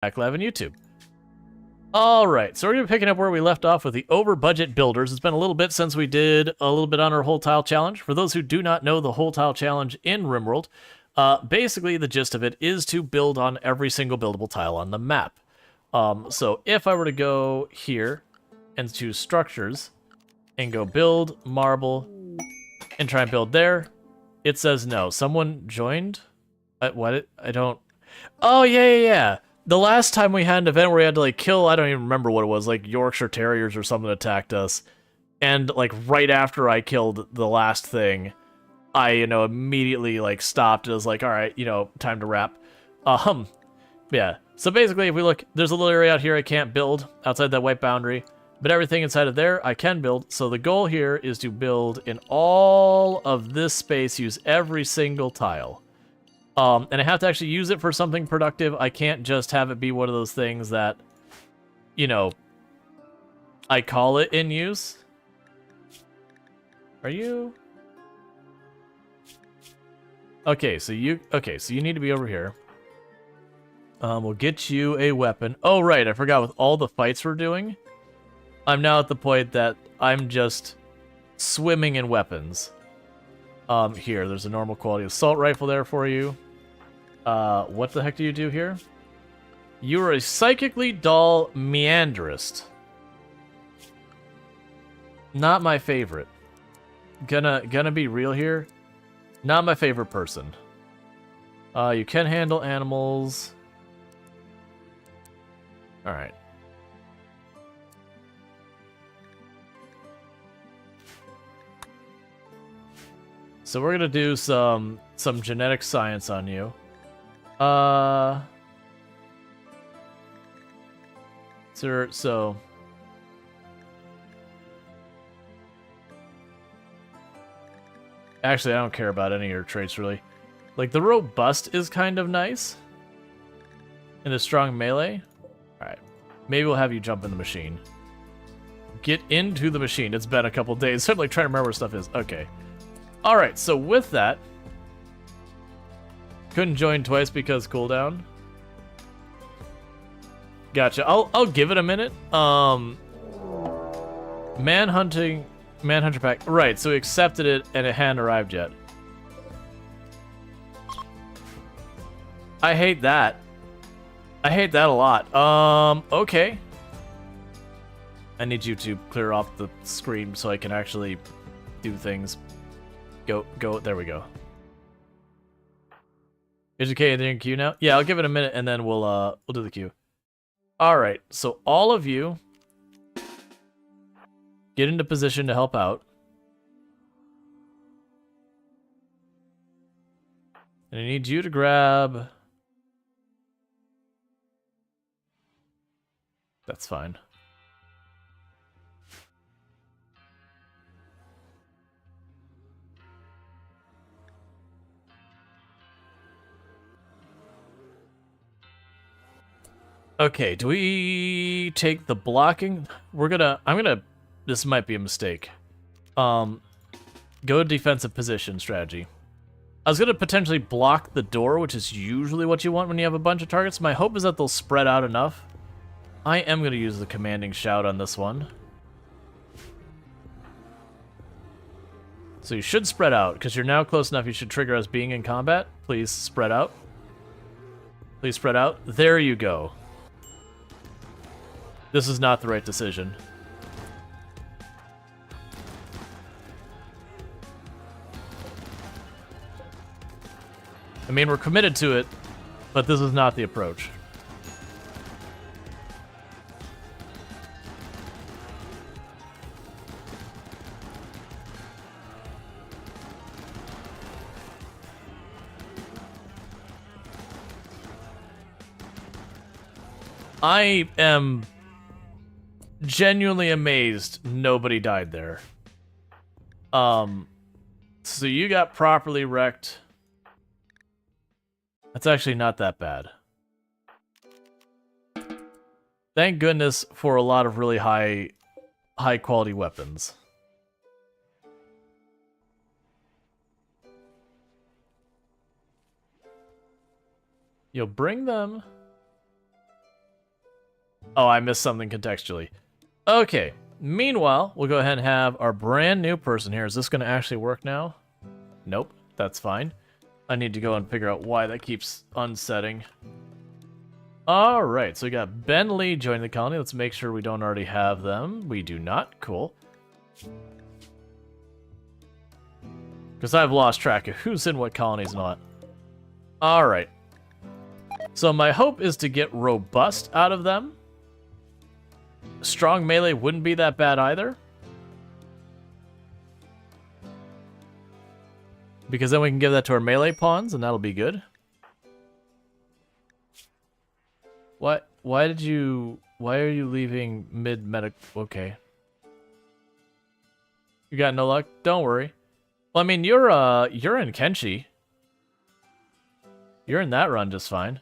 Back live on YouTube. Alright, so we're going to be picking up where we left off with the over-budget builders. It's been a little bit since we did a little bit on our whole tile challenge. For those who do not know the whole tile challenge in RimWorld, basically the gist of it is to build on every single buildable tile on the map. So if I were to go here and choose structures and go build, marble, and try and build there, it says no. Someone joined? What? I don't... Oh, yeah. The last time we had an event where we had to, like, kill, I don't even remember what it was, like, Yorkshire Terriers or something attacked us. And, like, right after I killed the last thing, I, immediately, like, stopped and was like, alright, time to wrap. Yeah. So basically, if we look, there's a little area out here I can't build outside that white boundary. But everything inside of there, I can build. So the goal here is to build in all of this space, use every single tile. And I have to actually use it for something productive. I can't just have it be one of those things that, I call it in use. Are you? Okay, so you need to be over here. We'll get you a weapon. Oh, right, I forgot with all the fights we're doing, I'm now at the point that I'm just swimming in weapons. Here, there's a normal quality assault rifle there for you. What the heck do you do here? You are a psychically dull meanderist. Not my favorite. Gonna be real here. Not my favorite person. You can handle animals. Alright. So we're gonna do some genetic science on you. So actually, I don't care about any of your traits, really. Like, the robust is kind of nice. And the strong melee. Alright. Maybe we'll have you jump in the machine. Get into the machine. It's been a couple days, so I'm, like, trying to remember where stuff is. Okay. Alright, so with that... Couldn't join twice because cooldown. Gotcha. I'll give it a minute. Manhunter pack. Right, so we accepted it and it hadn't arrived yet. I hate that. I hate that a lot. Okay. I need you to clear off the screen so I can actually do things. Go, there we go. Is okay in queue now? Yeah, I'll give it a minute and then we'll do the queue. Alright, so all of you get into position to help out. And I need you to grab... That's fine. Okay, do we take the blocking? This might be a mistake. Go defensive position strategy. I was gonna potentially block the door, which is usually what you want when you have a bunch of targets. My hope is that they'll spread out enough. I am gonna use the commanding shout on this one. So you should spread out, because you're now close enough you should trigger us being in combat. Please spread out. Please spread out. There you go. This is not the right decision. I mean, we're committed to it, but this is not the approach. I am genuinely amazed nobody died there. So you got properly wrecked. That's actually not that bad. Thank goodness for a lot of really high quality weapons. You'll bring them Oh, I missed something contextually. Okay. Meanwhile, we'll go ahead and have our brand new person here. Is this going to actually work now? Nope. That's fine. I need to go and figure out why that keeps unsetting. Alright, so we got Ben Lee joining the colony. Let's make sure we don't already have them. We do not. Cool. Because I've lost track of who's in what colonies not. Alright. So my hope is to get robust out of them. Strong melee wouldn't be that bad either. Because then we can give that to our melee pawns, and that'll be good. What? Why are you leaving mid-medic? Okay. You got no luck? Don't worry. Well, I mean, you're in Kenshi. You're in that run just fine.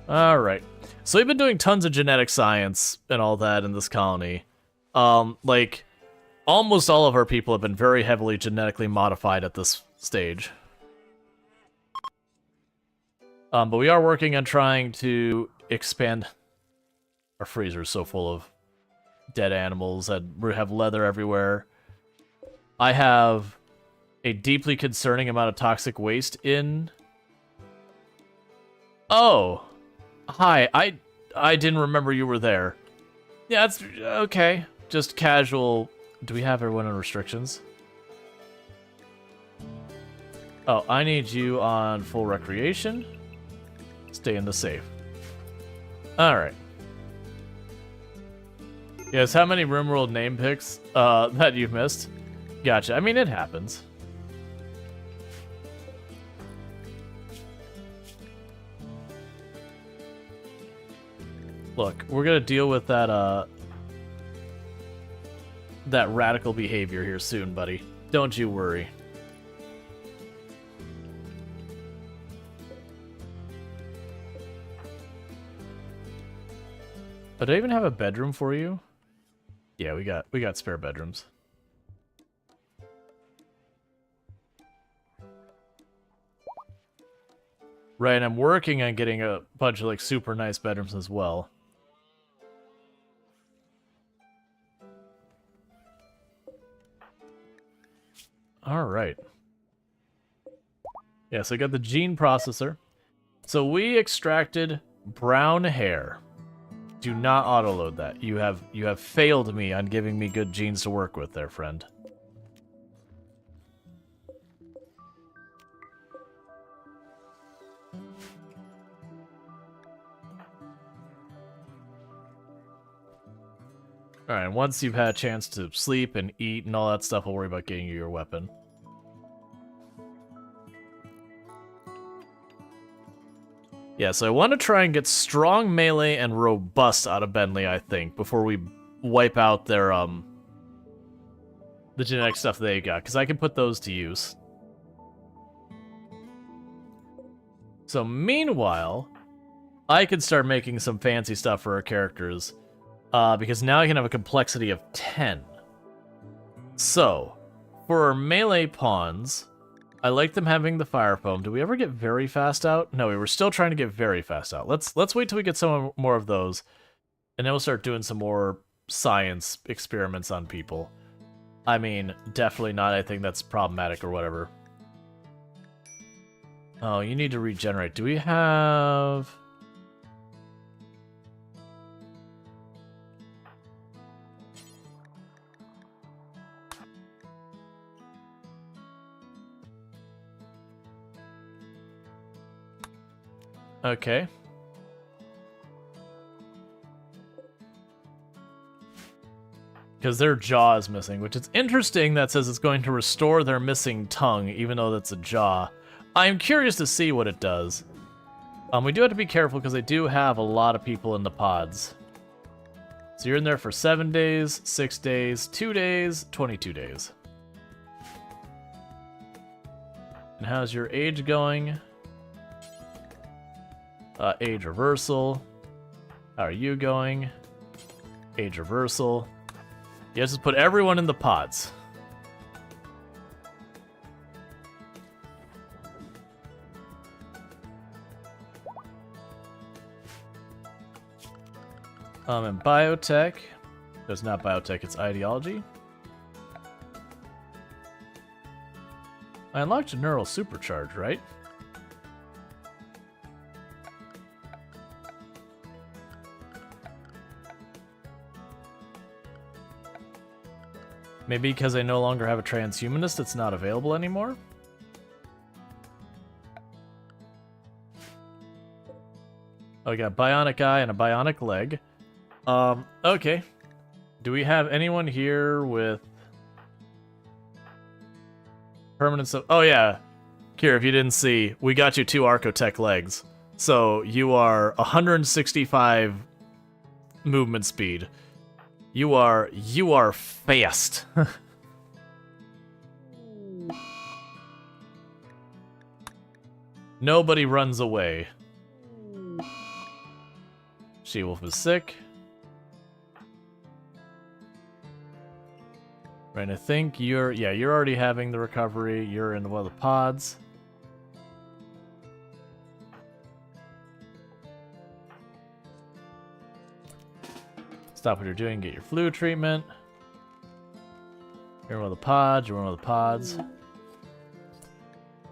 Alright. So we've been doing tons of genetic science and all that in this colony. Like, almost all of our people have been very heavily genetically modified at this stage. But we are working on trying to expand... Our freezer is so full of dead animals that we have leather everywhere. I have a deeply concerning amount of toxic waste in... Oh! Hi, I didn't remember you were there. Yeah, it's okay. Just casual. Do we have everyone on restrictions? Oh, I need you on full recreation. Stay in the safe. Alright. Yes, how many RimWorld name picks that you've missed? Gotcha. I mean, it happens. Look, we're gonna deal with that, that radical behavior here soon, buddy. Don't you worry. But do I even have a bedroom for you? Yeah, we got spare bedrooms. Right, and I'm working on getting a bunch of like super nice bedrooms as well. Alright. Yeah, so I got the gene processor. So we extracted brown hair. Do not autoload that. You have failed me on giving me good genes to work with there, friend. Alright, once you've had a chance to sleep and eat and all that stuff, I'll worry about getting you your weapon. Yeah, so I want to try and get strong melee and robust out of Bentley, I think, before we wipe out their, the genetic stuff they got, because I can put those to use. So meanwhile, I can start making some fancy stuff for our characters. Because now I can have a complexity of 10. So, for our melee pawns, I like them having the fire foam. Do we ever get very fast out? No, we were still trying to get very fast out. Let's wait till we get some more of those, and then we'll start doing some more science experiments on people. I mean, definitely not anything that's problematic or whatever. Oh, you need to regenerate. Do we have... Okay. Because their jaw is missing, which is interesting. That says it's going to restore their missing tongue, even though that's a jaw. I'm curious to see what it does. We do have to be careful because they do have a lot of people in the pods. So you're in there for 7 days, 6 days, 2 days, 22 days. And how's your age going? Age reversal. How are you going? Age reversal. Yes, just put everyone in the pods. And biotech. It's not biotech, it's ideology. I unlocked a neural supercharge, right? Maybe because I no longer have a transhumanist, it's not available anymore? Oh, we got bionic eye and a bionic leg. Okay. Do we have anyone here with permanent stuff? Oh, yeah. Kira, if you didn't see, we got you 2 Archotech legs. So you are 165 movement speed. You are fast. Nobody runs away. She-Wolf is sick. Right, I think you're already having the recovery. You're in one of the pods. Stop what you're doing, get your flu treatment. You're in one of the pods, you're in one of the pods.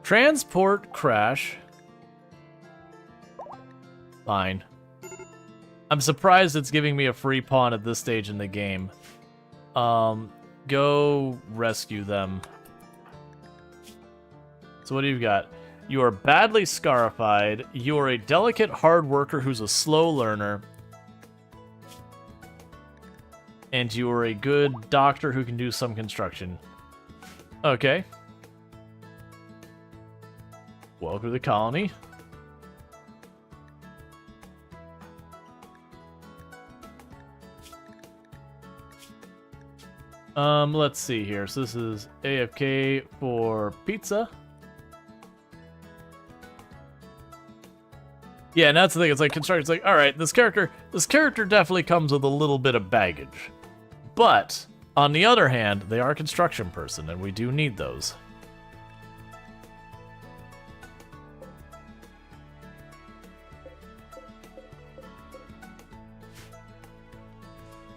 Transport crash. Fine. I'm surprised it's giving me a free pawn at this stage in the game. Go rescue them. So what do you got? You are badly scarified. You are a delicate hard worker who's a slow learner. And you are a good doctor who can do some construction. Okay. Welcome to the colony. Let's see here. So this is AFK for pizza. Yeah, and that's the thing. It's like construction. It's like, all right, this character definitely comes with a little bit of baggage. But on the other hand, they are a construction person, and we do need those.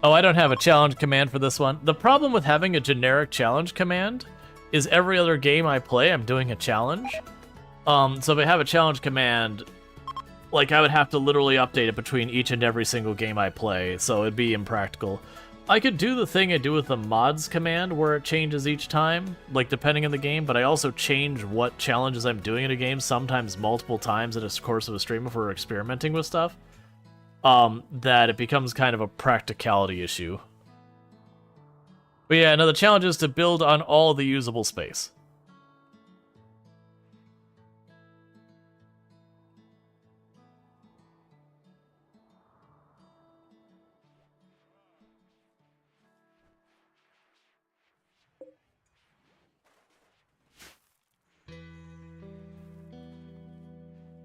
Oh, I don't have a challenge command for this one. The problem with having a generic challenge command is every other game I play, I'm doing a challenge. So if I have a challenge command, like I would have to literally update it between each and every single game I play, so it'd be impractical. I could do the thing I do with the mods command where it changes each time, like depending on the game, but I also change what challenges I'm doing in a game, sometimes multiple times in the course of a stream if we're experimenting with stuff. That it becomes kind of a practicality issue. But yeah, no, the challenge is to build on all the usable space.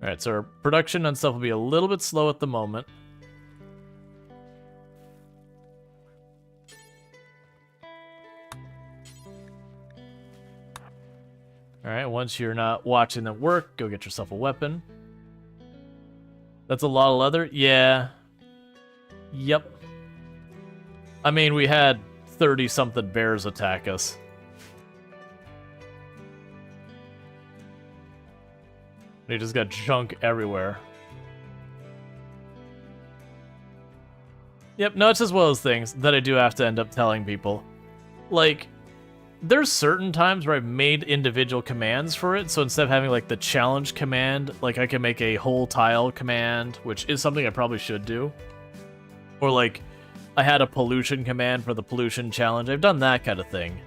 Alright, so our production on stuff will be a little bit slow at the moment. Alright, once you're not watching them work, go get yourself a weapon. That's a lot of leather? Yeah. Yep. I mean, we had 30-something bears attack us. They just got junk everywhere. Yep, no, it's just one of those things that I do have to end up telling people. Like, there's certain times where I've made individual commands for it, so instead of having, like, the challenge command, like, I can make a whole tile command, which is something I probably should do. Or, like, I had a pollution command for the pollution challenge. I've done that kind of thing.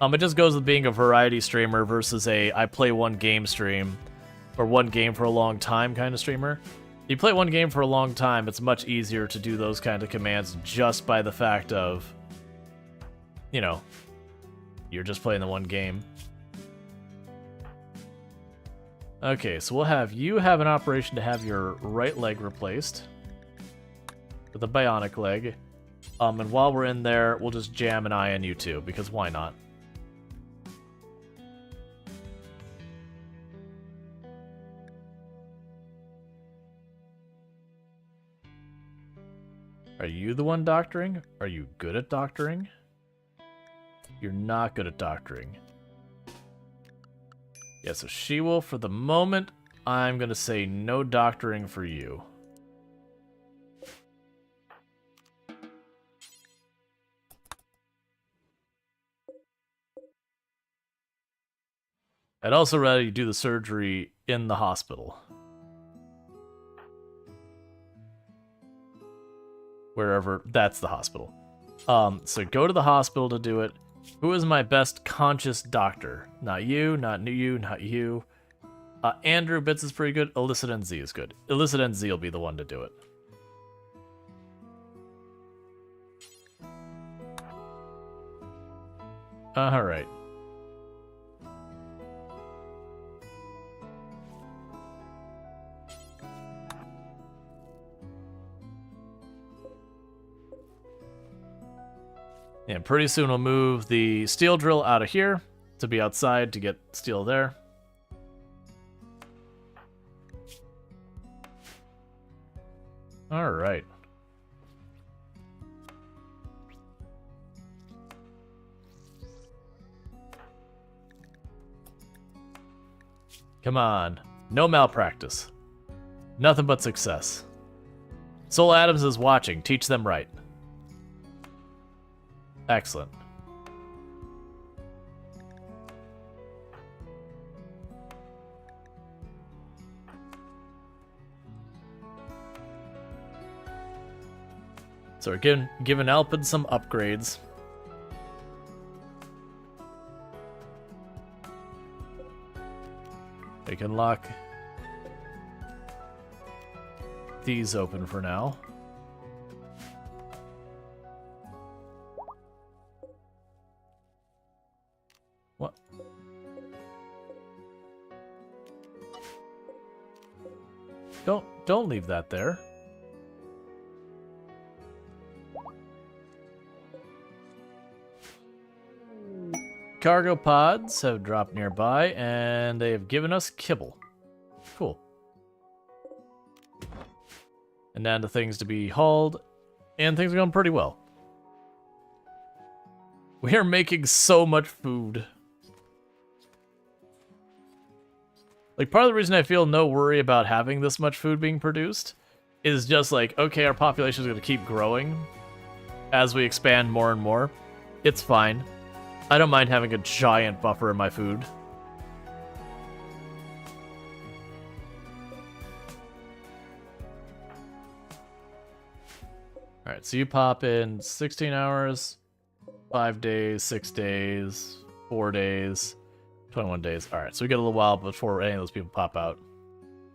It just goes with being a variety streamer versus a I play one game stream. Or one game for a long time kind of streamer. You play one game for a long time, it's much easier to do those kind of commands just by the fact of, you know, you're just playing the one game. Okay, so we'll have you have an operation to have your right leg replaced with a bionic leg. And while we're in there, we'll just jam an eye on you too, because why not? Are you the one doctoring? Are you good at doctoring? You're not good at doctoring. Yeah, so She-Wolf, for the moment, I'm going to say no doctoring for you. I'd also rather you do the surgery in the hospital. Wherever, that's the hospital. So go to the hospital to do it. Who is my best conscious doctor? Not you, not you, not you. Andrew Bits is pretty good. Illicit NZ is good. Illicit NZ will be the one to do it. Alright. And pretty soon we'll move the steel drill out of here to be outside to get steel there. All right. Come on. No malpractice. Nothing but success. Soul Adams is watching. Teach them right. Excellent. So we're giving Alpin some upgrades. We can lock these open for now. What? Don't leave that there. Cargo pods have dropped nearby, and they have given us kibble. Cool. And down to things to be hauled, and things are going pretty well. We are making so much food. Like, part of the reason I feel no worry about having this much food being produced is just like, okay, our population is going to keep growing as we expand more and more. It's fine. I don't mind having a giant buffer in my food. Alright, so you pop in 16 hours, 5 days, 6 days, 4 days, 21 days. Alright, so we get a little while before any of those people pop out.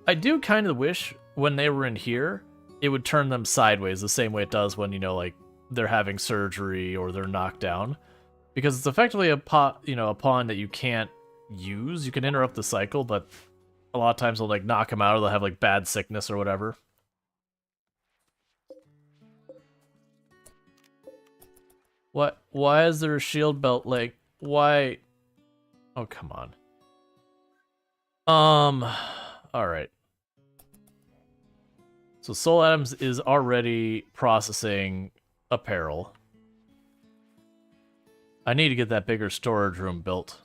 I do kind of wish when they were in here, it would turn them sideways the same way it does when, you know, like, they're having surgery or they're knocked down. Because it's effectively a pawn that you can't use. You can interrupt the cycle, but a lot of times they'll like knock them out or they'll have like bad sickness or whatever. What? Why is there a shield belt like? Why? Oh, come on. Alright. So Soul Adams is already processing apparel. I need to get that bigger storage room built.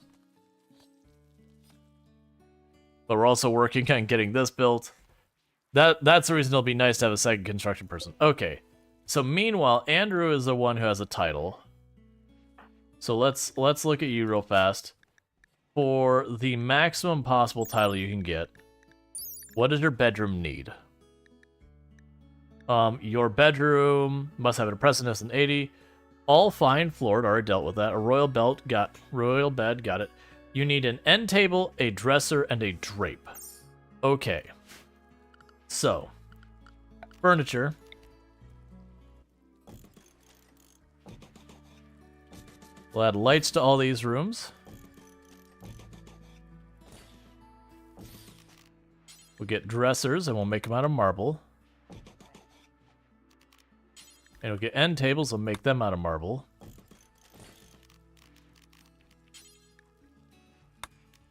But we're also working on getting this built. That's the reason it'll be nice to have a second construction person. Okay. So meanwhile, Andrew is the one who has a title. So let's look at you real fast. For the maximum possible title you can get, what does your bedroom need? Your bedroom must have an impressiveness in 80. All fine floored, already dealt with that. A royal bed, got it. You need an end table, a dresser, and a drape. Okay. So, furniture. We'll add lights to all these rooms. We'll get dressers, and we'll make them out of marble. And we'll get end tables, we'll make them out of marble.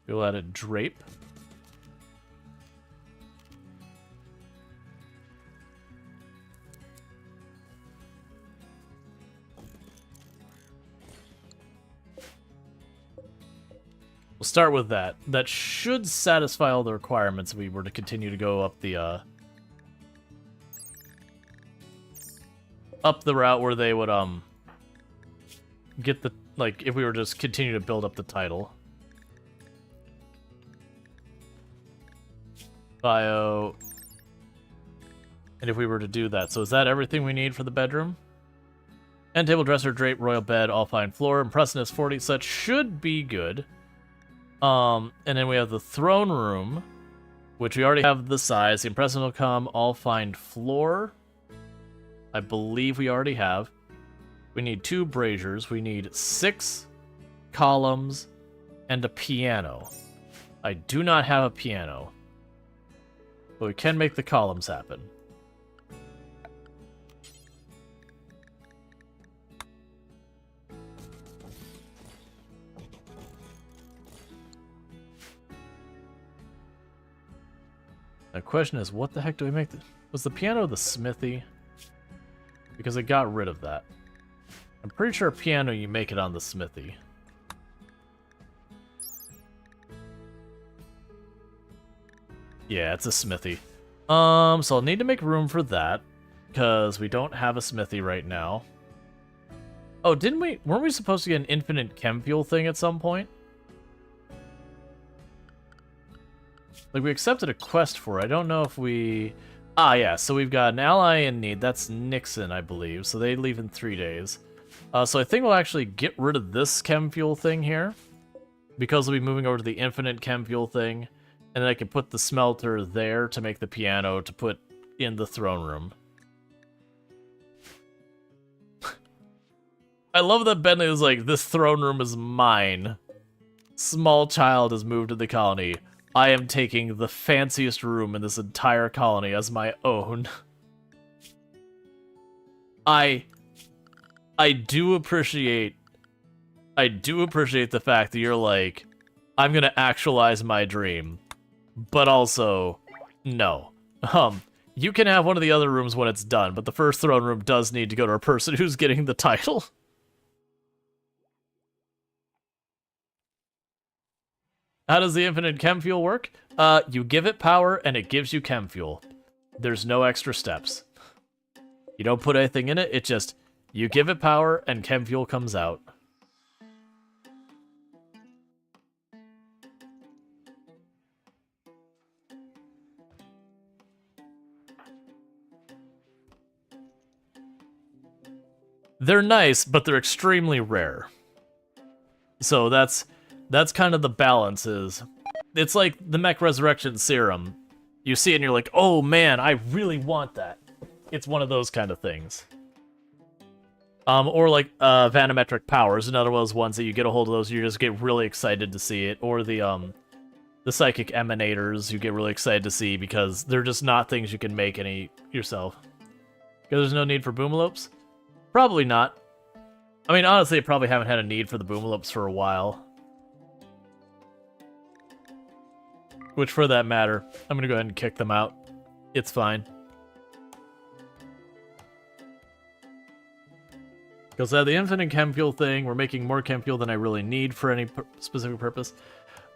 We'll add a drape. We'll start with that. That should satisfy all the requirements if we were to continue to go up the route where they would get the, like, if we were to just continue to build up the title. Bio. And if we were to do that. So is that everything we need for the bedroom? End table, dresser, drape, royal bed, all fine floor, impressiveness 40, so that should be good. And then we have the throne room, which we already have the size. The impressive will come, all fine floor. I believe we already have. We need 2 braziers. We need 6 columns and a piano. I do not have a piano, but we can make the columns happen. The question is, what the heck do we make? Was the piano the smithy? Because I got rid of that. I'm pretty sure piano, you make it on the smithy. Yeah, it's a smithy. So I'll need to make room for that, because we don't have a smithy right now. Oh, weren't we supposed to get an infinite chem fuel thing at some point? Like, we accepted a quest for it. I don't know if we... Ah, yeah, so we've got an ally in need. That's Nixon, I believe. So they leave in 3 days. So I think we'll actually get rid of this chem fuel thing here, because we'll be moving over to the infinite chem fuel thing. And then I can put the smelter there to make the piano to put in the throne room. I love that Bentley is like, this throne room is mine. Small child has moved to the colony. I am taking the fanciest room in this entire colony as my own. I do appreciate the fact that you're like, I'm gonna actualize my dream, but also, no. You can have one of the other rooms when it's done, but the first throne room does need to go to a person who's getting the title. How does the infinite chem fuel work? You give it power, and it gives you chem fuel. There's no extra steps. You don't put anything in it, it just, you give it power, and chem fuel comes out. They're nice, but they're extremely rare. So that's kind of the balance is. It's like the Mech Resurrection Serum. You see it and you're like, oh man, I really want that. It's one of those kind of things. Or like Vanometric Powers, another one of those ones that you get a hold of those, you just get really excited to see it. Or the Psychic Emanators, you get really excited to see because they're just not things you can make any yourself. Because there's no need for Boomalopes? Probably not. I mean, honestly, I probably haven't had a need for the Boomalopes for a while. Which, for that matter, I'm gonna go ahead and kick them out. It's fine. Because the infinite chem fuel thing, we're making more chem fuel than I really need for any specific purpose.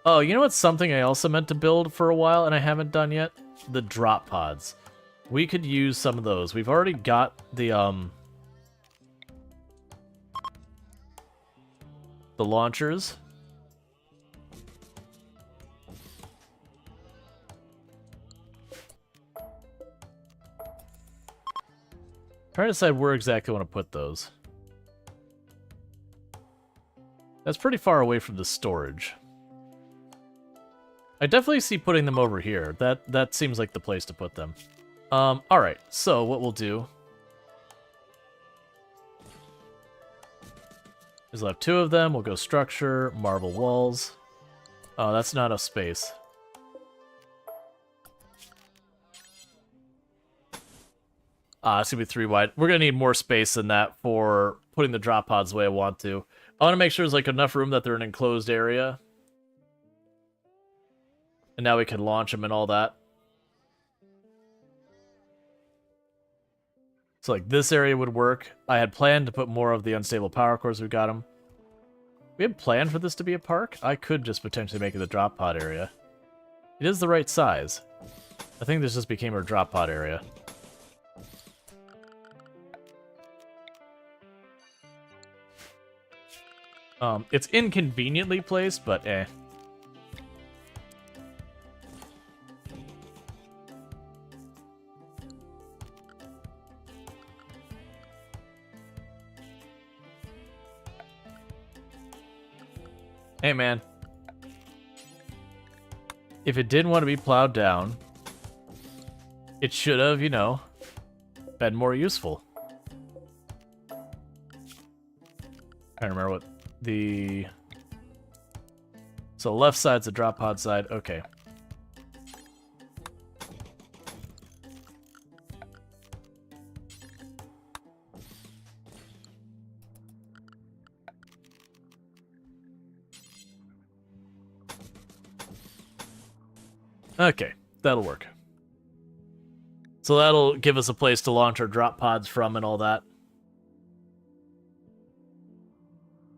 Oh, you know what's something I also meant to build for a while and I haven't done yet? The drop pods. We could use some of those. We've already got the launchers. Trying to decide where exactly I want to put those. That's pretty far away from the storage. I definitely see putting them over here. That seems like the place to put them. Alright, so what we'll do is we'll have 2 of them. We'll go structure, marble walls. Oh, that's not enough space. It's gonna be 3 wide. We're gonna need more space than that for putting the drop pods the way I want to. I want to make sure there's like enough room that they're in an enclosed area. And now we can launch them and all that. So like this area would work. I had planned to put more of the unstable power cores. We got them. We had planned for this to be a park. I could just potentially make it the drop pod area. It is the right size. I think this just became our drop pod area. It's inconveniently placed, but eh. Hey, man. If it didn't want to be plowed down, it should have, you know, been more useful. I don't remember what the... So left side's the drop pod side. Okay. Okay, that'll work. So that'll give us a place to launch our drop pods from and all that.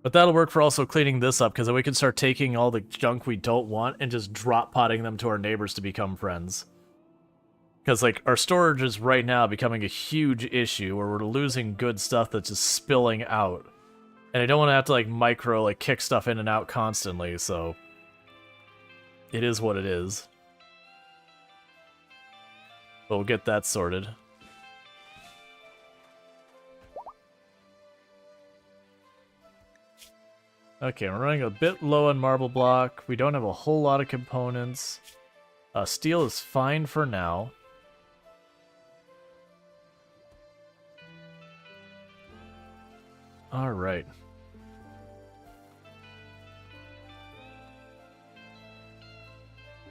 But that'll work for also cleaning this up, because then we can start taking all the junk we don't want and just drop podding them to our neighbors to become friends. Because, like, our storage is right now becoming a huge issue where we're losing good stuff that's just spilling out. And I don't want to have to, like, kick stuff in and out constantly, so... It is what it is. But we'll get that sorted. Okay, we're running a bit low on marble block. We don't have a whole lot of components. Steel is fine for now. Alright.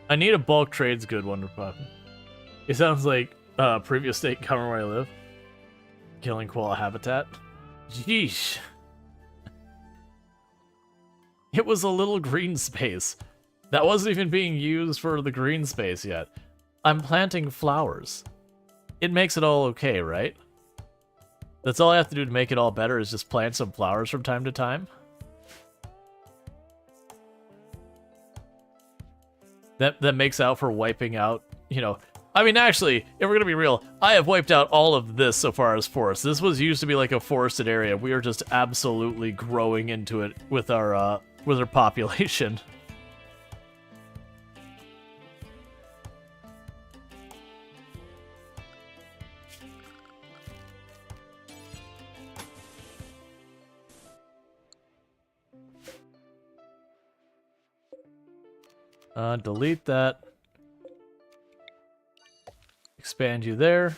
I need a bulk trades good one to pop. It sounds like previous state cover where I live. Killing koala habitat. Yeesh. It was a little green space. That wasn't even being used for the green space yet. I'm planting flowers. It makes it all okay, right? That's all I have to do to make it all better is just plant some flowers from time to time. That makes out for wiping out, you know... I mean, actually, if we're gonna be real, I have wiped out all of this so far as forest. This was used to be like a forested area. We are just absolutely growing into it with our population. Delete that. Expand you there.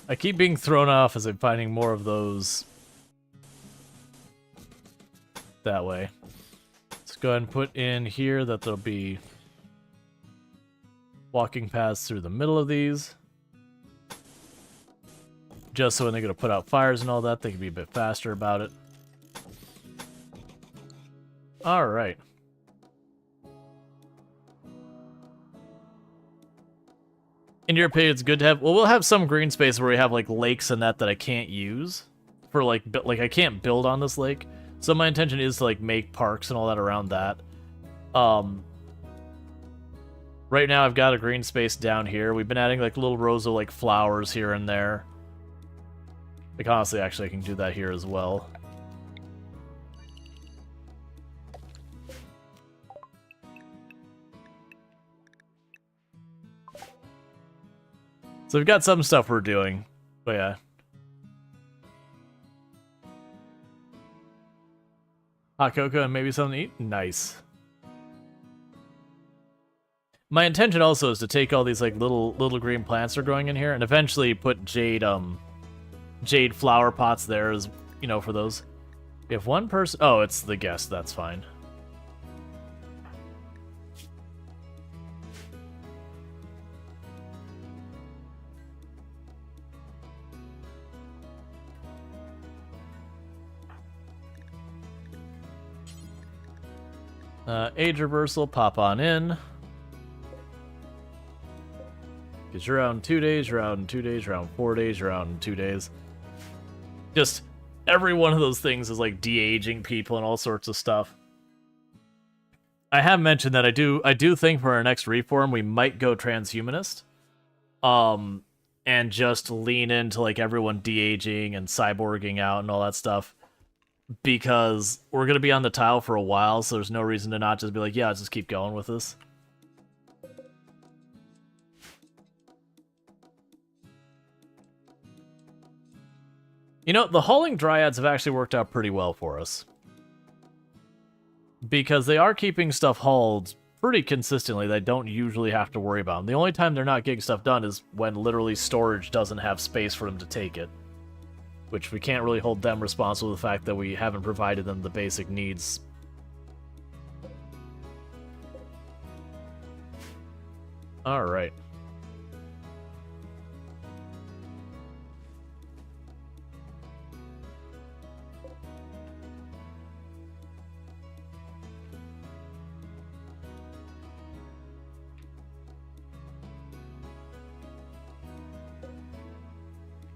I keep being thrown off as I'm finding more of those that way. Let's go ahead and put in here that there'll be walking paths through the middle of these. Just so when they're going to put out fires and all that, they can be a bit faster about it. Alright. In your opinion, it's good to have... Well, we'll have some green space where we have, like, lakes and that I can't use. For, like, I can't build on this lake. So my intention is to, like, make parks and all that around that. Right now, I've got a green space down here. We've been adding, like, little rows of, like, flowers here and there. Like, honestly, actually, I can do that here as well. So we've got some stuff we're doing, but yeah. Hot cocoa and maybe something to eat? Nice. My intention also is to take all these like little green plants that are growing in here and eventually put jade jade flower pots there as, you know, for those. We have one person. Oh, it's the guest. That's fine. Age reversal, pop on in. Because you're out in 2 days, you're out in 2 days, you're out in 4 days, you're out in 2 days. Just every one of those things is like de-aging people and all sorts of stuff. I have mentioned that I do think for our next reform we might go transhumanist. And just lean into like everyone de-aging and cyborging out and all that stuff. Because we're going to be on the tile for a while, so there's no reason to not just be like, yeah, let's just keep going with this. You know, the hauling dryads have actually worked out pretty well for us. Because they are keeping stuff hauled pretty consistently. They don't usually have to worry about them. The only time they're not getting stuff done is when literally storage doesn't have space for them to take it. Which we can't really hold them responsible for the fact that we haven't provided them the basic needs. Alright.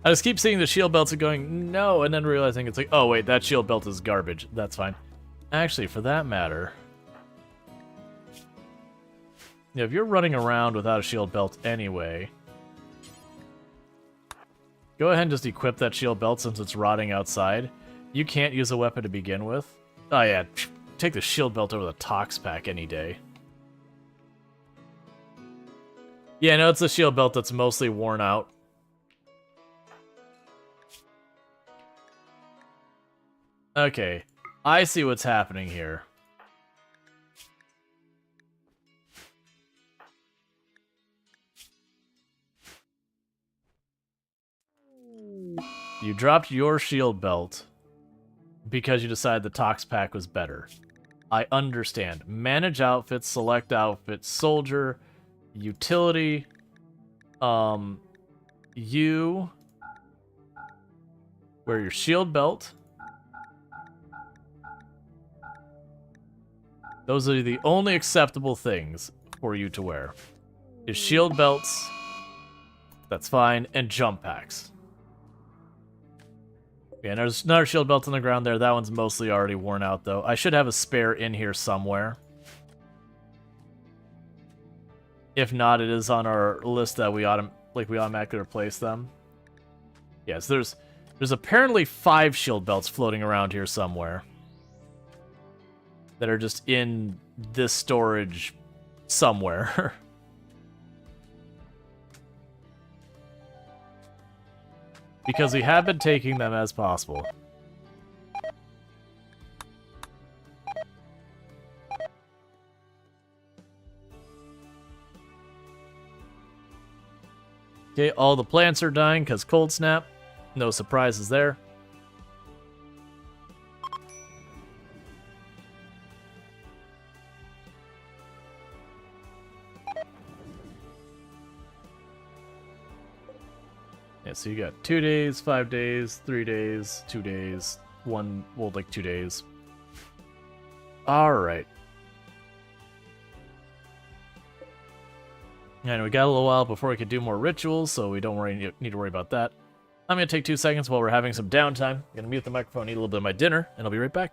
I just keep seeing the shield belts and going, no, and then realizing it's like, oh wait, that shield belt is garbage. That's fine. Actually, for that matter, yeah, if you're running around without a shield belt anyway, go ahead and just equip that shield belt since it's rotting outside. You can't use a weapon to begin with. Oh yeah, take the shield belt over the Tox pack any day. Yeah, no, it's a shield belt that's mostly worn out. Okay, I see what's happening here. You dropped your shield belt because you decided the Tox pack was better. I understand. Manage outfits, select outfit, soldier, utility, you wear your shield belt. Those are the only acceptable things for you to wear. Is shield belts, that's fine, and jump packs. Yeah, there's another shield belt on the ground there. That one's mostly already worn out, though. I should have a spare in here somewhere. If not, it is on our list that we automatically replace them. Yes, there's apparently 5 shield belts floating around here somewhere that are just in this storage somewhere. Because we have been taking them as possible. Okay, all the plants are dying because cold snap. No surprises there. Yeah, so you got 2 days, 5 days, 3 days, 2 days, 1, well, like 2 days. Alright. And we got a little while before we could do more rituals, so we don't need to worry about that. I'm going to take 2 seconds while we're having some downtime. I'm going to mute the microphone, eat a little bit of my dinner, and I'll be right back.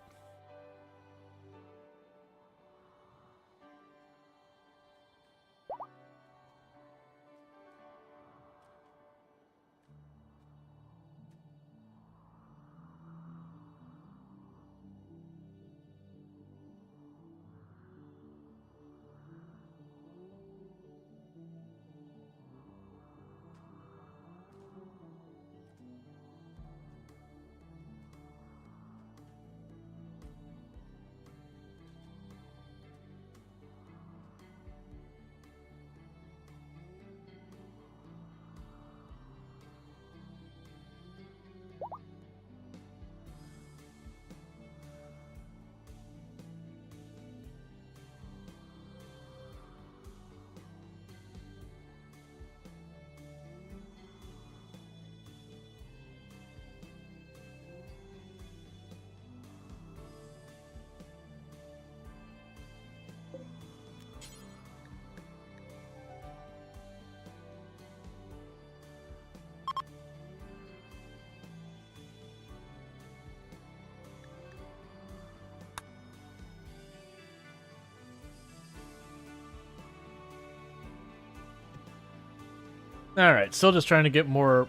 Alright, still just trying to get more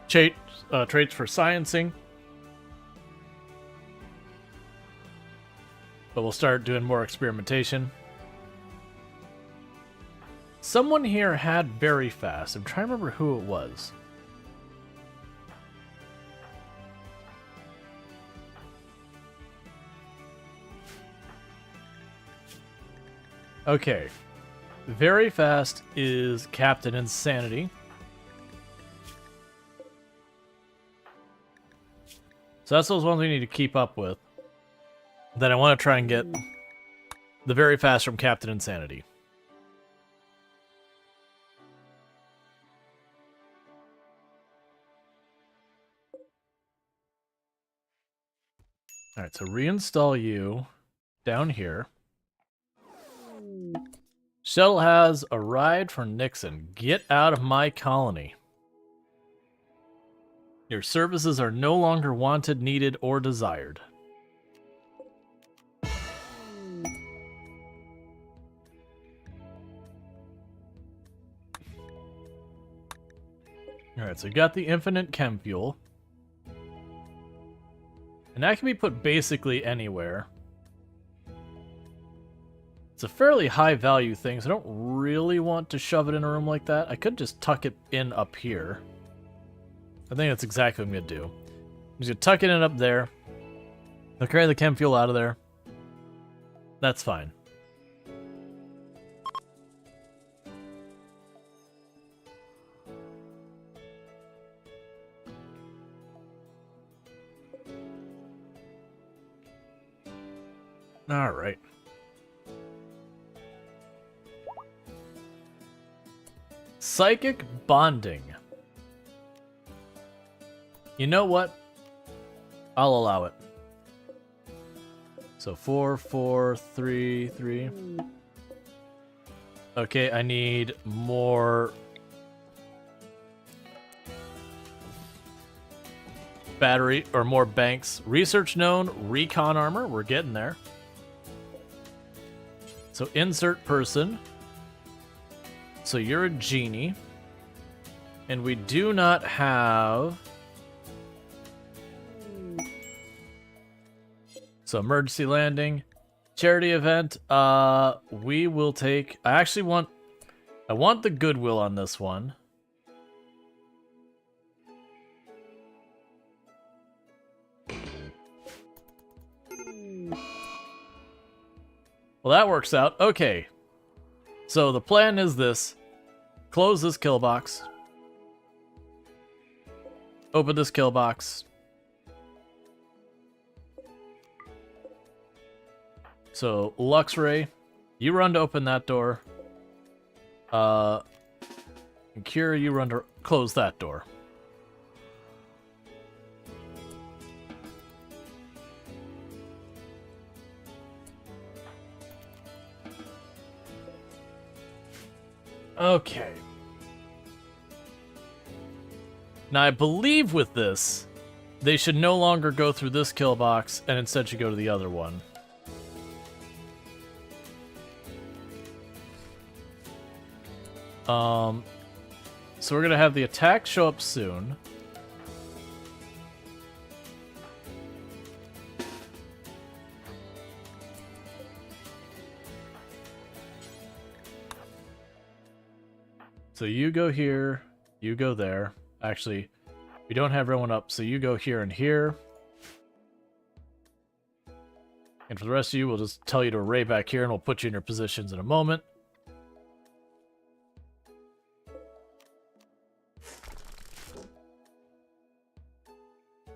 traits for sciencing. But we'll start doing more experimentation. Someone here had very fast. I'm trying to remember who it was. Okay. Very fast is Captain Insanity. So that's those ones we need to keep up with. Then I want to try and get the very fast from Captain Insanity. Alright, so reinstall you down here. Shuttle has arrived for Nixon. Get out of my colony. Your services are no longer wanted, needed, or desired. Alright, so we got the infinite chem fuel. And that can be put basically anywhere. It's a fairly high value thing, so I don't really want to shove it in a room like that. I could just tuck it in up here. I think that's exactly what I'm going to do. I'm just going to tuck it in up there. I'll carry the chem fuel out of there. That's fine. All right. Psychic bonding. You know what? I'll allow it. So 4, 4, 3, 3. Okay, I need more battery or more banks. Research known, recon armor. We're getting there. So insert person. So you're a genie. And we do not have... So emergency landing. Charity event. We will take... I want the goodwill on this one. Well, that works out. Okay. So the plan is this. Close this kill box. Open this kill box. So, Luxray, you run to open that door. And Kira, you run to close that door. Okay. Now, I believe with this, they should no longer go through this kill box and instead should go to the other one. So we're gonna have the attack show up soon. So you go here, you go there. Actually, we don't have everyone up, so you go here and here. And for the rest of you, we'll just tell you to array back here and we'll put you in your positions in a moment.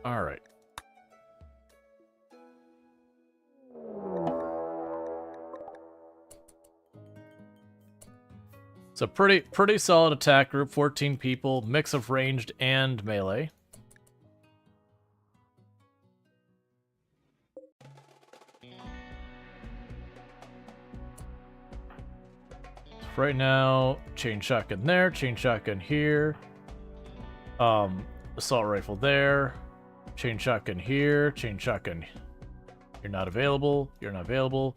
All right. So pretty solid attack group, 14 people, mix of ranged and melee. So right now, chain shotgun there, chain shotgun here. Assault rifle there. Chain shotgun here, chain shotgun. You're not available, you're not available.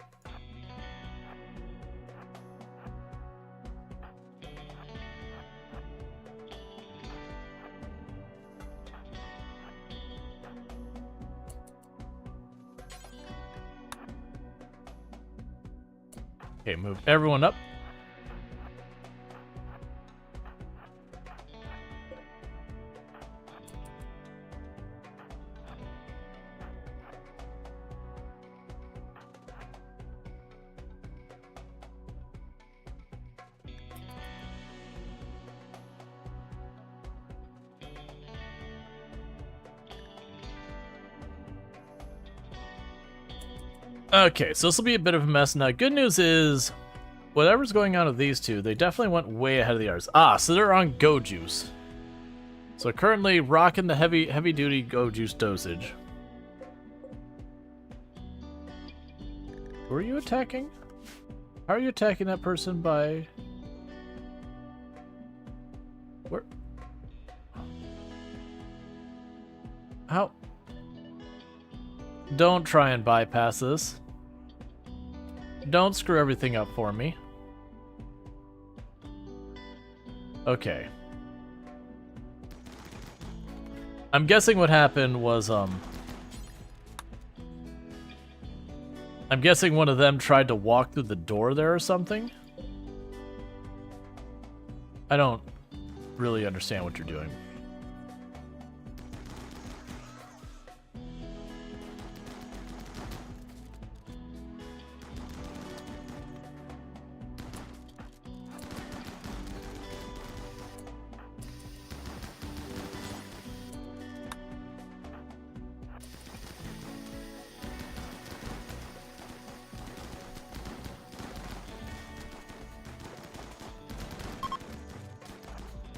Okay, move everyone up. Okay, so this will be a bit of a mess. Now, good news is, whatever's going on with these two, they definitely went way ahead of the others. Ah, so they're on Go Juice. So currently rocking the heavy duty Go Juice dosage. Who are you attacking? How are you attacking that person by... Where? How? Don't try and bypass this. Don't screw everything up for me. Okay. I'm guessing what happened was, I'm guessing one of them tried to walk through the door there or something. I don't really understand what you're doing.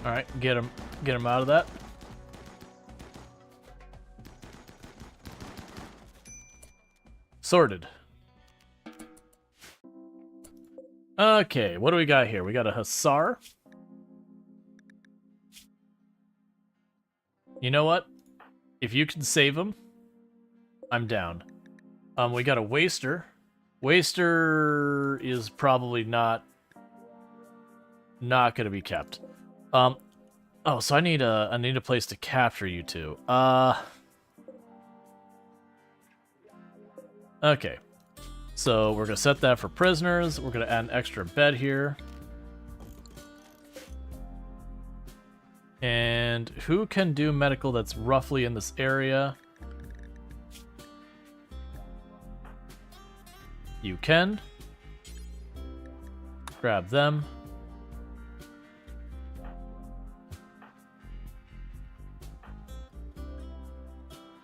All right, get him out of that. Sorted. Okay, what do we got here? We got a Hussar. You know what? If you can save him, I'm down. We got a Waster. Waster is probably not going to be kept. Oh, so I need a place to capture you two. Okay. So we're gonna set that for prisoners. We're gonna add an extra bed here. And who can do medical that's roughly in this area? You can. Grab them.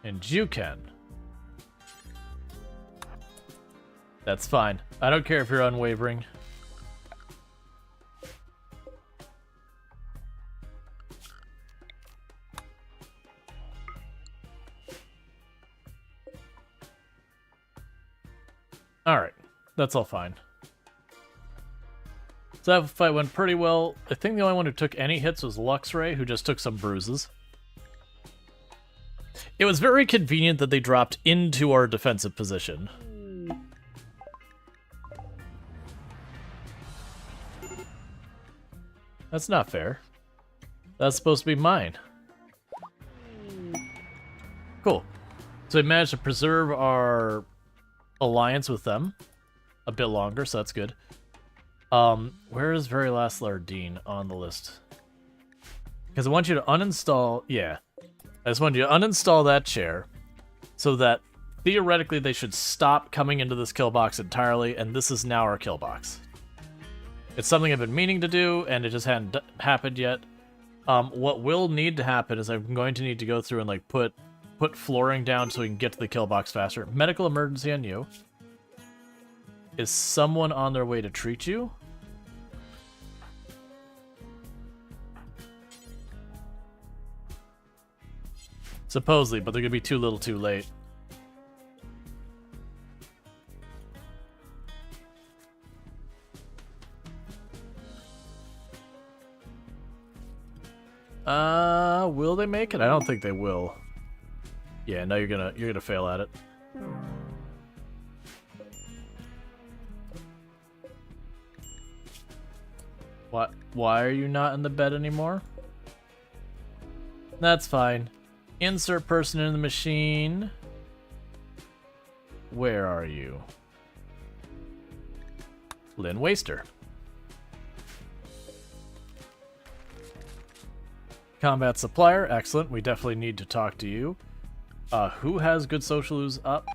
And you can. That's fine. I don't care if you're unwavering. Alright. That's all fine. So that fight went pretty well. I think the only one who took any hits was Luxray, who just took some bruises. It was very convenient that they dropped into our defensive position. That's not fair. That's supposed to be mine. Cool. So we managed to preserve our alliance with them a bit longer, so that's good. Where is very last Lardine on the list? Because I want you to uninstall... Yeah. I just want you to uninstall that chair so that theoretically they should stop coming into this kill box entirely, and this is now our kill box. It's something I've been meaning to do, and it just hadn't happened yet. What will need to happen is I'm going to need to go through and like put flooring down so we can get to the kill box faster. Medical emergency on you. Is someone on their way to treat you? Supposedly, but they're gonna be too little too late. Will they make it? I don't think they will. Yeah, no, you're gonna fail at it. What? Why are you not in the bed anymore? That's fine. Insert person in the machine. Where are you? Lynn Waster. Combat supplier, excellent. We definitely need to talk to you. Who has good social who's up?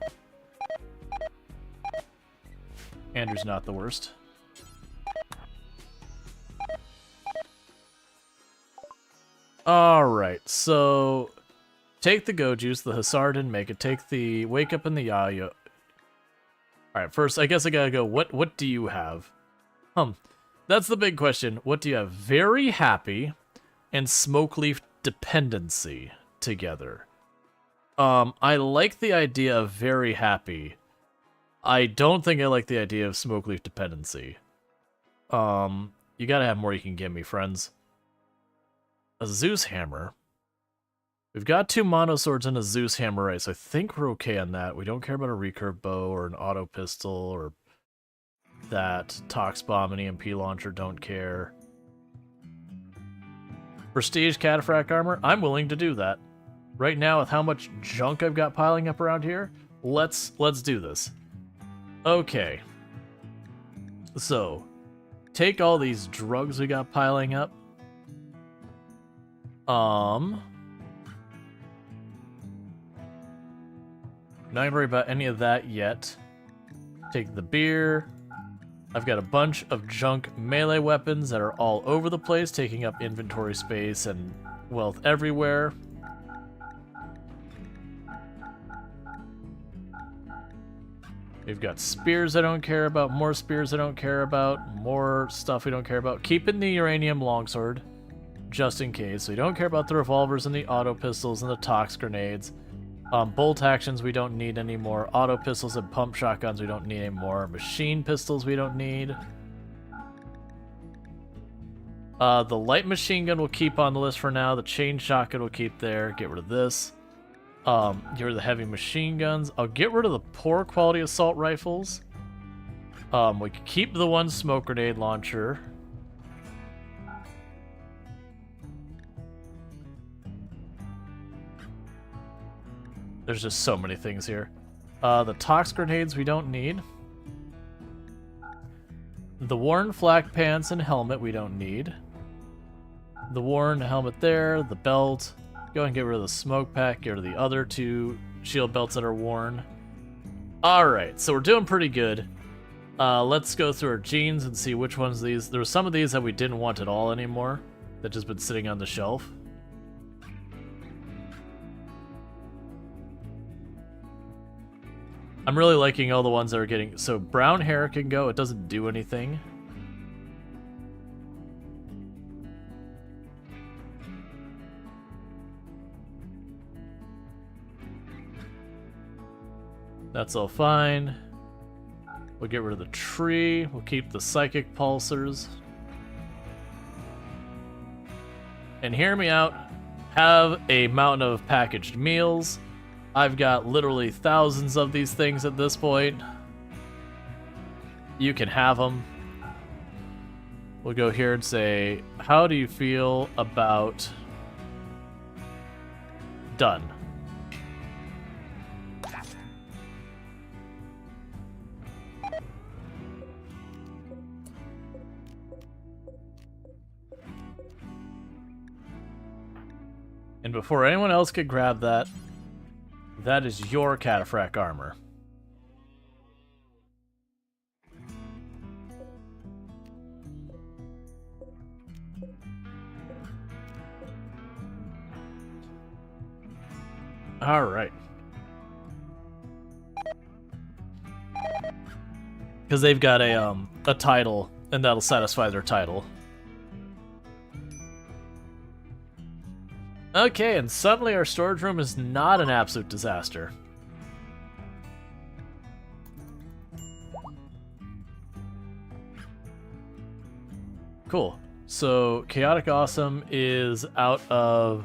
Andrew's not the worst. Alright, so take the Go Juice, the Hussar didn't make it. Take the Wake Up and the Yayo. Alright, first, I guess I gotta go, what do you have? That's the big question. What do you have? Very Happy and Smoke Leaf Dependency together. I like the idea of Very Happy. I don't think I like the idea of Smoke Leaf Dependency. You gotta have more you can give me, friends. A Zeus Hammer. We've got 2 Mono Swords and a Zeus Hammer, right? So I think we're okay on that. We don't care about a recurve bow or an auto pistol or that. Tox Bomb and EMP Launcher, don't care. Prestige Cataphract Armor, I'm willing to do that. Right now, with how much junk I've got piling up around here, let's do this. Okay. So, take all these drugs we got piling up. Not gonna worry about any of that yet. Take the beer. I've got a bunch of junk melee weapons that are all over the place, taking up inventory space and wealth everywhere. We've got spears I don't care about, more spears I don't care about, more stuff we don't care about. Keeping the uranium longsword, just in case. We don't care about the revolvers and the auto pistols and the tox grenades. Bolt actions we don't need anymore. Auto pistols and pump shotguns we don't need anymore. Machine pistols we don't need. The light machine gun we'll keep on the list for now. The chain shotgun we'll keep there. Get rid of this. Get rid of the heavy machine guns. I'll get rid of the poor quality assault rifles. We can keep the 1 smoke grenade launcher. There's just so many things here. The tox grenades we don't need. The worn flak pants and helmet we don't need. The worn helmet there, the belt. Go ahead and get rid of the smoke pack, get rid of the other 2 shield belts that are worn. Alright, so we're doing pretty good. Let's go through our jeans and see which ones of these. There were some of these that we didn't want at all anymore, that just been sitting on the shelf. I'm really liking all the ones that are getting... So brown hair can go, it doesn't do anything. That's all fine. We'll get rid of the tree. We'll keep the psychic pulsers. And hear me out. Have a mountain of packaged meals. I've got literally thousands of these things at this point. You can have them. We'll go here and say, how do you feel about... Done. And before anyone else could grab that, that is your cataphract armor. All right. Because they've got a title, and that'll satisfy their title. Okay, and suddenly our storage room is not an absolute disaster. Cool. So, Chaotic Awesome is out of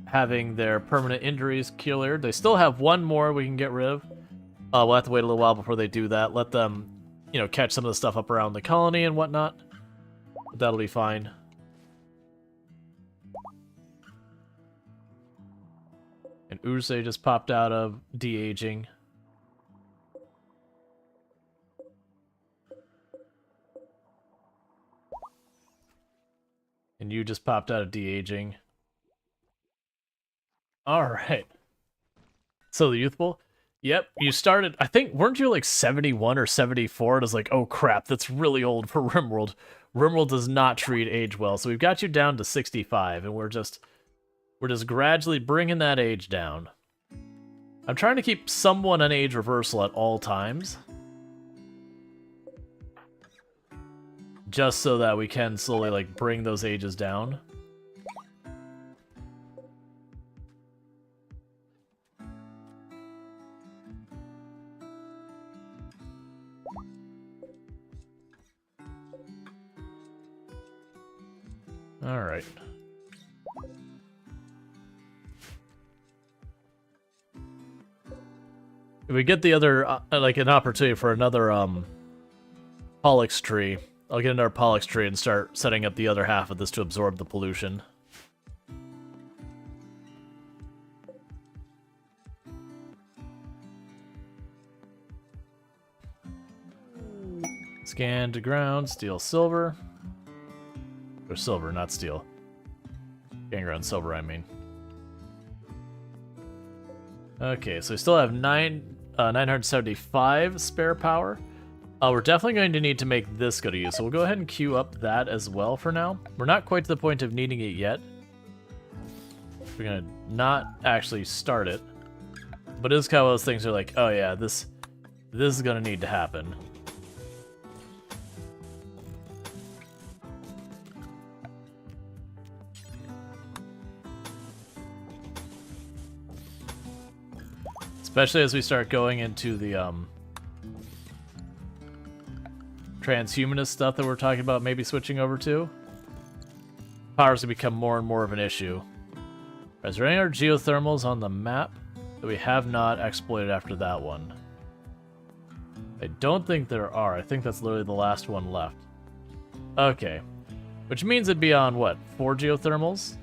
having their permanent injuries cleared. They still have 1 more we can get rid of. We'll have to wait a little while before they do that. Let them, you know, catch some of the stuff up around the colony and whatnot. But that'll be fine. And Urse just popped out of de-aging. just popped out of de-aging. Alright. So the youthful? Yep, you started, I think, weren't you like 71 or 74? And it's like, oh crap, that's really old for RimWorld. RimWorld does not treat age well, so we've got you down to 65, and we're just gradually bringing that age down. I'm trying to keep someone on age reversal at all times. Just so that we can slowly, like, bring those ages down. Alright. If we get the other, like, an opportunity for another, Pollux tree, I'll get another Pollux tree and start setting up the other half of this to absorb the pollution. Scan to ground, steel, silver. Or silver, not steel. Scan ground, silver, I mean. Okay, so we still have 975 spare power. We're definitely going to need to make this go to use, so we'll go ahead and queue up that as well for now. We're not quite to the point of needing it yet. We're gonna not actually start it. But it's kind of those things are like, oh yeah, this is gonna need to happen. Especially as we start going into the transhumanist stuff that we're talking about maybe switching over to. Power's gonna become more and more of an issue. Is there any other geothermals on the map that we have not exploited after that one? I don't think there are. I think that's literally the last one left. Okay. Which means it'd be on, what, 4 geothermals?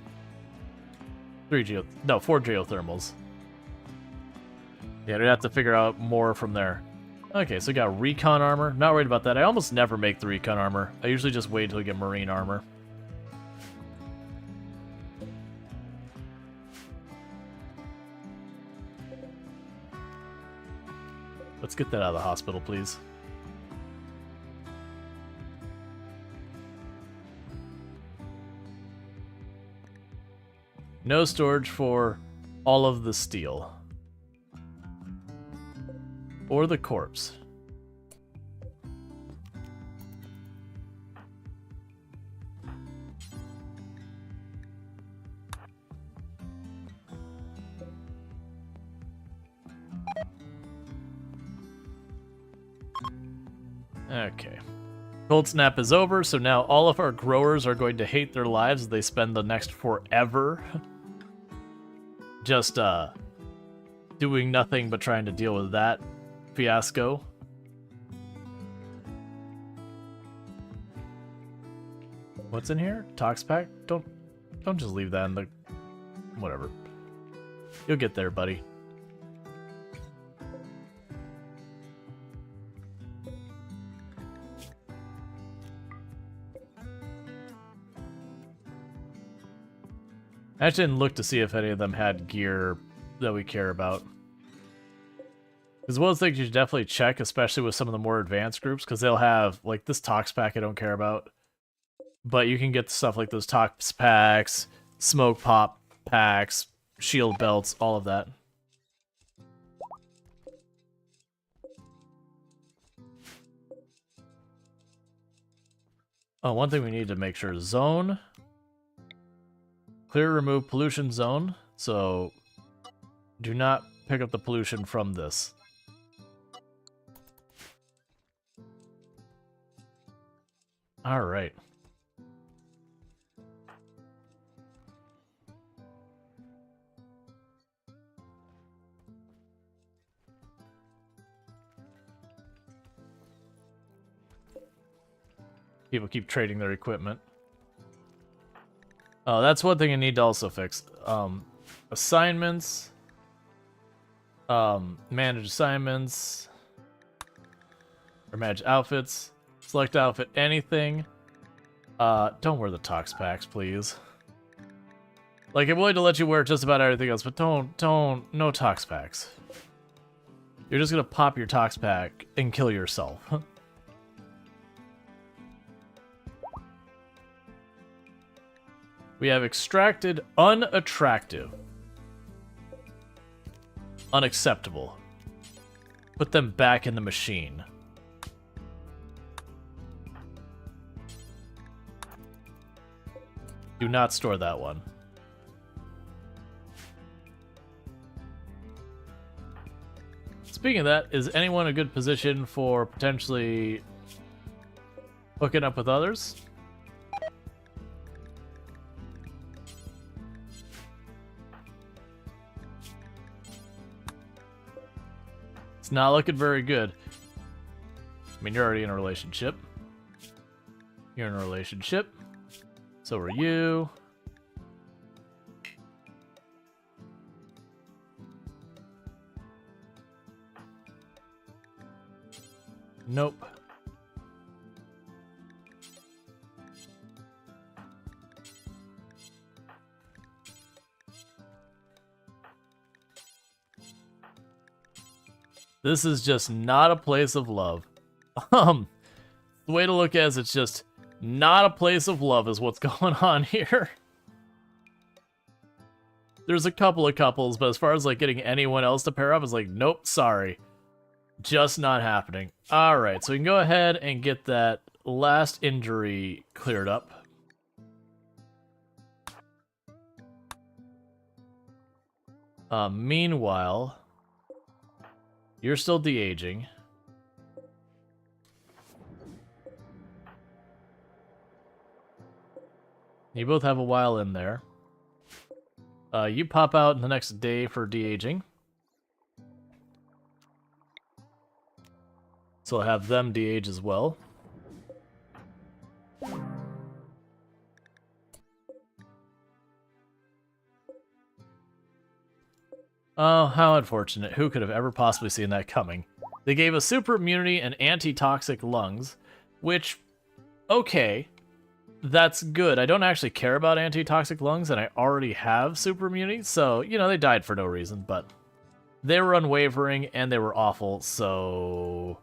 4 geothermals. Yeah, we'd have to figure out more from there. Okay, so we got recon armor. Not worried about that. I almost never make the recon armor. I usually just wait until we get marine armor. Let's get that out of the hospital, please. No storage for all of the steel. Or the corpse. Okay. Cold snap is over, so now all of our growers are going to hate their lives as they spend the next forever just doing nothing but trying to deal with that fiasco. What's in here? Tox pack? Don't just leave that in the... Whatever. You'll get there, buddy. I didn't look to see if any of them had gear that we care about. Because one of the things you should definitely check, especially with some of the more advanced groups, because they'll have, like, this Tox pack I don't care about. But you can get stuff like those Tox packs, Smoke Pop packs, Shield belts, all of that. Oh, one thing we need to make sure is zone. Clear, remove pollution zone. So, do not pick up the pollution from this. Alright. People keep trading their equipment. Oh, that's one thing I need to also fix. Assignments. Manage assignments. Or manage outfits. Select outfit anything. Don't wear the Tox packs, please. Like, I'm willing to let you wear just about everything else, but no Tox packs. You're just gonna pop your Tox pack and kill yourself. We have extracted unattractive. Unacceptable. Put them back in the machine. Do not store that one. Speaking of that, is anyone in a good position for potentially hooking up with others? It's not looking very good. I mean, you're already in a relationship. You're in a relationship. So are you. Nope. This is just not a place of love. The way to look at it is it's just not a place of love is what's going on here. There's a couple of couples, but as far as like getting anyone else to pair up, it's like, nope, sorry. Just not happening. Alright, so we can go ahead and get that last injury cleared up. Meanwhile, you're still de-aging. You both have a while in there. You pop out in the next day for de-aging. So I'll have them de-age as well. Oh, how unfortunate. Who could have ever possibly seen that coming? They gave us super immunity and anti-toxic lungs, which, okay, that's good. I don't actually care about anti-toxic lungs, and I already have super immunity, so, you know, they died for no reason, but they were unwavering, and they were awful, so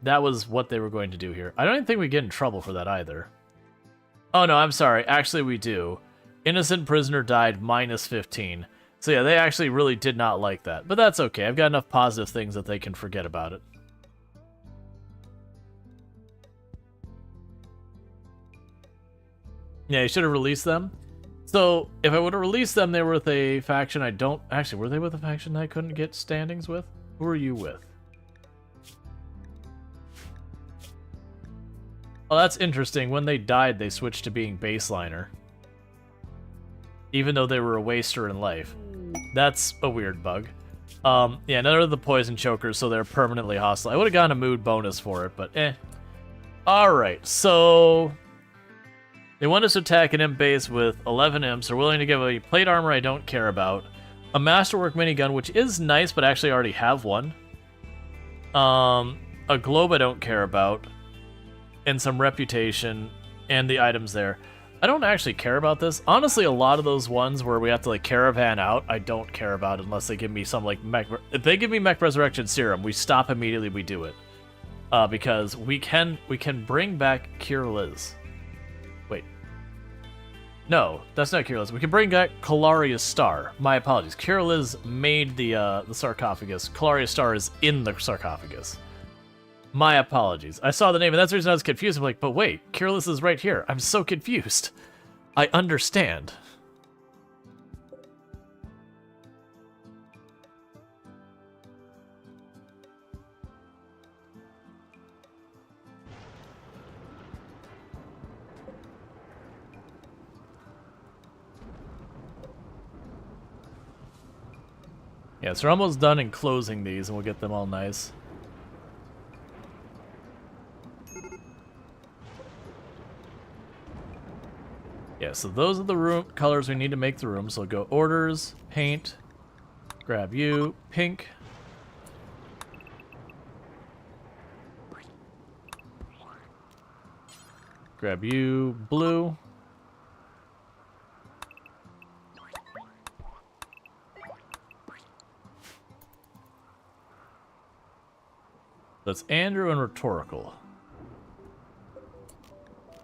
that was what they were going to do here. I don't even think we get in trouble for that either. Oh, no, I'm sorry. Actually, we do. Innocent prisoner died minus 15. So yeah, they actually really did not like that. But that's okay. I've got enough positive things that they can forget about it. Yeah, you should have released them. So, if I would have released them, they were with a faction I don't... Actually, were they with a faction I couldn't get standings with? Who are you with? Oh, that's interesting. When they died, they switched to being baseliner. Even though they were a waster in life. That's a weird bug. Yeah, none of the poison chokers, so they're permanently hostile. I would have gotten a mood bonus for it, but eh. Alright, so... They want us to attack an imp base with 11 imps. They're willing to give a plate armor I don't care about. A masterwork minigun, which is nice, but actually I already have one. A globe I don't care about. And some reputation, and the items there. I don't actually care about this. Honestly, a lot of those ones where we have to like caravan out, I don't care about unless they give me some like mech. If they give me mech resurrection serum, we stop immediately. We do it because we can bring back Cure Liz. Wait, no, that's not Cure Liz. We can bring back Kalaria's Star. My apologies. Cure Liz made the sarcophagus. Kalaria's Star is in the sarcophagus. My apologies. I saw the name, and that's the reason I was confused. I'm like, but wait, Careless is right here. I'm so confused. I understand. Yeah, so we're almost done in closing these, and we'll get them all nice. Yeah, so those are the room colors we need to make the room. So go orders, paint, grab you, pink. Grab you, blue. That's Andrew and rhetorical.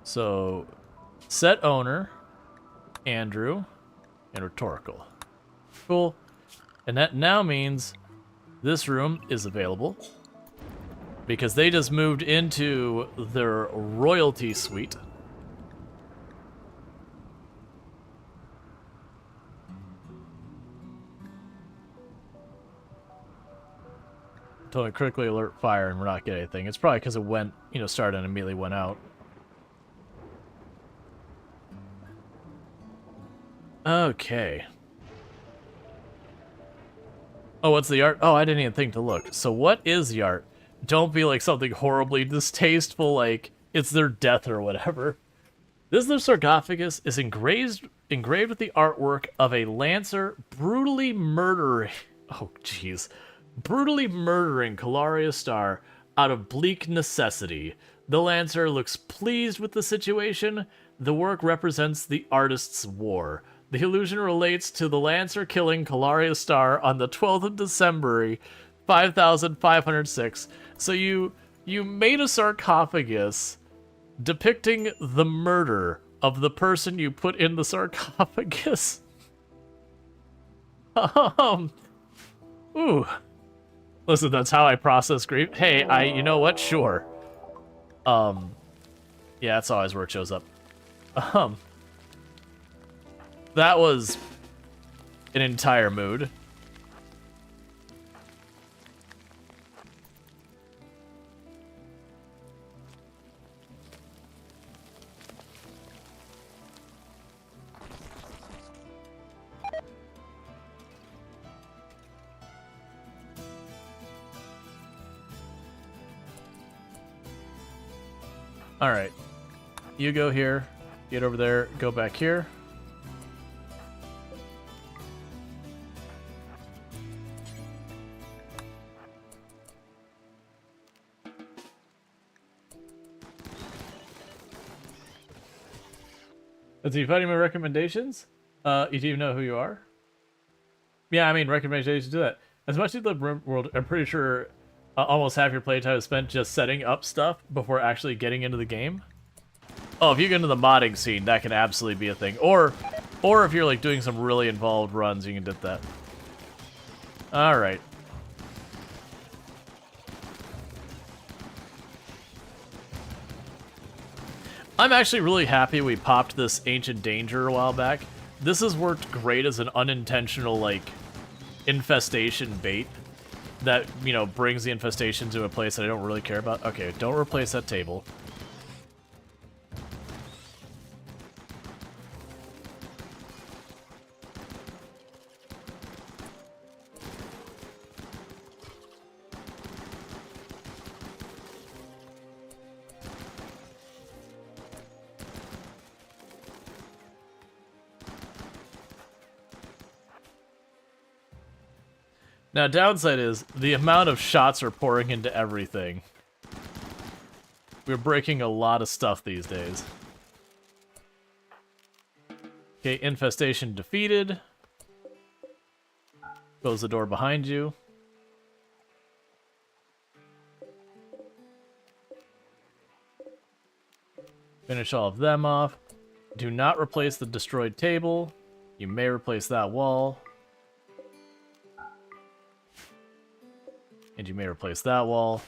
So, set owner, Andrew, and rhetorical. Cool. And that now means this room is available because they just moved into their royalty suite. Totally critically alert fire and we're not getting anything. It's probably because it went, you know, started and immediately went out. Okay. Oh, what's the art? Oh, I didn't even think to look. So what is the art? Don't be like something horribly distasteful, like it's their death or whatever. This their sarcophagus is engraved with the artwork of a lancer brutally murdering. Oh, jeez. Brutally murdering Calaria Star out of bleak necessity. The lancer looks pleased with the situation. The work represents the artist's war. The illusion relates to the lancer killing Calaria Star on the 12th of December, 5506. So you made a sarcophagus depicting the murder of the person you put in the sarcophagus. Ooh. Listen, that's how I process grief. Hey, you know what? Sure. Yeah, that's always where it shows up. That was an entire mood. All right, you go here, get over there, go back here. Let's see, finding my recommendations? You do even know who you are? Yeah, I mean, recommendations do that. As much as the RimWorld, I'm pretty sure almost half your playtime is spent just setting up stuff before actually getting into the game. Oh, if you get into the modding scene, that can absolutely be a thing. Or if you're like doing some really involved runs, you can do that. Alright. I'm actually really happy we popped this Ancient Danger a while back. This has worked great as an unintentional, like, infestation bait that, you know, brings the infestation to a place that I don't really care about. Okay, don't replace that table. Now, downside is the amount of shots are pouring into everything. We're breaking a lot of stuff these days. Okay, infestation defeated. Close the door behind you. Finish all of them off. Do not replace the destroyed table. You may replace that wall. And you may replace that wall.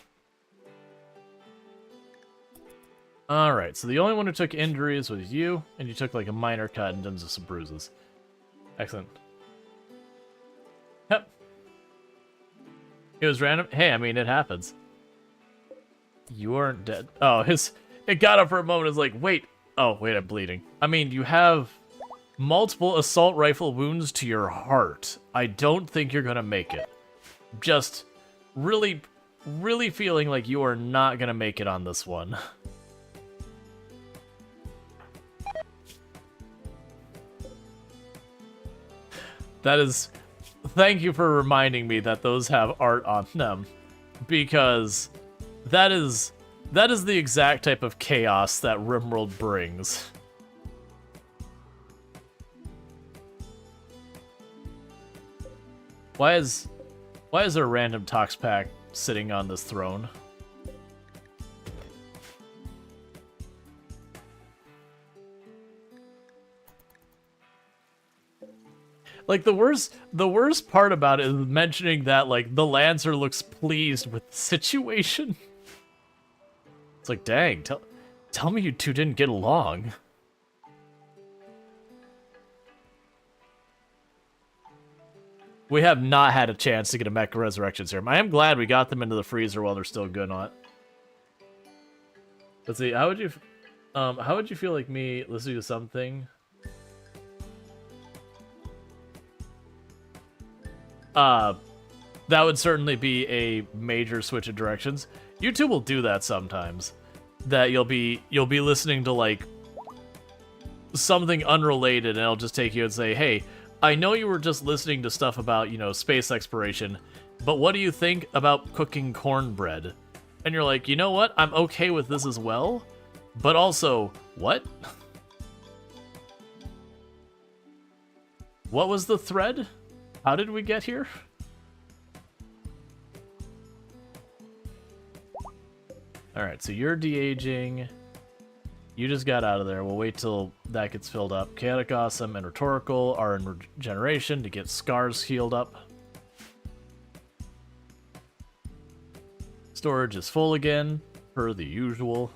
Alright, so the only one who took injuries was you, and you took like a minor cut and done some bruises. Excellent. Yep. It was random. Hey, I mean, it happens. You aren't dead. Oh, it got up for a moment. It's like, wait. Oh, wait, I'm bleeding. I mean, you have multiple assault rifle wounds to your heart. I don't think you're gonna make it. Just really feeling like you are not gonna make it on this one. That is... Thank you for reminding me that those have art on them. Because that is That is the exact type of chaos that RimWorld brings. Why is there a random Tox Pack sitting on this throne? Like, the worst part about it is mentioning that, like, the Lancer looks pleased with the situation. It's like, dang, tell me you two didn't get along. We have not had a chance to get a Mecha Resurrection Serum. I am glad we got them into the freezer while they're still good on it. Let's see, how would you feel like me listening to something? That would certainly be a major switch of directions. YouTube will do that sometimes. That you'll be listening to like something unrelated, and it'll just take you and say, "Hey, I know you were just listening to stuff about, you know, space exploration, but what do you think about cooking cornbread?" And you're like, "You know what? I'm okay with this as well, but also, what? What was the thread? How did we get here?" Alright, so you're de-aging. You just got out of there. We'll wait till that gets filled up. Chaotic Awesome and Rhetorical are in regeneration to get scars healed up. Storage is full again, per the usual.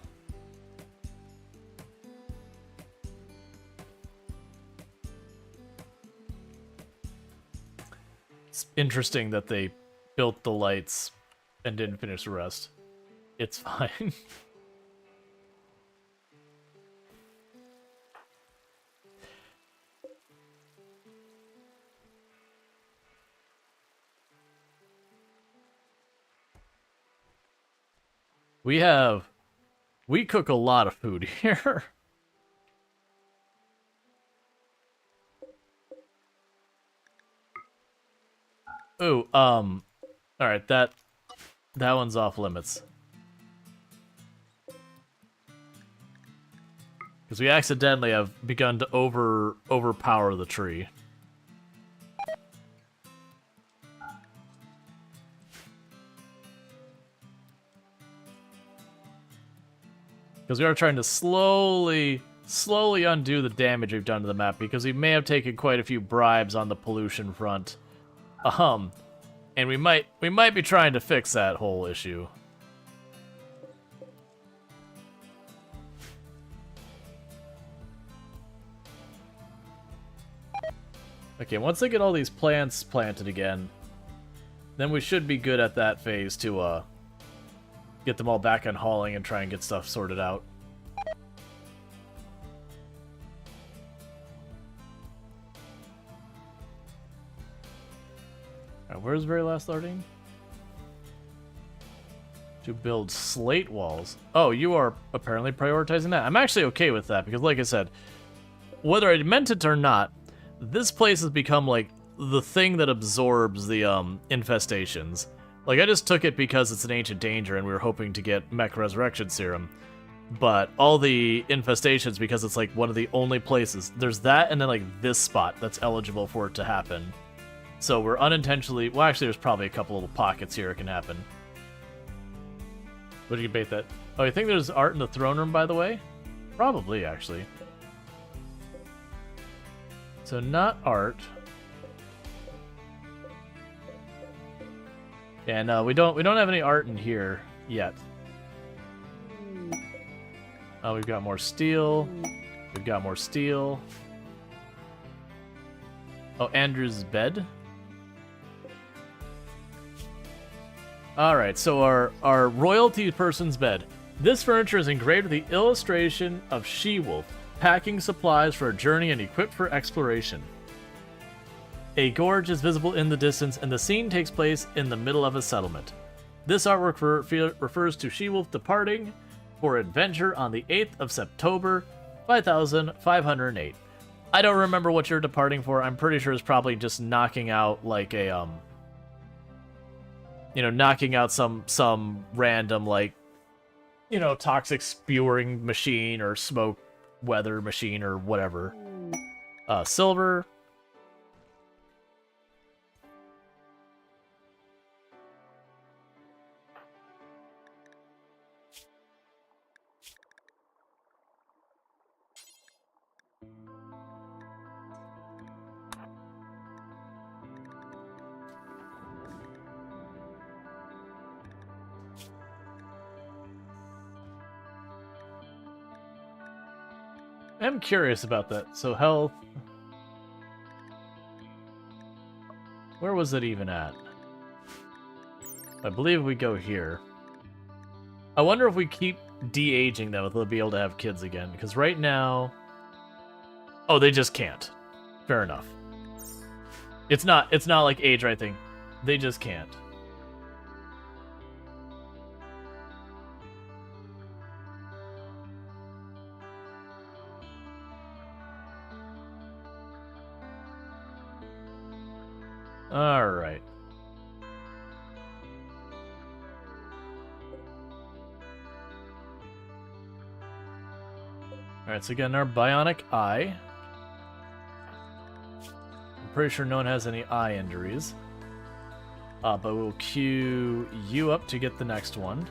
It's interesting that they built the lights and didn't finish the rest. It's fine. We cook a lot of food here. Ooh, alright, that one's off limits. Because we accidentally have begun to overpower the tree. Because we are trying to slowly undo the damage we've done to the map, because we may have taken quite a few bribes on the pollution front. And we might be trying to fix that whole issue. Okay, once they get all these plants planted again, then we should be good at that phase to get them all back on hauling and try and get stuff sorted out. Alright, where's the very last Lardine? To build slate walls. Oh, you are apparently prioritizing that. I'm actually okay with that, because like I said, whether I meant it or not, this place has become like the thing that absorbs the infestations. Like, I just took it because it's an ancient danger and we were hoping to get Mech Resurrection Serum. But all the infestations, because it's like one of the only places, there's that and then like this spot that's eligible for it to happen. So we're unintentionally, well actually there's probably a couple little pockets here it can happen. What do you bait that? Oh, you think there's art in the throne room, by the way? Probably, actually. So not art. Yeah, no, we don't have any art in here yet. Oh, we've got more steel. We've got more steel. Oh, Andrew's bed. Alright, so our royalty person's bed. This furniture is engraved with the illustration of She-Wolf, packing supplies for a journey and equipped for exploration. A gorge is visible in the distance, and the scene takes place in the middle of a settlement. This artwork refers to She-Wolf departing for adventure on the 8th of September, 5508. I don't remember what you're departing for. I'm pretty sure it's probably just knocking out like a knocking out some random, like, you know, toxic spewing machine or smoke weather machine or whatever. Silver. I'm curious about that. So health. Where was it even at? I believe we go here. I wonder if we keep de-aging them, if they'll be able to have kids again. Because right now... Oh, they just can't. Fair enough. It's not like age right thing. They just can't. All right. All right, so again, our bionic eye. I'm pretty sure no one has any eye injuries. But we'll queue you up to get the next one.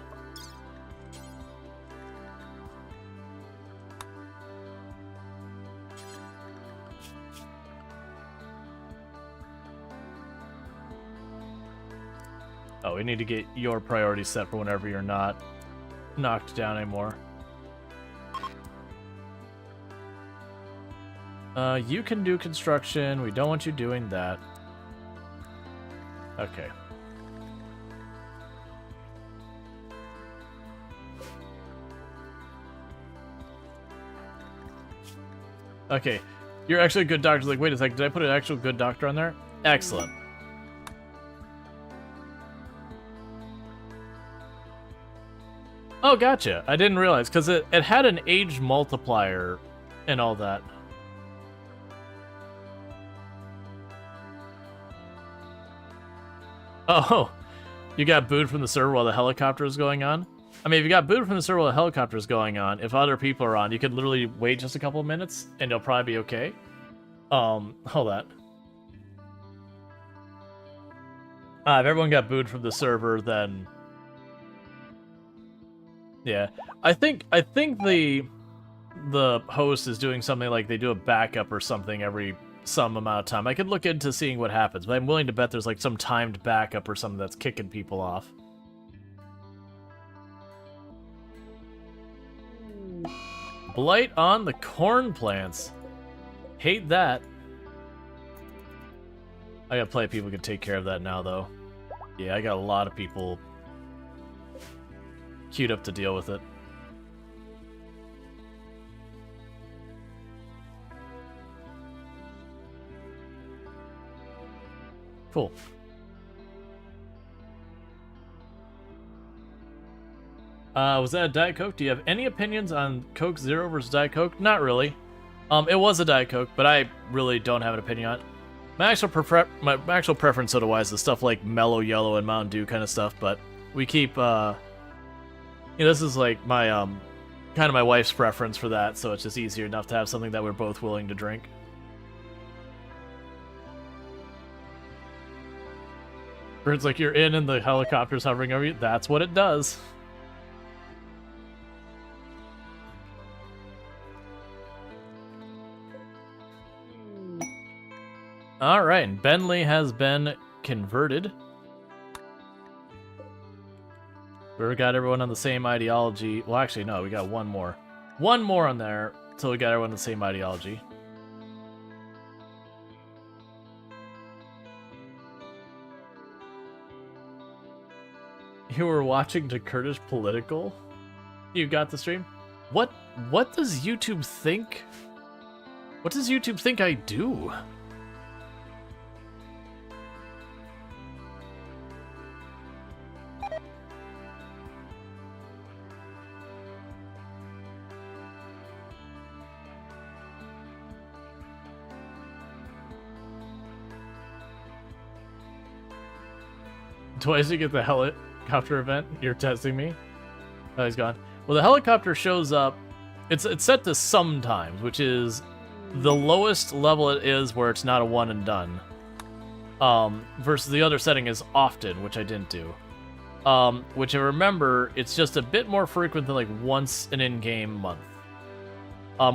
Oh, we need to get your priority set for whenever you're not knocked down anymore. You can do construction. We don't want you doing that. Okay. Okay. You're actually a good doctor. Like, wait a second. Did I put an actual good doctor on there? Excellent. Oh, gotcha. I didn't realize, because it had an age multiplier and all that. Oh, you got booed from the server while the helicopter is going on? I mean, if you got booed from the server while the helicopter is going on, if other people are on, you could literally wait just a couple of minutes, and you'll probably be okay. Hold on. If everyone got booed from the server, then... Yeah, I think the host is doing something like they do a backup or something every some amount of time. I could look into seeing what happens, but I'm willing to bet there's like some timed backup or something that's kicking people off. Blight on the corn plants. Hate that. I got plenty of people who can take care of that now, though. Yeah, I got a lot of people queued up to deal with it. Cool. Was that a Diet Coke? Do you have any opinions on Coke Zero versus Diet Coke? Not really. It was a Diet Coke, but I really don't have an opinion on it. My actual preference soda-wise is stuff like Mellow Yellow and Mountain Dew kind of stuff, but we keep, this is like my, kind of my wife's preference for that, so it's just easier enough to have something that we're both willing to drink. Or it's like you're in and the helicopter's hovering over you. That's what it does. Alright, and Bentley has been converted. We got everyone on the same ideology. Well, actually, no, we got one more. One more on there until we got everyone on the same ideology. You were watching to Kurdish Political? You got the stream? What does YouTube think? What does YouTube think I do? Twice you get the helicopter event, you're testing me? Oh, he's gone. Well, the helicopter shows up. It's set to sometimes, which is the lowest level it is where it's not a one and done. Versus the other setting is often, which I didn't do. Which I remember, it's just a bit more frequent than like once an in-game month.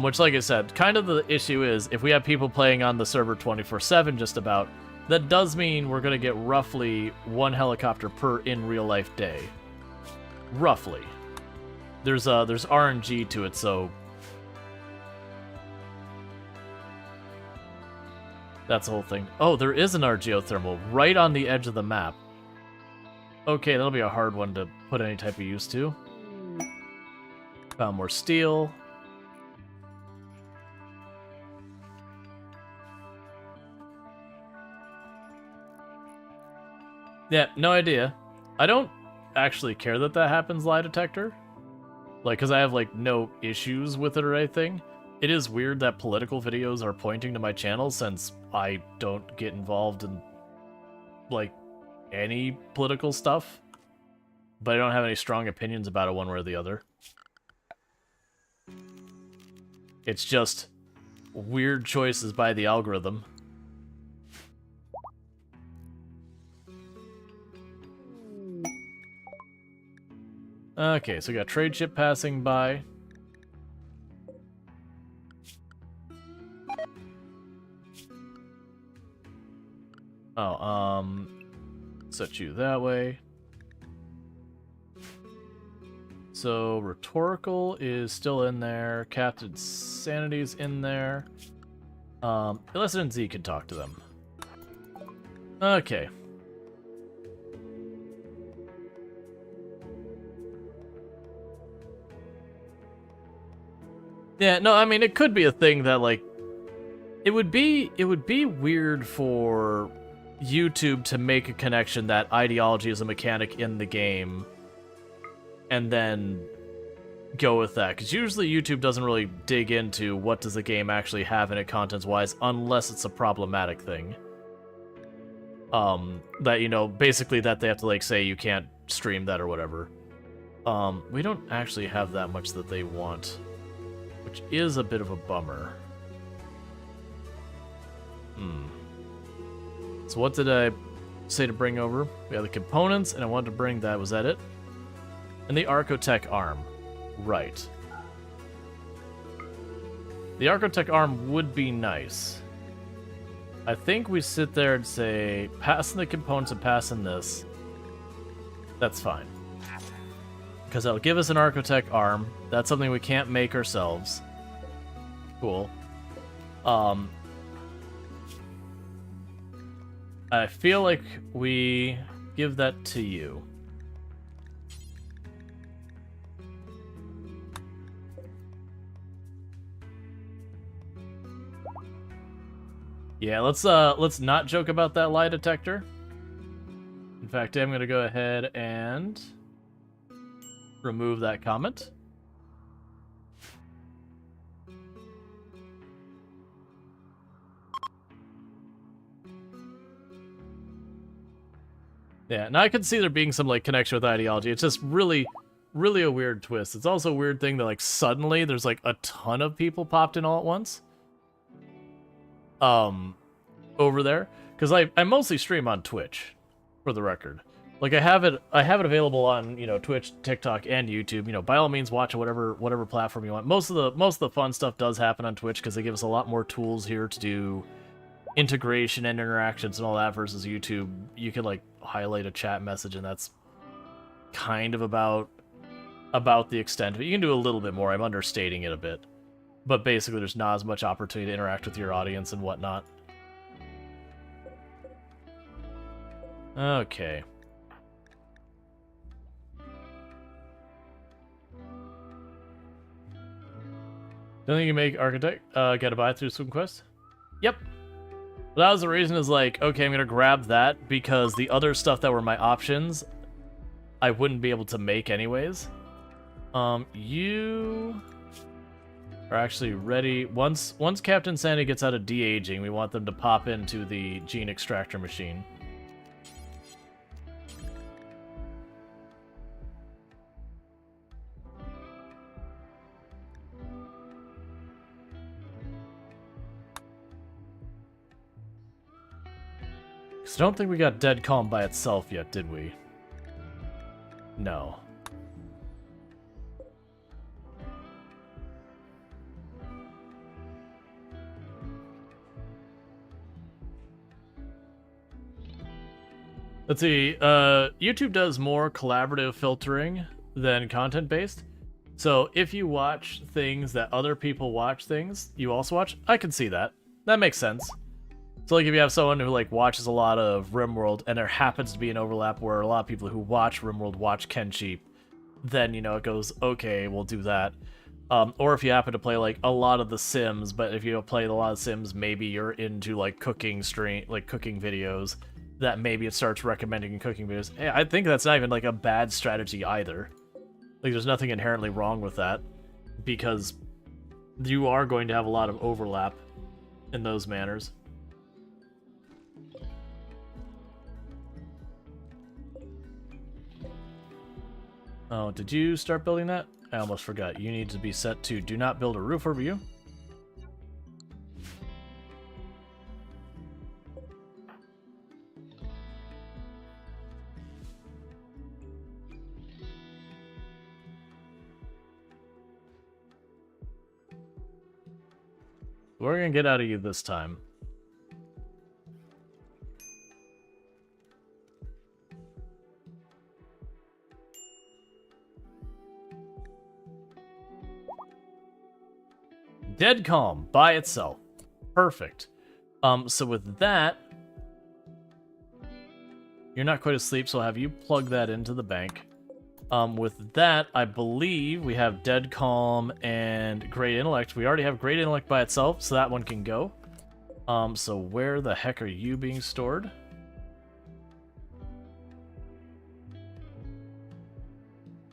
Which, like I said, kind of the issue is if we have people playing on the server 24/7 just about, that does mean we're going to get roughly one helicopter per in real life day. Roughly. There's RNG to it, so that's the whole thing. Oh, there is an geothermal right on the edge of the map. Okay, that'll be a hard one to put any type of use to. Found more steel. Yeah, no idea. I don't actually care that that happens, lie detector. Like, because I have, like, no issues with it or anything. It is weird that political videos are pointing to my channel since I don't get involved in, like, any political stuff. But I don't have any strong opinions about it one way or the other. It's just weird choices by the algorithm. Okay, so we got trade ship passing by. Oh, set you that way. So, rhetorical is still in there. Captain Sanity's in there. Illicit and Z can talk to them. Okay. Yeah, no, I mean, it could be a thing that, like, it would be weird for YouTube to make a connection that ideology is a mechanic in the game and then go with that. Because usually YouTube doesn't really dig into what does the game actually have in it contents-wise unless it's a problematic thing. That, you know, basically that they have to, like, say you can't stream that or whatever. We don't actually have that much that they want, which is a bit of a bummer. So what did I say to bring over? We have the components, and I wanted to bring that. Was that it? And the Archotech arm. Right. The Archotech arm would be nice. I think we sit there and say, passing the components and passing this. That's fine. Because that'll give us an Archotech arm. That's something we can't make ourselves. Cool. I feel like we give that to you. Yeah, let's not joke about that lie detector. In fact, I'm gonna go ahead and remove that comment. Yeah, now I can see there being some, like, connection with ideology. It's just really, really a weird twist. It's also a weird thing that, like, suddenly there's, like, a ton of people popped in all at once. Over there. Because I mostly stream on Twitch, for the record. Like, I have it available on, you know, Twitch, TikTok, and YouTube. You know, by all means, watch it whatever platform you want. Most of the fun stuff does happen on Twitch because they give us a lot more tools here to do integration and interactions and all that versus YouTube. You could, like, highlight a chat message and that's kind of about the extent of it. You can do a little bit more. I'm understating it a bit. But basically there's not as much opportunity to interact with your audience and whatnot. Okay. Don't think you can make Architect get a buy through Swim Quest? Yep. Well, that was the reason, is like, okay, I'm gonna grab that because the other stuff that were my options I wouldn't be able to make anyways. You are actually ready. Once Captain Sandy gets out of de-aging, we want them to pop into the gene extractor machine. 'Cause I don't think we got Dead Calm by itself yet, did we? No. Let's see, YouTube does more collaborative filtering than content-based. So if you watch things that other people watch things, you also watch, I can see that. That makes sense. So like if you have someone who like watches a lot of RimWorld and there happens to be an overlap where a lot of people who watch RimWorld watch Kenshi, then, you know, it goes, okay, we'll do that. Or if you happen to play like a lot of The Sims, but if you don't play a lot of Sims, maybe you're into like cooking videos, that maybe it starts recommending cooking videos. Hey, I think that's not even like a bad strategy either. Like there's nothing inherently wrong with that, because you are going to have a lot of overlap in those manners. Oh, did you start building that? I almost forgot. You need to be set to do not build a roof over you. What are we gonna get out of you this time? Dead Calm by itself. Perfect. So with that, you're not quite asleep, so I'll have you plug that into the bank. With that, I believe we have Dead Calm and Great Intellect. We already have Great Intellect by itself, so that one can go. So where the heck are you being stored?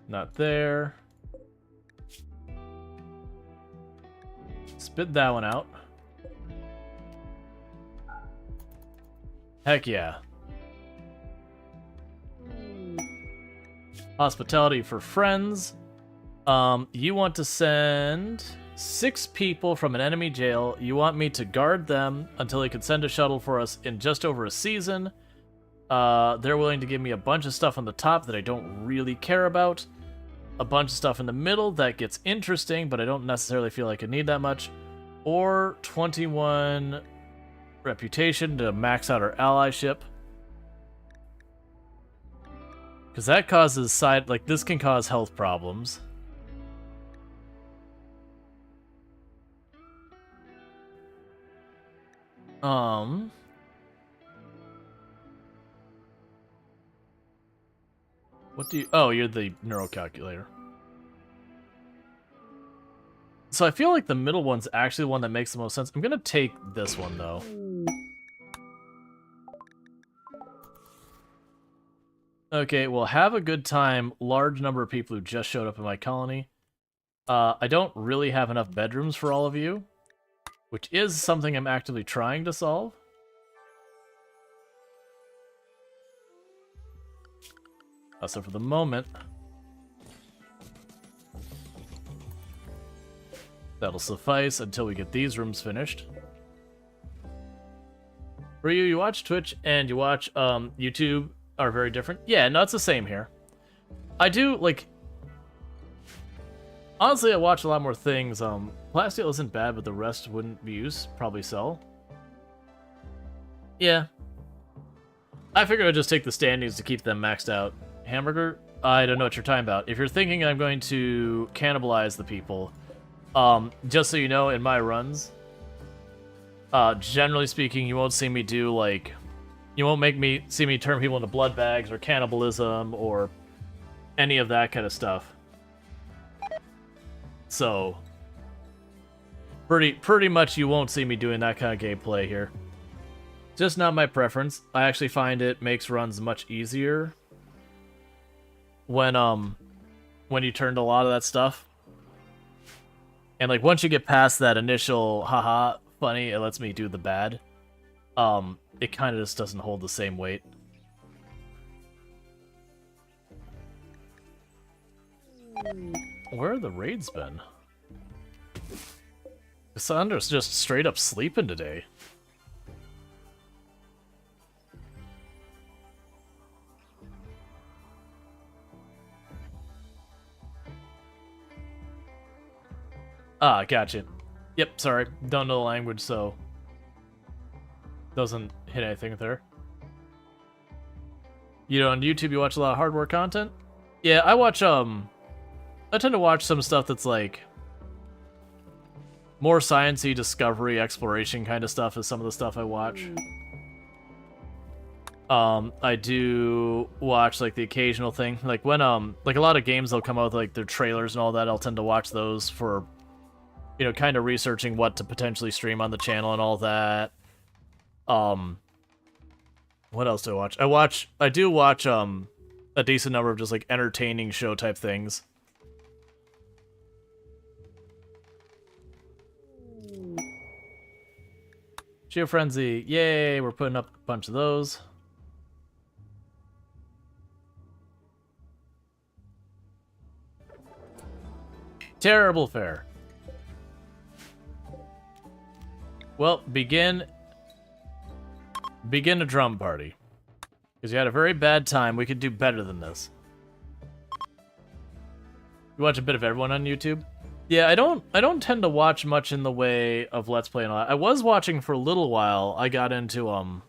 Not there. Spit that one out. Heck yeah. Hospitality for friends. You want to send 6 people from an enemy jail. You want me to guard them until they can send a shuttle for us in just over a season. They're willing to give me a bunch of stuff on the top that I don't really care about. A bunch of stuff in the middle that gets interesting, but I don't necessarily feel like I need that much. Or 21 reputation to max out our allyship. Because that causes this can cause health problems. What do you... Oh, you're the neural calculator. So I feel like the middle one's actually the one that makes the most sense. I'm gonna take this one, though. Okay, well, have a good time. Large number of people who just showed up in my colony. I don't really have enough bedrooms for all of you, which is something I'm actively trying to solve. So for the moment, that'll suffice until we get these rooms finished. For you, you watch Twitch and you watch YouTube are very different. Yeah, no, it's the same here. I do, like... Honestly, I watch a lot more things. Plasteel isn't bad, but the rest wouldn't be used. Probably sell. Yeah. I figured I'd just take the standings to keep them maxed out. Hamburger? I don't know what you're talking about. If you're thinking I'm going to cannibalize the people, just so you know, in my runs, generally speaking, you won't see me do, like... You won't see me turn people into blood bags or cannibalism or any of that kind of stuff. So, pretty much you won't see me doing that kind of gameplay here. Just not my preference. I actually find it makes runs much easier when you turn to a lot of that stuff. And like once you get past that initial haha funny, it lets me do the bad. It kind of just doesn't hold the same weight. Where have the raids been? Cassandra's just straight up sleeping today. Ah, gotcha. Yep, sorry. Don't know the language, so doesn't hit anything there. You know, on YouTube you watch a lot of hardware content? Yeah, I watch I tend to watch some stuff that's like more sciencey, discovery, exploration kind of stuff is some of the stuff I watch. I do watch like the occasional thing. Like when like a lot of games they'll come out with like their trailers and all that, I'll tend to watch those for, you know, kind of researching what to potentially stream on the channel and all that. What else do I watch? I do watch a decent number of just like entertaining show type things. Geofrenzy, yay, we're putting up a bunch of those. Terrible fare. Well, begin a drum party. Because you had a very bad time. We could do better than this. You watch a bit of everyone on YouTube? Yeah, I don't tend to watch much in the way of Let's Play and all that. I was watching for a little while. I got into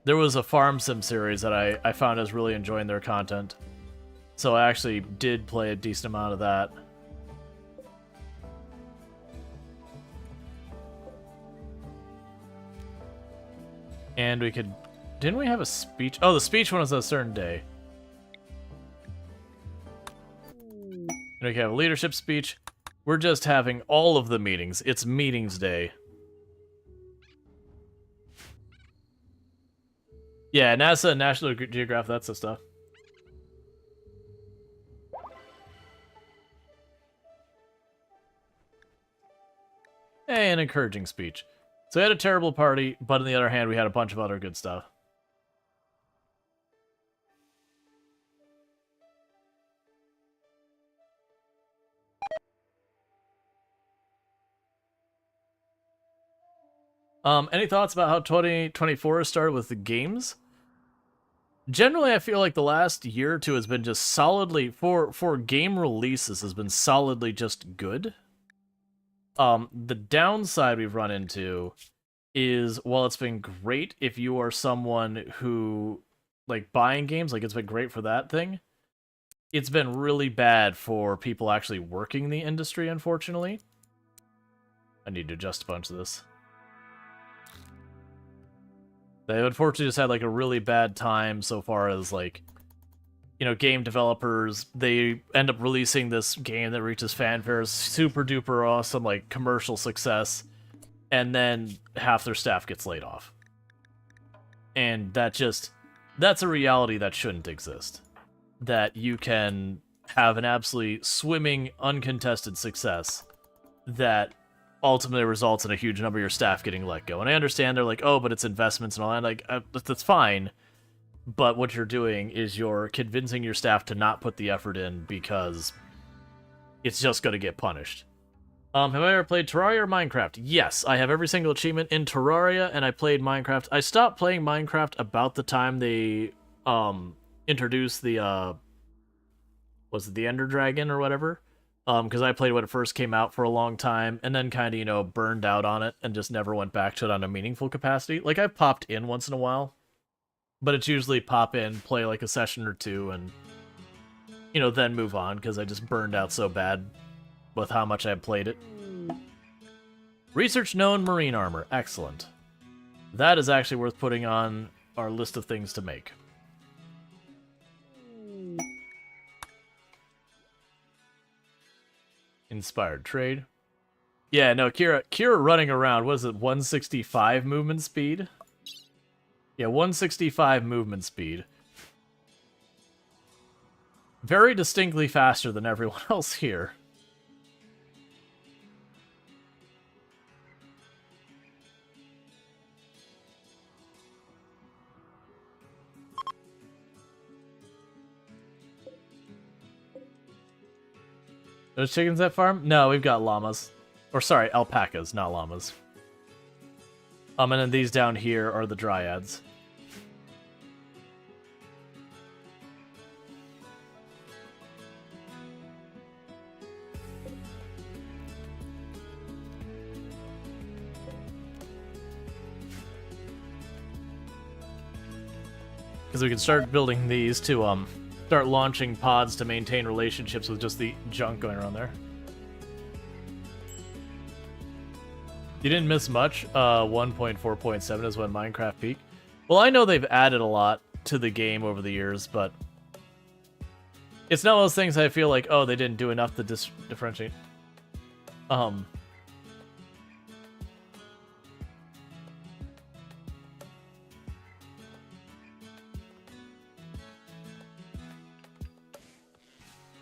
there was a farm sim series that I found I was really enjoying their content. So I actually did play a decent amount of that. And we could... Didn't we have a speech? Oh, the speech one was on a certain day. And we can have a leadership speech. We're just having all of the meetings. It's meetings day. Yeah, NASA and National Geographic, that's the stuff. Hey, an encouraging speech. So we had a terrible party, but on the other hand, we had a bunch of other good stuff. Any thoughts about how 2024 has started with the games? Generally, I feel like the last year or two has been just solidly, for game releases, has been solidly just good. The downside we've run into is, while it's been great if you are someone who, like, buying games, like, it's been great for that thing, it's been really bad for people actually working the industry, unfortunately. I need to adjust a bunch of this. They unfortunately just had, like, a really bad time so far as, like, you know, game developers, they end up releasing this game that reaches fanfare, super duper awesome, like, commercial success, and then half their staff gets laid off. And that's a reality that shouldn't exist. That you can have an absolutely swimming, uncontested success that ultimately results in a huge number of your staff getting let go. And I understand they're like, oh, but it's investments and all that. Like, that's fine. But what you're doing is you're convincing your staff to not put the effort in because it's just going to get punished. Have I ever played Terraria or Minecraft? Yes, I have every single achievement in Terraria, and I played Minecraft. I stopped playing Minecraft about the time they introduced the was it the Ender Dragon or whatever? Because I played when it first came out for a long time, and then kind of, you know, burned out on it and just never went back to it on a meaningful capacity. Like, I've popped in once in a while, but it's usually pop in, play like a session or two, and, you know, then move on, because I just burned out so bad with how much I had played it. Research known marine armor. Excellent. That is actually worth putting on our list of things to make. Inspired trade. Yeah, no, Kira running around, what is it, 165 movement speed? Yeah, 165 movement speed. Very distinctly faster than everyone else here. Those chickens that farm? No, we've got llamas. Or sorry, alpacas, not llamas. And then these down here are the dryads. Because we can start building these to start launching pods to maintain relationships with just the junk going around there. You didn't miss much. 1.4.7 is when Minecraft peaked. Well, I know they've added a lot to the game over the years, but it's not one of those things I feel like, oh, they didn't do enough to differentiate.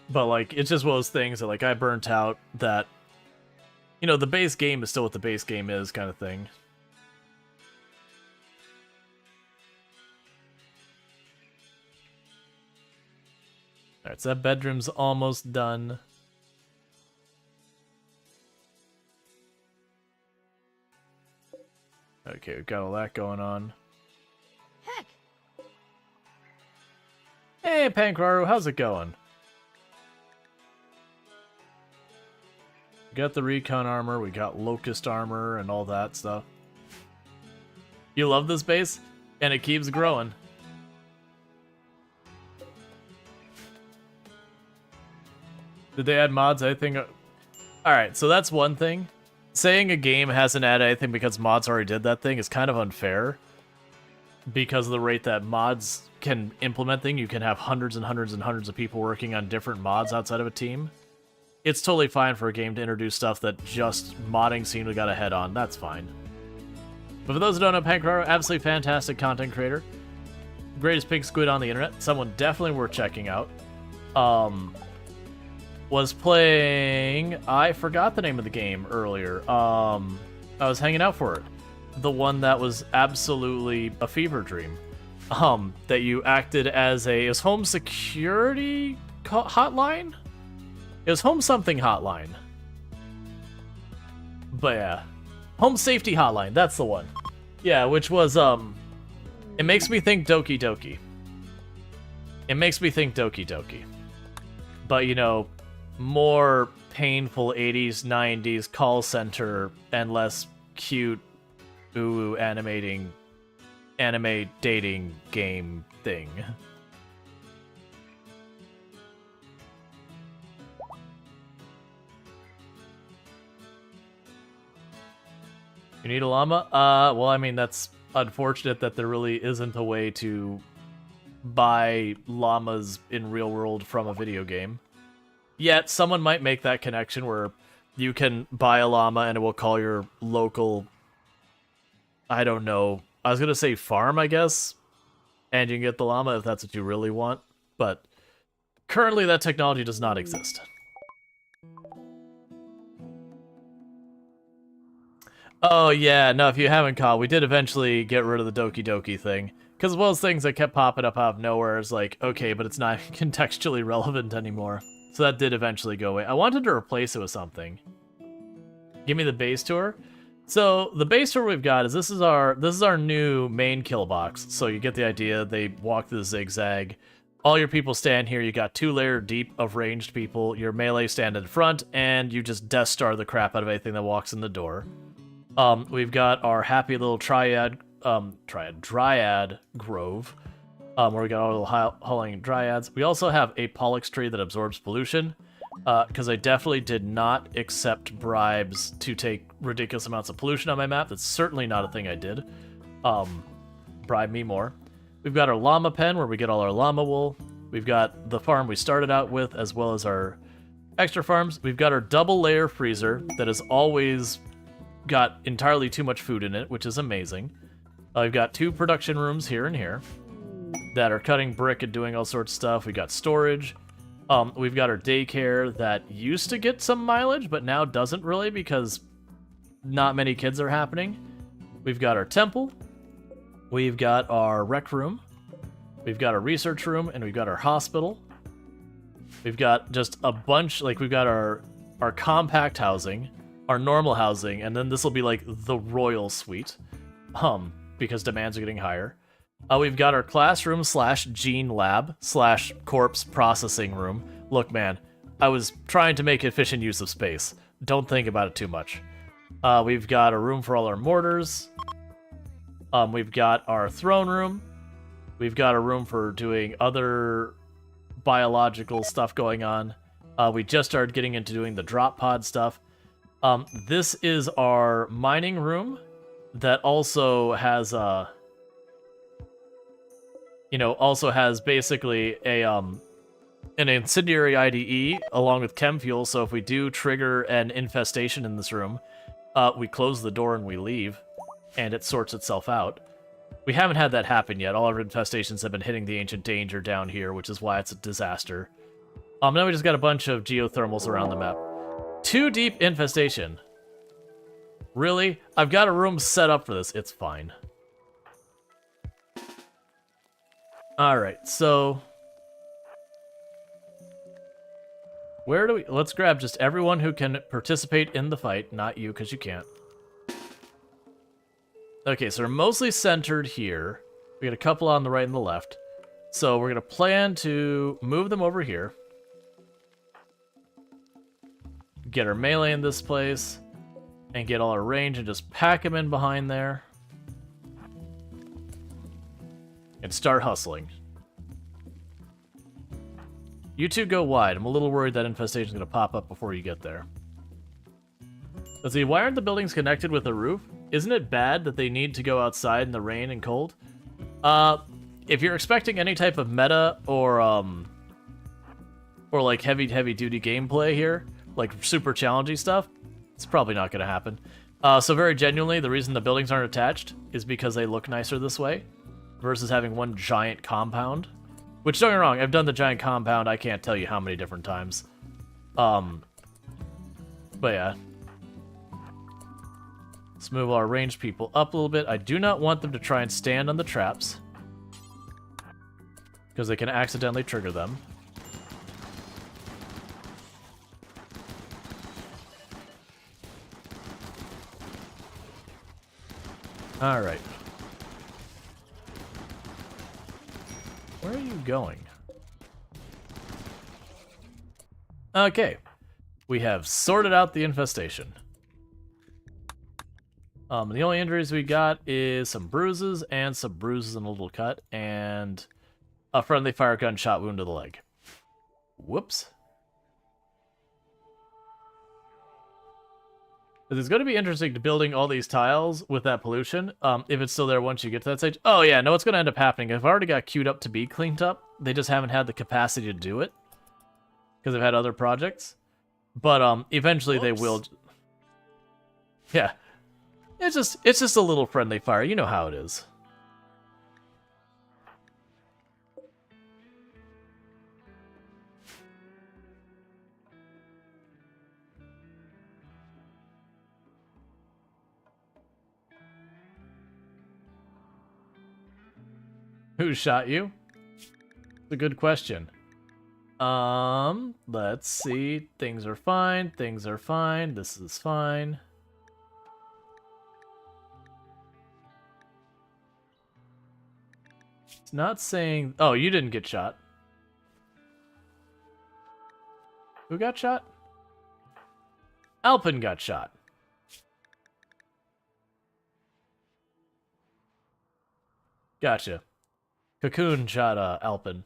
But, like, it's just one of those things that, like, I burnt out that, you know, the base game is still what the base game is kind of thing. Alright, so that bedroom's almost done. Okay, we've got all that going on. Heck. Hey, Pankraru, how's it going? We got the recon armor, we got locust armor, and all that stuff. You love this base? And it keeps growing. Did they add mods? I think... Alright, so that's one thing. Saying a game hasn't added anything because mods already did that thing is kind of unfair. Because of the rate that mods can implement things, you can have hundreds and hundreds and hundreds of people working on different mods outside of a team. It's totally fine for a game to introduce stuff that just modding seemed to got ahead on. That's fine. But for those who don't know, Pankraro, absolutely fantastic content creator. Greatest pink squid on the internet. Someone definitely worth checking out. Was playing... I forgot the name of the game earlier. I was hanging out for it. The one that was absolutely a fever dream. That you acted as a... It was home security hotline? It was home something hotline. But yeah. Home safety hotline, that's the one. Yeah, which was, it makes me think Doki Doki. It makes me think Doki Doki. But, you know, more painful 80s, 90s call center and less cute, ooh, anime dating game thing. You need a llama? Well, I mean, that's unfortunate that there really isn't a way to buy llamas in real world from a video game. Yet, someone might make that connection where you can buy a llama and it will call your local, I don't know, I was gonna say farm, I guess, and you can get the llama if that's what you really want, but currently that technology does not exist. Oh yeah, no, if you haven't caught, we did eventually get rid of the Doki Doki thing. Because one of those things that kept popping up out of nowhere is like, okay, but it's not contextually relevant anymore. So that did eventually go away. I wanted to replace it with something. Give me the base tour. So the base tour we've got is this is our new main kill box. So you get the idea. They walk through the zigzag. All your people stand here. You got 2 layer deep of ranged people. Your melee stand in front, and you just Death Star the crap out of anything that walks in the door. We've got our happy little dryad grove, where we got all the howling dryads. We also have a pollux tree that absorbs pollution, because I definitely did not accept bribes to take ridiculous amounts of pollution on my map. That's certainly not a thing I did. Bribe me more. We've got our llama pen, where we get all our llama wool. We've got the farm we started out with, as well as our extra farms. We've got our double layer freezer that is always got entirely too much food in it, which is amazing. We've got 2 production rooms here and here that are cutting brick and doing all sorts of stuff. We got storage. We've got our daycare that used to get some mileage, but now doesn't really because not many kids are happening. We've got our temple. We've got our rec room. We've got our research room, and we've got our hospital. We've got just a bunch, like we've got our compact housing, our normal housing, and then this will be like the royal suite, because demands are getting higher. We've got our classroom / gene lab / corpse processing room. Look, man, I was trying to make efficient use of space. Don't think about it too much. We've got a room for all our mortars. We've got our throne room. We've got a room for doing other biological stuff going on. We just started getting into doing the drop pod stuff. This is our mining room that also has also has basically a an incendiary IDE along with chem fuel. So if we do trigger an infestation in this room, we close the door and we leave, and it sorts itself out. We haven't had that happen yet. All our infestations have been hitting the Ancient Danger down here, which is why it's a disaster. Now we just got a bunch of geothermals around the map. 2 deep infestation. Really? I've got a room set up for this. It's fine. Alright, so... where do we... let's grab just everyone who can participate in the fight. Not you, because you can't. Okay, so we're mostly centered here. We got a couple on the right and the left. So we're going to plan to move them over here. Get our melee in this place. And get all our range and just pack them in behind there. And start hustling. You two go wide. I'm a little worried that infestation's going to pop up before you get there. Let's see, why aren't the buildings connected with a roof? Isn't it bad that they need to go outside in the rain and cold? If you're expecting any type of meta or like heavy duty gameplay here, like super challenging stuff, it's probably not going to happen. So very genuinely, the reason the buildings aren't attached is because they look nicer this way versus having one giant compound. Which, don't get me wrong, I've done the giant compound, I can't tell you how many different times. But yeah. Let's move our ranged people up a little bit. I do not want them to try and stand on the traps, because they can accidentally trigger them. Alright. Where are you going? Okay. We have sorted out the infestation. The only injuries we got is some bruises and a little cut, and a friendly fire gunshot wound to the leg. Whoops. It's going to be interesting to building all these tiles with that pollution, if it's still there once you get to that stage. Oh yeah, no, what's going to end up happening, I've already got queued up to be cleaned up. They just haven't had the capacity to do it, because they've had other projects. But eventually they will... yeah. It's just a little friendly fire, you know how it is. Who shot you? It's a good question. Let's see. Things are fine. Things are fine. This is fine. It's not saying... oh, you didn't get shot. Who got shot? Alpin got shot. Gotcha. Cocoon shot Alpin.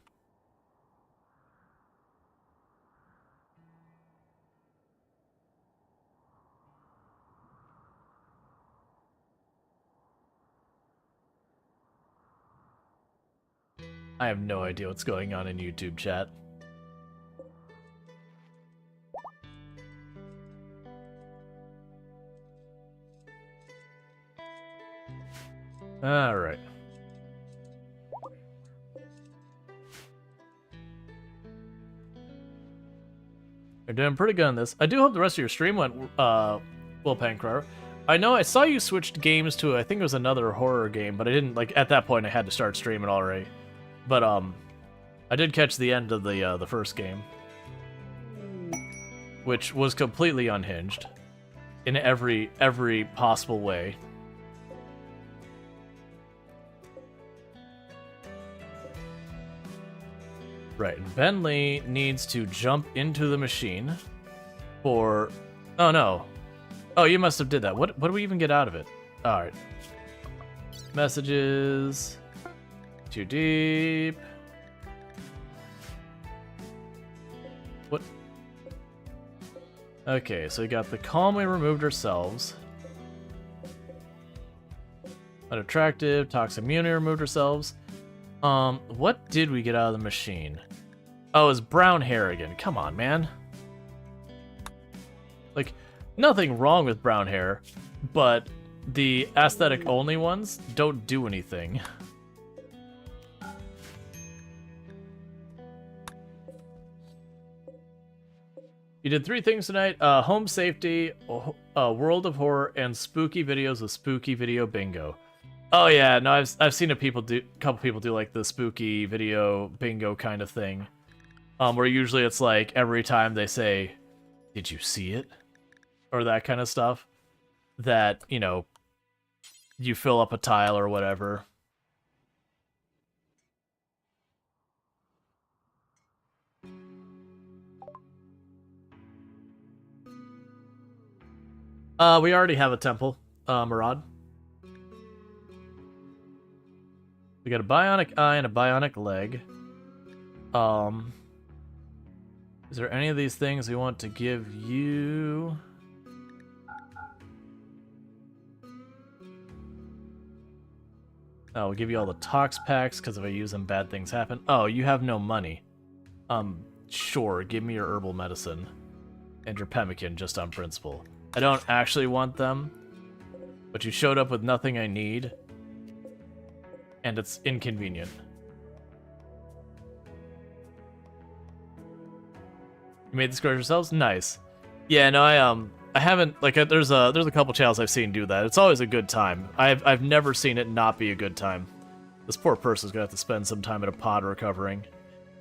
I have no idea what's going on in YouTube chat. All right. You're doing pretty good on this. I do hope the rest of your stream went well, Pancrar. I know I saw you switched games to, I think it was another horror game, but I didn't, like, at that point I had to start streaming already. But, I did catch the end of the first game, which was completely unhinged in every possible way. Right, Bentley needs to jump into the machine for... oh, no. Oh, you must have did that. What do we even get out of it? Alright. Messages... too deep. What? Okay, so we got the calm we removed ourselves. Unattractive, toxic immunity removed ourselves. What did we get out of the machine? Oh, it's brown hair again. Come on, man. Like, nothing wrong with brown hair, but the aesthetic only ones don't do anything. You did 3 things tonight: home safety, world of horror, and spooky videos with spooky video bingo. Oh yeah, no, I've seen couple people do like the spooky video bingo kind of thing, where usually it's like every time they say, "Did you see it?" or that kind of stuff, that, you know, you fill up a tile or whatever. We already have a temple, Murad. We got a bionic eye and a bionic leg. Is there any of these things we want to give you? Oh, we'll give you all the tox packs, because if I use them, bad things happen. Oh, you have no money. Sure, give me your herbal medicine. And your pemmican, just on principle. I don't actually want them, but you showed up with nothing I need, and it's inconvenient. You made the scores yourselves? Nice. Yeah, no, I haven't, like, there's a couple channels I've seen do that. It's always a good time. I've never seen it not be a good time. This poor person's gonna have to spend some time in a pod recovering.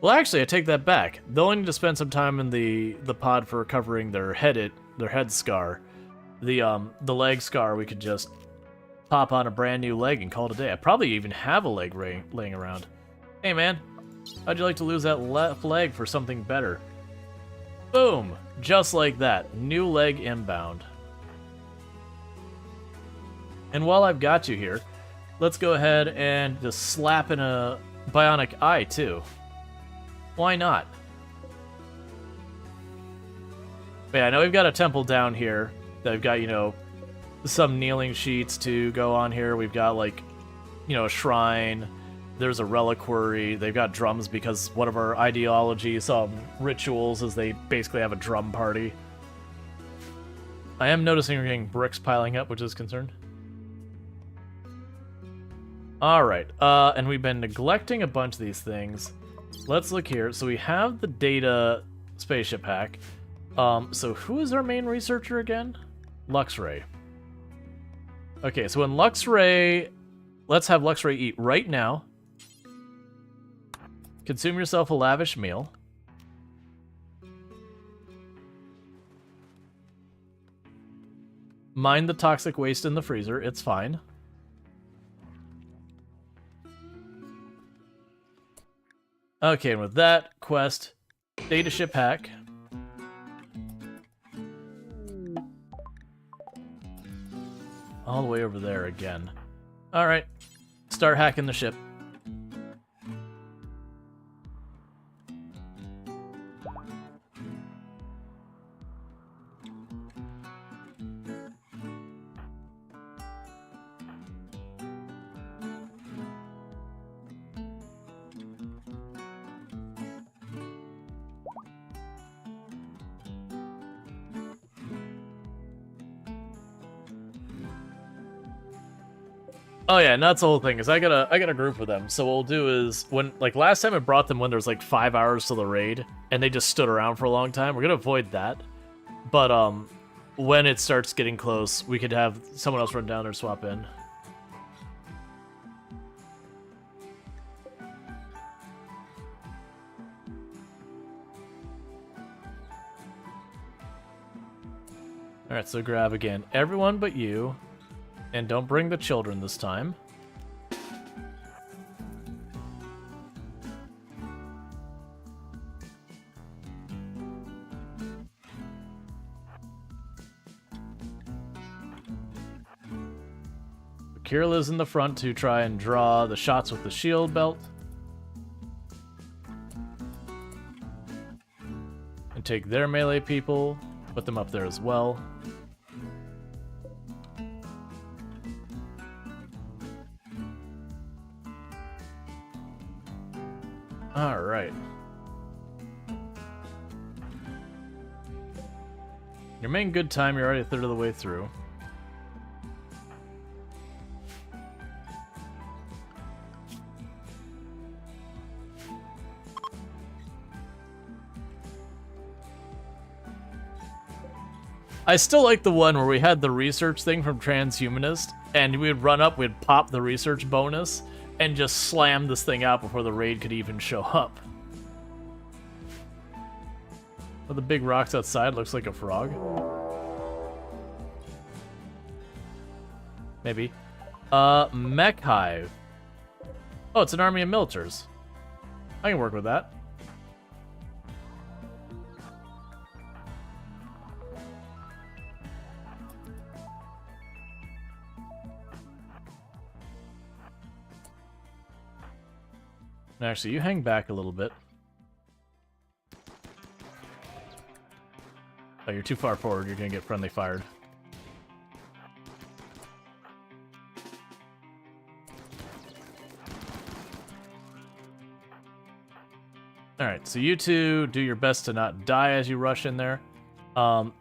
Well, actually, I take that back. They'll only need to spend some time in the pod for recovering their head scar. The leg scar, we could just pop on a brand new leg and call it a day. I probably even have a leg laying around. Hey man, how'd you like to lose that left leg for something better? Boom! Just like that. New leg inbound. And while I've got you here, let's go ahead and just slap in a bionic eye too. Why not? But yeah, I know we've got a temple down here. They've got, you know, some kneeling sheets to go on here. We've got, like, you know, a shrine. There's a reliquary. They've got drums because one of our ideologies, rituals, is they basically have a drum party. I am noticing we're getting bricks piling up, which is concerned. Alright, and we've been neglecting a bunch of these things. Let's look here. So we have the data spaceship hack. So who is our main researcher again? Luxray. Okay, so when Luxray... Let's have Luxray eat right now. Consume yourself a lavish meal. Mind the toxic waste in the freezer. It's fine. Okay, and with that quest, data ship hack. All the way over there again. Alright, start hacking the ship. Oh yeah, and that's the whole thing, is I got a group with them. So what we'll do is, when, like, last time I brought them when there was like 5 hours to the raid, and they just stood around for a long time, we're gonna avoid that. But when it starts getting close, we could have someone else run down or swap in. Alright, so grab again everyone but you. And don't bring the children this time. Kira lives in the front to try and draw the shots with the shield belt. And take their melee people, put them up there as well. Alright. Your main good time, you're already a third of the way through. I still like the one where we had the research thing from Transhumanist, and we'd run up, we'd pop the research bonus, and just slam this thing out before the raid could even show up. Well, the big rocks outside looks like a frog. Maybe. Mech Hive. Oh, it's an army of militars. I can work with that. Actually, you hang back a little bit. Oh, you're too far forward. You're gonna get friendly fired. Alright, so you two do your best to not die as you rush in there.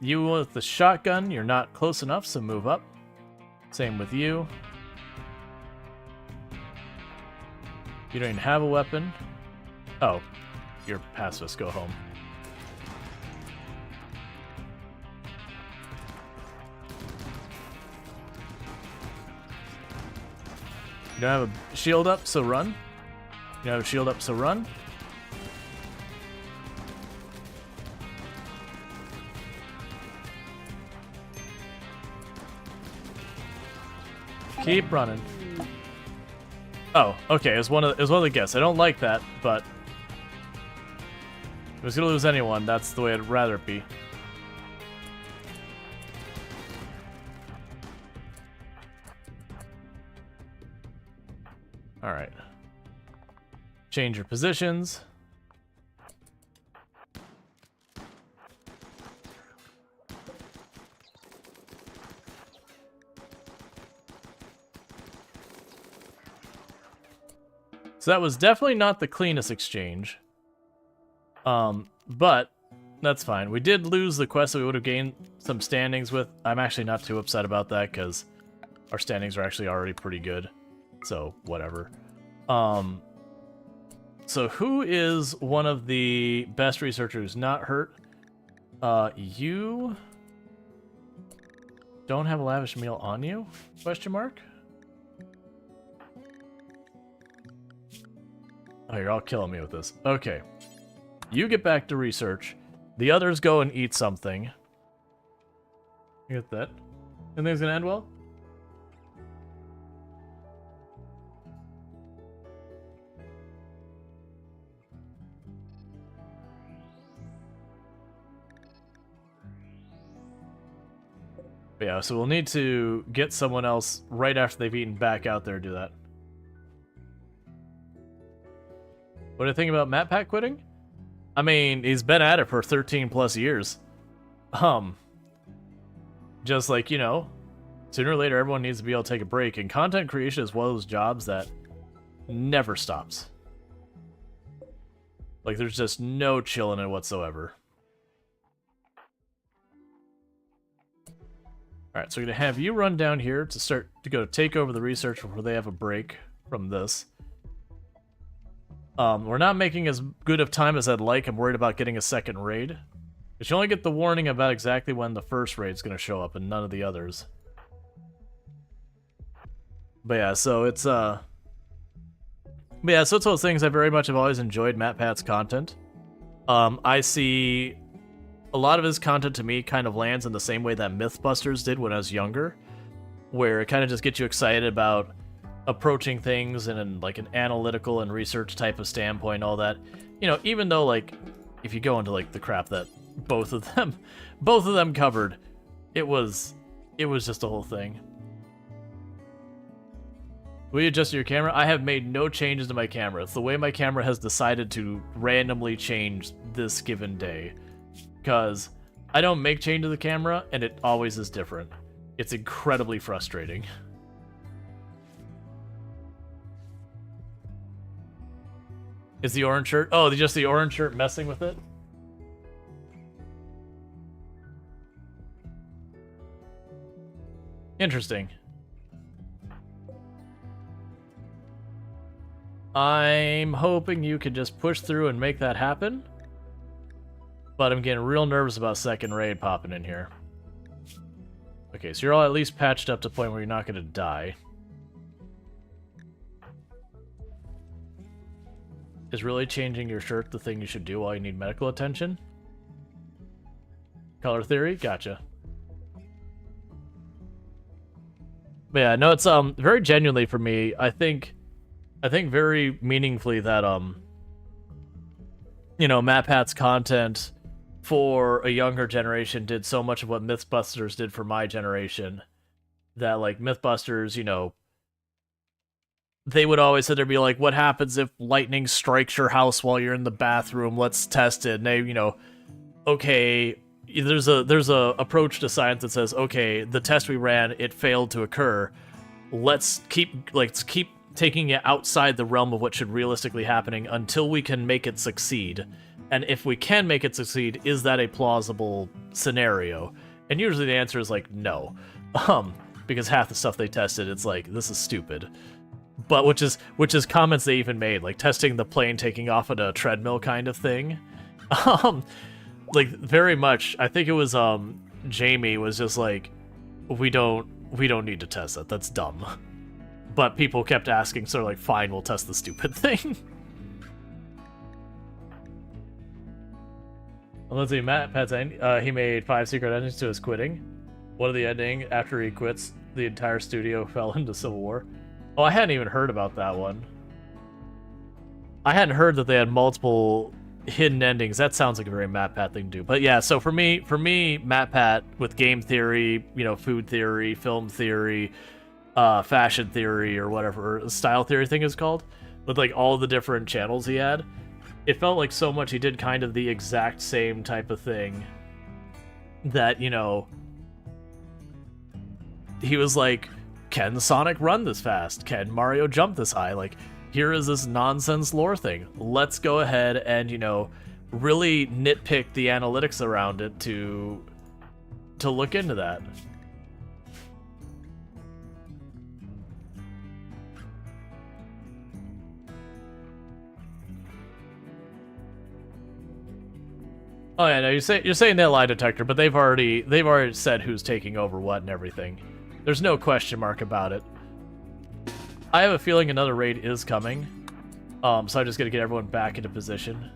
You with the shotgun, you're not close enough, so move up. Same with you. You don't even have a weapon. Oh, you're pacifist. Go home. You don't have a shield up, so run. You don't have a shield up, so run. Keep running. Oh, okay. It was one of the guests. I don't like that, but if I was gonna lose anyone, that's the way I'd rather it be. All right. Change your positions. So that was definitely not the cleanest exchange. But that's fine. We did lose the quest that we would have gained some standings with. I'm actually not too upset about that because our standings are actually already pretty good. So, whatever. So who is one of the best researchers not hurt? You don't have a lavish meal on you? Question mark? Oh, you're all killing me with this. Okay. You get back to research. The others go and eat something. You get that? Anything's gonna end well? But yeah, so we'll need to get someone else right after they've eaten back out there to do that. What do you think about Matt Pat quitting? I mean, he's been at it for 13 plus years. Just like, you know, sooner or later everyone needs to be able to take a break, and content creation is one of those jobs that never stops. Like, there's just no chill in it whatsoever. Alright, so we're gonna have you run down here to go take over the research before they have a break from this. We're not making as good of time as I'd like. I'm worried about getting a second raid. But you only get the warning about exactly when the first raid's gonna show up and none of the others. But yeah, so it's so it's one of those things I very much have always enjoyed Matt Pat's content. I see a lot of his content to me kind of lands in the same way that Mythbusters did when I was younger, where it kind of just gets you excited about approaching things in like an analytical and research type of standpoint, all that. You know, even though like if you go into like the crap that both of them covered, it was just a whole thing. Will you adjust your camera? I have made no changes to my camera. It's the way my camera has decided to randomly change this given day. Because I don't make change to the camera, and it always is different. It's incredibly frustrating. Is the orange shirt? Oh, just the orange shirt messing with it? Interesting. I'm hoping you could just push through and make that happen. But I'm getting real nervous about second raid popping in here. Okay, so you're all at least patched up to the point where you're not going to die. Is really changing your shirt the thing you should do while you need medical attention? Color theory? Gotcha. But yeah, no, it's very genuinely for me, I think very meaningfully that you know, MatPat's content for a younger generation did so much of what Mythbusters did for my generation. That, like, Mythbusters, you know, they would always sit there and be like, what happens if lightning strikes your house while you're in the bathroom? Let's test it. And they, you know, okay, there's a approach to science that says, okay, the test we ran, it failed to occur. Let's keep taking it outside the realm of what should realistically happening until we can make it succeed. And if we can make it succeed, is that a plausible scenario? And usually the answer is like, no. Because half the stuff they tested, it's like, this is stupid. But which is comments they even made, like testing the plane taking off at a treadmill kind of thing. Like, very much, I think it was Jamie was just like, we don't need to test that. That's dumb. But people kept asking, so they're like, fine, we'll test the stupid thing. Let's see, MatPat's he made 5 secret endings to his quitting. One of the ending, after he quits, the entire studio fell into civil war. Oh, I hadn't even heard about that one. I hadn't heard that they had multiple hidden endings. That sounds like a very MatPat thing to do. But yeah, so for me, MatPat with game theory, you know, food theory, film theory, fashion theory, or whatever style theory thing is called, with like all the different channels he had, it felt like so much he did kind of the exact same type of thing that, you know, he was like, can Sonic run this fast? Can Mario jump this high? Like, here is this nonsense lore thing. Let's go ahead and, you know, really nitpick the analytics around it to look into that. Oh yeah, no, you're saying that lie detector, but they've already said who's taking over what and everything. There's no question mark about it. I have a feeling another raid is coming, so I'm just gonna get everyone back into position.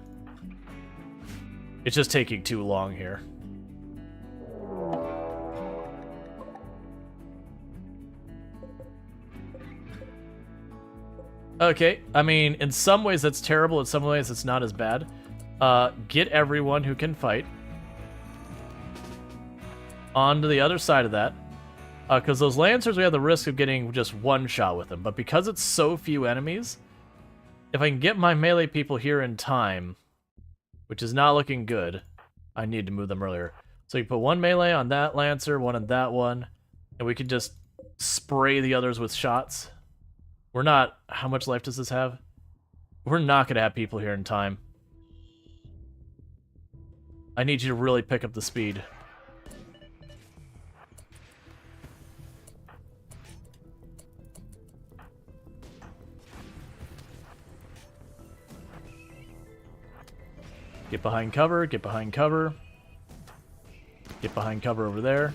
It's just taking too long here. Okay, I mean, in some ways that's terrible, in some ways it's not as bad. Get everyone who can fight onto the other side of that. Because those Lancers, we have the risk of getting just one shot with them. But because it's so few enemies, if I can get my melee people here in time, which is not looking good, I need to move them earlier. So you put one melee on that Lancer, one on that one, and we can just spray the others with shots. We're not... How much life does this have? We're not going to have people here in time. I need you to really pick up the speed. Get behind cover, get behind cover. Get behind cover over there.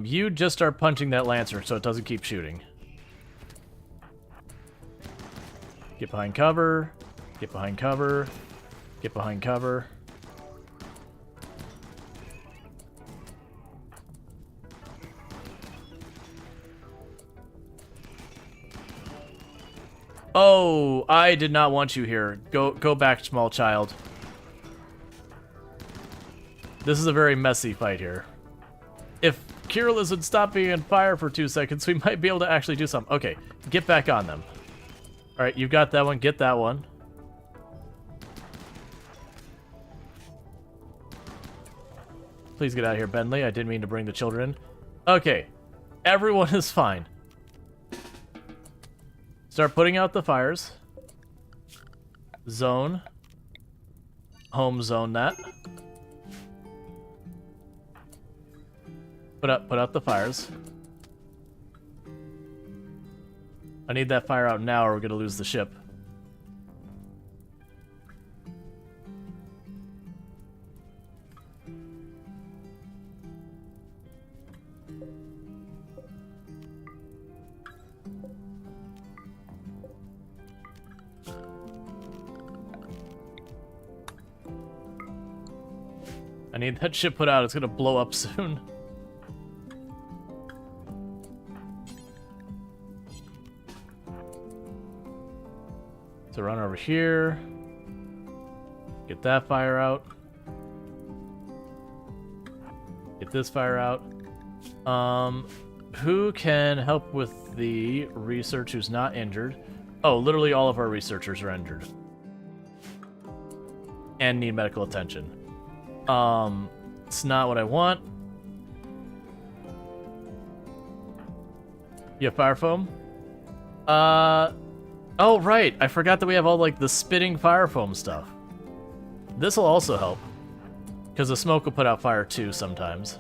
You just start punching that Lancer so it doesn't keep shooting. Get behind cover, get behind cover, get behind cover. Oh, I did not want you here. Go back, small child. This is a very messy fight here. Cure Lizard, stop being on fire for 2 seconds. We might be able to actually do something. Okay, get back on them. All right, you've got that one. Get that one. Please get out of here, Bentley. I didn't mean to bring the children in. Okay, everyone is fine. Start putting out the fires. Zone. Home zone that. Put out the fires. I need that fire out now or we're gonna lose the ship. I need that ship put out. It's gonna blow up soon. So run over here. Get that fire out. Get this fire out. Who can help with the research who's not injured? Oh, literally all of our researchers are injured. And need medical attention. It's not what I want. You have fire foam? Oh, right. I forgot that we have all, like, the spitting fire foam stuff. This will also help. Because the smoke will put out fire, too, sometimes.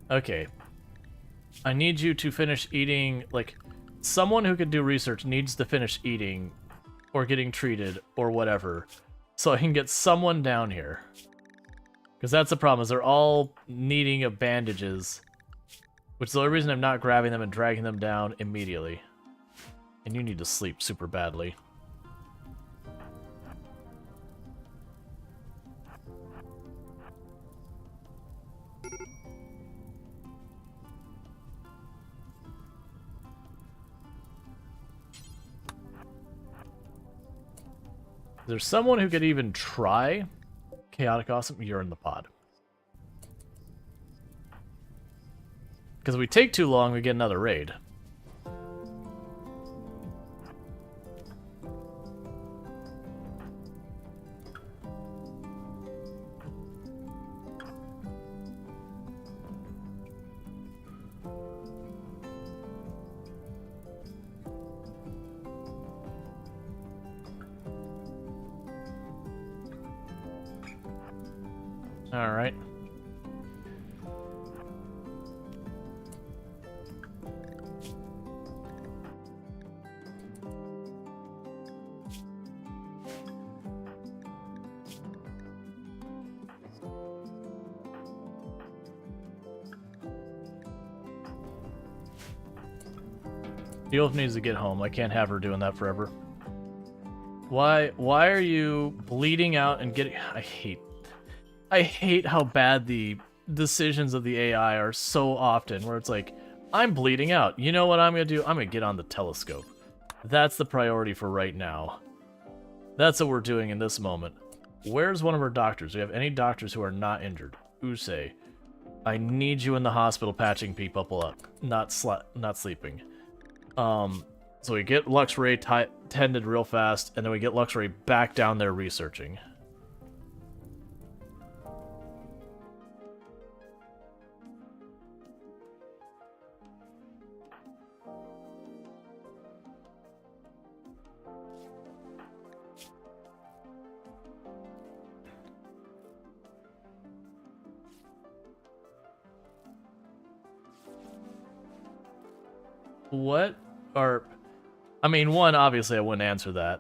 Okay. I need you to finish eating, like, someone who can do research needs to finish eating or getting treated or whatever so I can get someone down here. Because that's the problem, is they're all needing of bandages, which is the only reason I'm not grabbing them and dragging them down immediately. And you need to sleep super badly. There's someone who could even try. Chaotic Awesome, you're in the pod. Because if we take too long, we get another raid. All right. The elf needs to get home. I can't have her doing that forever. Why are you bleeding out and getting... I hate how bad the decisions of the AI are so often, where it's like, I'm bleeding out. You know what I'm going to do? I'm going to get on the telescope. That's the priority for right now. That's what we're doing in this moment. Where's one of our doctors? Do we have any doctors who are not injured? Usei, I need you in the hospital patching people up, not sleeping. So we get Luxray tended real fast, and then we get Luxray back down there researching. What are... I mean, one, obviously I wouldn't answer that.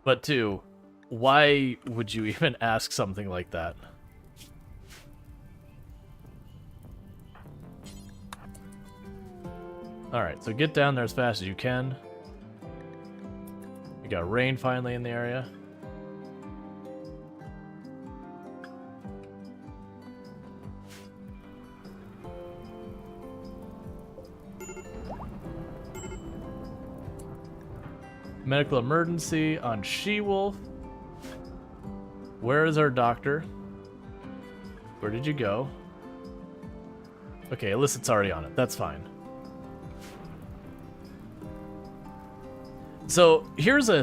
But two, why would you even ask something like that? Alright, so get down there as fast as you can. We got rain finally in the area. Medical emergency on She-Wolf. Where is our doctor? Where did you go? Okay, Illicit's already on it. That's fine. So here's a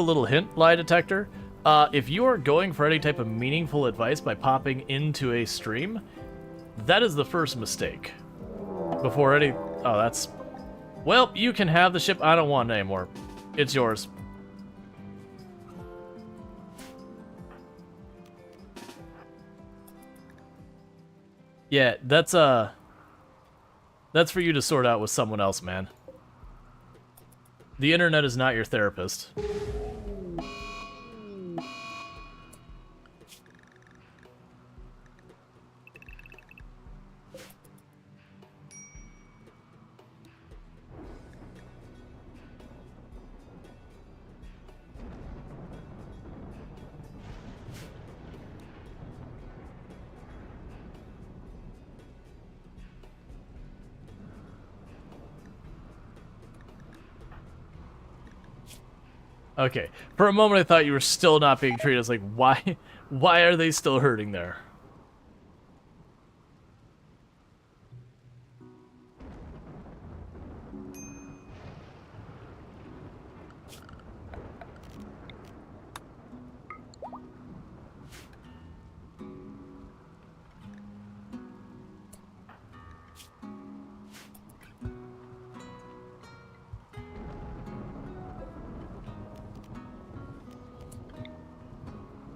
little hint, lie detector. If you are going for any type of meaningful advice by popping into a stream, that is the first mistake. Before any... Oh, that's... Well, you can have the ship. I don't want it anymore. It's yours. Yeah, that's for you to sort out with someone else, man. The internet is not your therapist. Okay, for a moment I thought you were still not being treated. I was like, why are they still hurting there?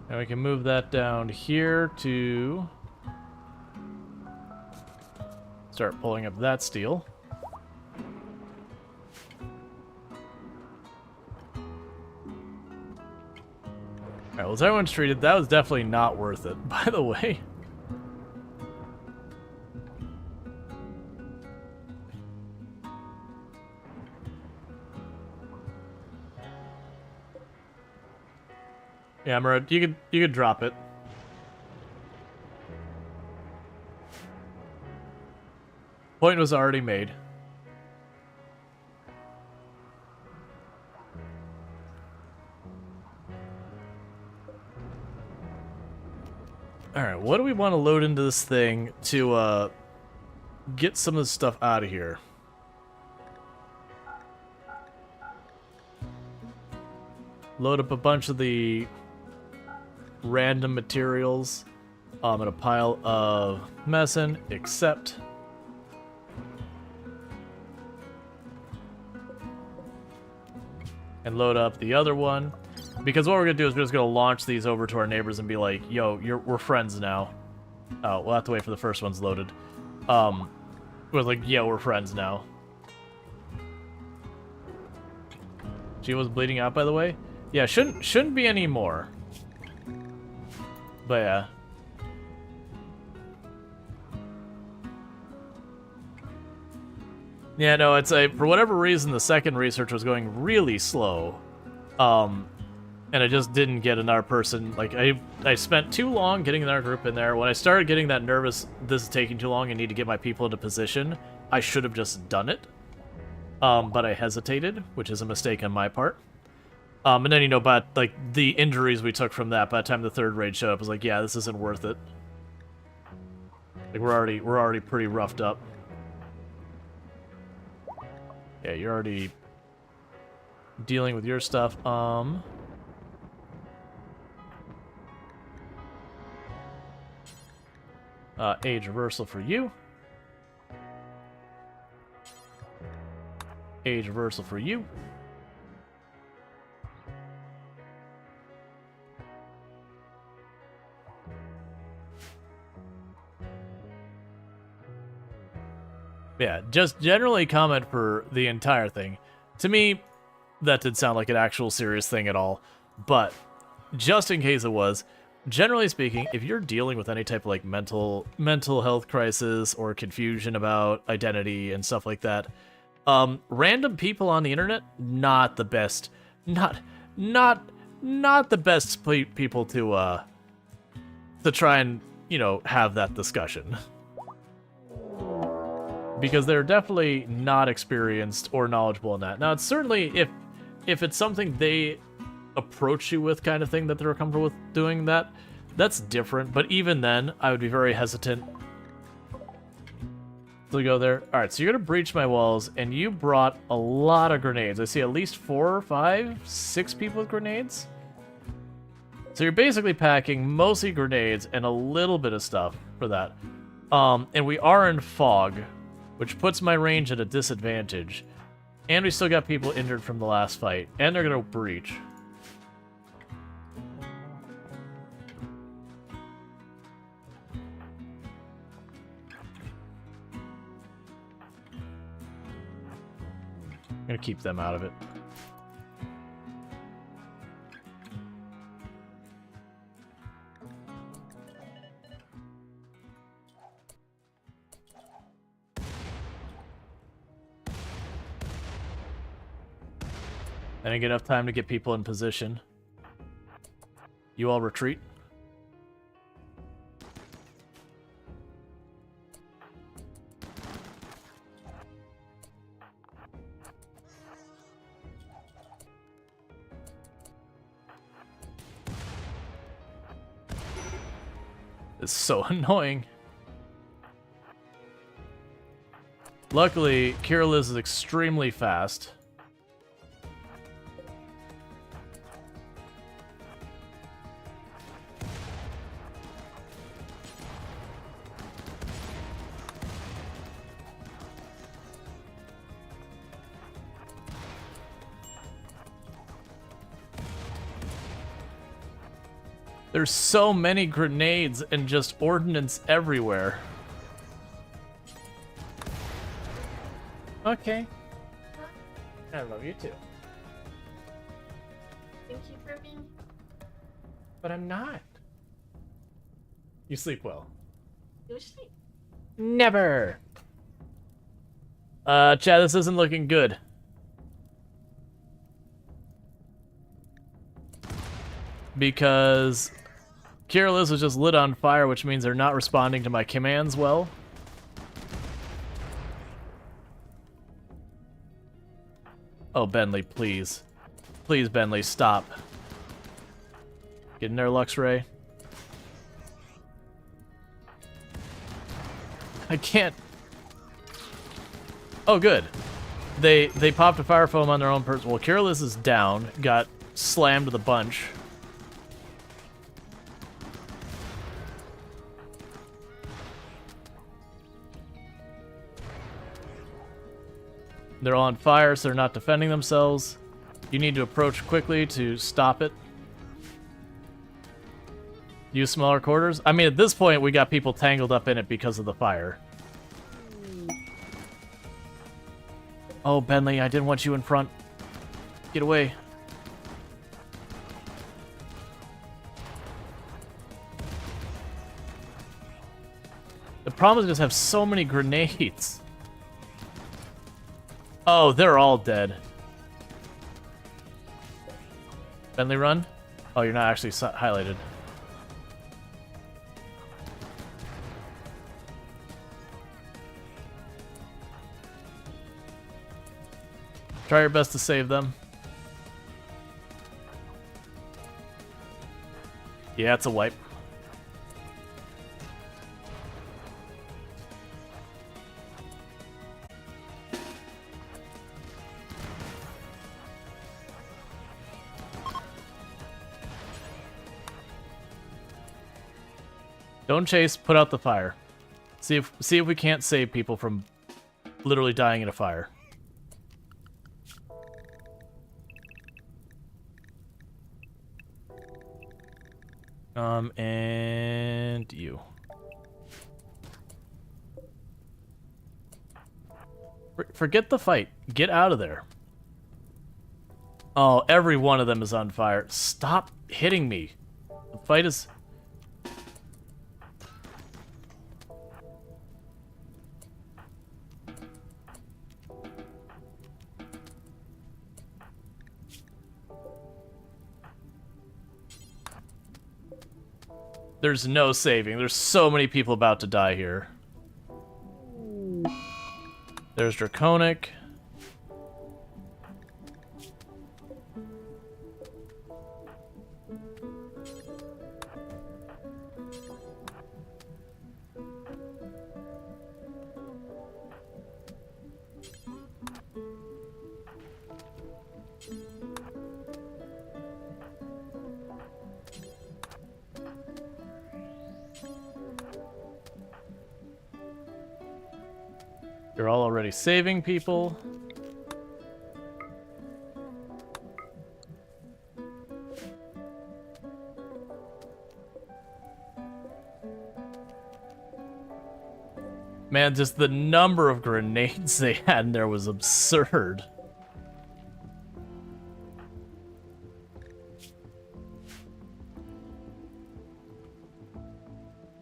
And we can move that down here to start pulling up that steel. Alright, well, as everyone's treated, that was definitely not worth it, by the way. Yeah, Murad, you could drop it. Point was already made. Alright, what do we want to load into this thing to get some of this stuff out of here? Load up a bunch of the random materials in a pile of medicine, except and load up the other one, because what we're gonna do is we're just gonna launch these over to our neighbors and be like, yo, we're friends now. Oh, we'll have to wait for the first one's loaded. We're like, yo, we're friends now. She was bleeding out, by the way. Yeah, shouldn't be any more. But yeah. Yeah, no, it's a, for whatever reason the second research was going really slow. And I just didn't get another person. Like I spent too long getting another group in there. When I started getting that nervous, this is taking too long, I need to get my people into position, I should have just done it. But I hesitated, which is a mistake on my part. And then, you know, but like the injuries we took from that, by the time the third raid showed up, I was like, yeah, this isn't worth it. Like we're already pretty roughed up. Yeah, you're already dealing with your stuff. Age reversal for you. Age reversal for you. Yeah, just generally comment for the entire thing. To me, that did sound like an actual serious thing at all. But just in case it was, generally speaking, if you're dealing with any type of like mental health crisis or confusion about identity and stuff like that, random people on the internet, not the best, not the best people to try and, you know, have that discussion. Because they're definitely not experienced or knowledgeable in that. Now, it's certainly, if it's something they approach you with kind of thing that they're comfortable with doing that, that's different. But even then, I would be very hesitant to go there. All right, so you're gonna breach my walls, and you brought a lot of grenades. I see at least 4, 5, 6 people with grenades. So you're basically packing mostly grenades and a little bit of stuff for that. And we are in fog, which puts my range at a disadvantage. And we still got people injured from the last fight, and they're gonna breach. I'm gonna keep them out of it. I didn't get enough time to get people in position. You all retreat. It's so annoying. Luckily, Kirliz is extremely fast. There's so many grenades and just ordnance everywhere. Okay. I love you too. Thank you for me. But I'm not. You sleep well. You sleep. Never. Chad, this isn't looking good. Because Kirliz was just lit on fire, which means they're not responding to my commands well. Oh, Bentley, please. Please, Bentley, stop. Get in there, Luxray. I can't. Oh, good. They popped a fire foam on their own person. Well, Kirliz is down. Got slammed with a bunch. They're all on fire, so they're not defending themselves. You need to approach quickly to stop it. Use smaller quarters. I mean, at this point, we got people tangled up in it because of the fire. Oh, Bentley, I didn't want you in front. Get away. The problem is just have so many grenades. Oh, they're all dead. Bentley, run. Oh, you're not actually highlighted. Try your best to save them. Yeah, it's a wipe. Don't chase, put out the fire. See if we can't save people from literally dying in a fire. And you. Forget the fight. Get out of there. Oh, every one of them is on fire. Stop hitting me. The fight is... There's no saving. There's so many people about to die here. There's Draconic. You're all already saving people. Man, just the number of grenades they had in there was absurd.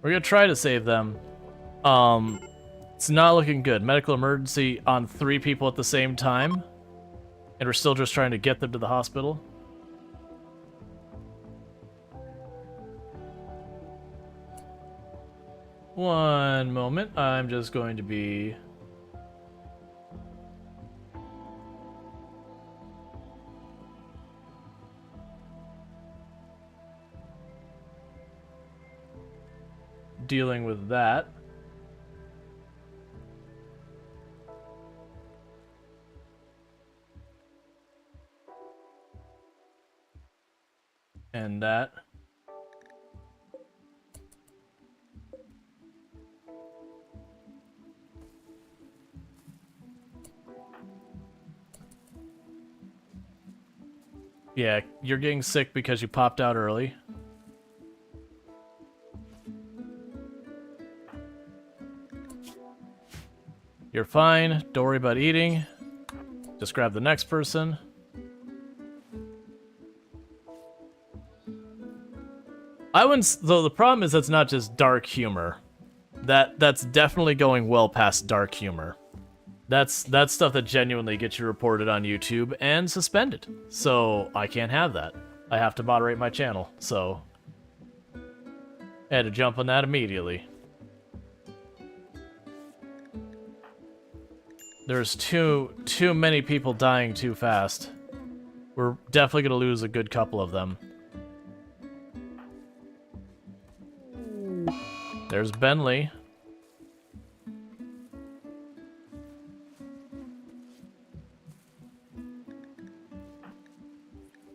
We're gonna try to save them. It's not looking good. Medical emergency on 3 people at the same time. And we're still just trying to get them to the hospital. One moment. I'm just going to be... dealing with that. And that. Yeah, you're getting sick because you popped out early. You're fine. Don't worry about eating. Just grab the next person. I wouldn't... Though the problem is that's not just dark humor. That's definitely going well past dark humor. That's stuff that genuinely gets you reported on YouTube and suspended. So I can't have that. I have to moderate my channel. So I had to jump on that immediately. There's too many people dying too fast. We're definitely gonna lose a good couple of them. There's Bentley.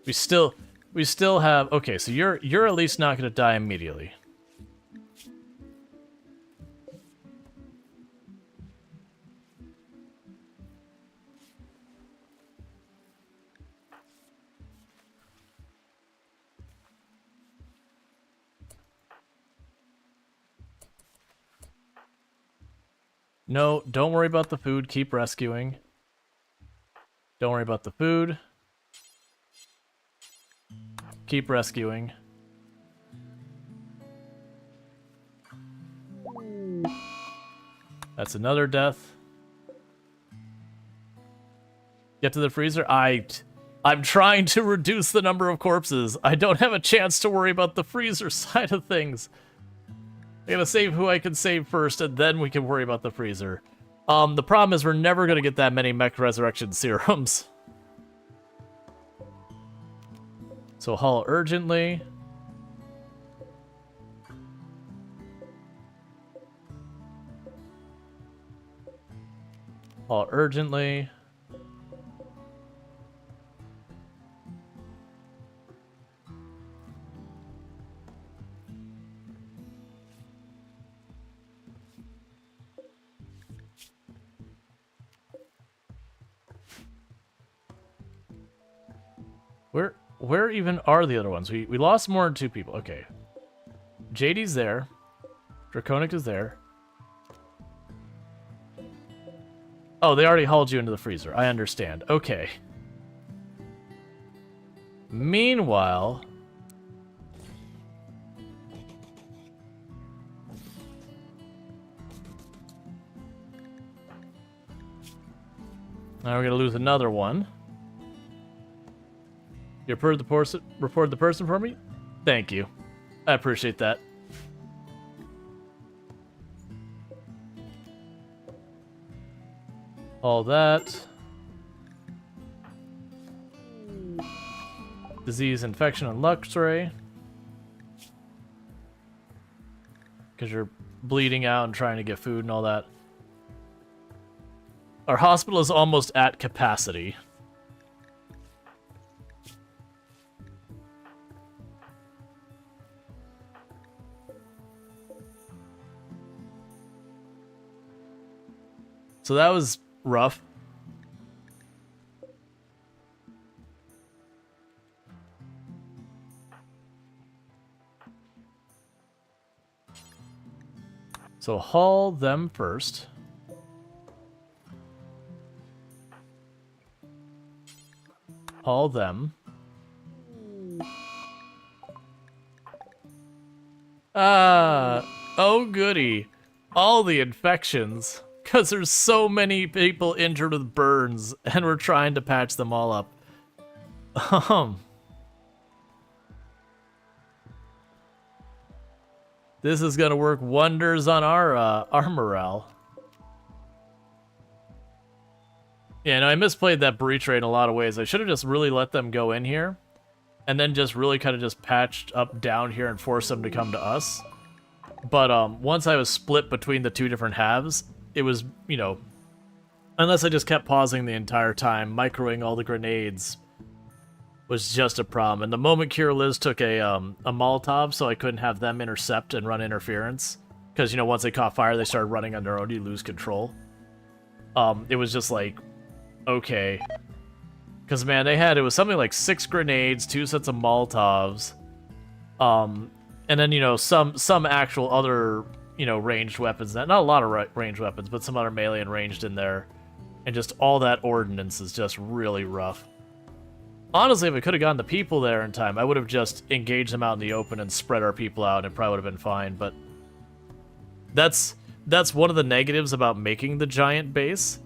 We still have... Okay, so you're at least not gonna die immediately. No, don't worry about the food. Keep rescuing. Don't worry about the food. Keep rescuing. That's another death. Get to the freezer. I'm trying to reduce the number of corpses. I don't have a chance to worry about the freezer side of things. I gotta save who I can save first, and then we can worry about the freezer. The problem is we're never gonna get that many mech resurrection serums. So haul urgently. Haul urgently. Where even are the other ones? We lost more than 2 people. Okay. JD's there. Draconic is there. Oh, they already hauled you into the freezer. I understand. Okay. Meanwhile... Now we're gonna lose another one. You report the person for me? Thank you. I appreciate that. All that. Disease, infection, and Luxray. Because you're bleeding out and trying to get food and all that. Our hospital is almost at capacity. So that was rough. So haul them first. Haul them. Oh goody. All the infections. Because there's so many people injured with burns, and we're trying to patch them all up. This is gonna work wonders on our morale. Yeah, no, I misplayed that breach rate in a lot of ways. I should have just really let them go in here, and then just really kind of just patched up down here and forced them to come to us. But once I was split between the two different halves, it was, you know, unless I just kept pausing the entire time, microing all the grenades was just a problem. And the moment Kira Liz took a Molotov, so I couldn't have them intercept and run interference, because, you know, once they caught fire, they started running on their own, you lose control. It was just like, okay. Because, man, it was something like 6 grenades, 2 sets of Molotovs, and then, you know, some actual other, you know, ranged weapons. Not a lot of ranged weapons, but some other melee and ranged in there. And just all that ordnance is just really rough. Honestly, if I could have gotten the people there in time, I would have just engaged them out in the open and spread our people out, and it probably would have been fine, but that's one of the negatives about making the giant base,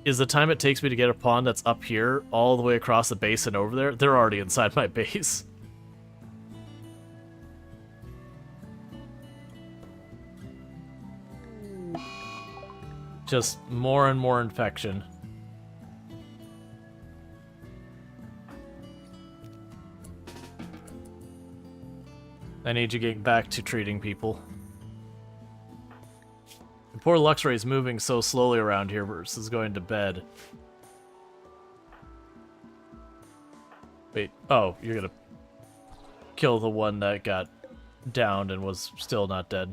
is the time it takes me to get a pawn that's up here all the way across the base and over there. They're already inside my base. Just more and more infection. I need you getting back to treating people. The poor Luxray's moving so slowly around here versus going to bed. Wait, oh, you're gonna kill the one that got downed and was still not dead.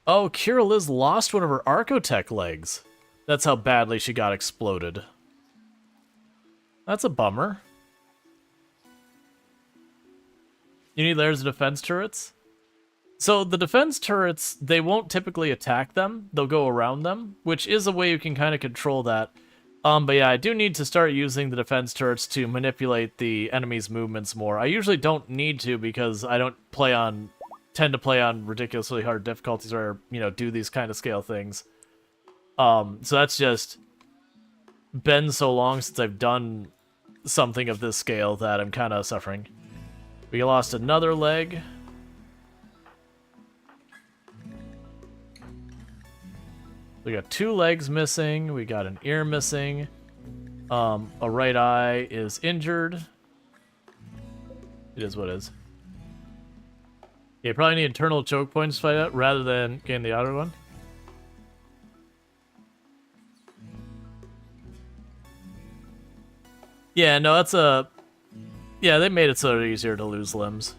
Oh, Kira Liz lost one of her Archotech legs. That's how badly she got exploded. That's a bummer. You need layers of defense turrets? So the defense turrets, they won't typically attack them. They'll go around them, which is a way you can kind of control that. But yeah, I do need to start using the defense turrets to manipulate the enemy's movements more. I usually don't need to because I don't tend to play on ridiculously hard difficulties or, you know, do these kind of scale things. So that's just been so long since I've done something of this scale that I'm kind of suffering. We lost another leg. We got 2 legs missing. We got an ear missing. A right eye is injured. It is what it is. Yeah, probably need internal choke points to fight out rather than getting the outer one. Yeah, no, that's a... Yeah, they made it so easier to lose limbs.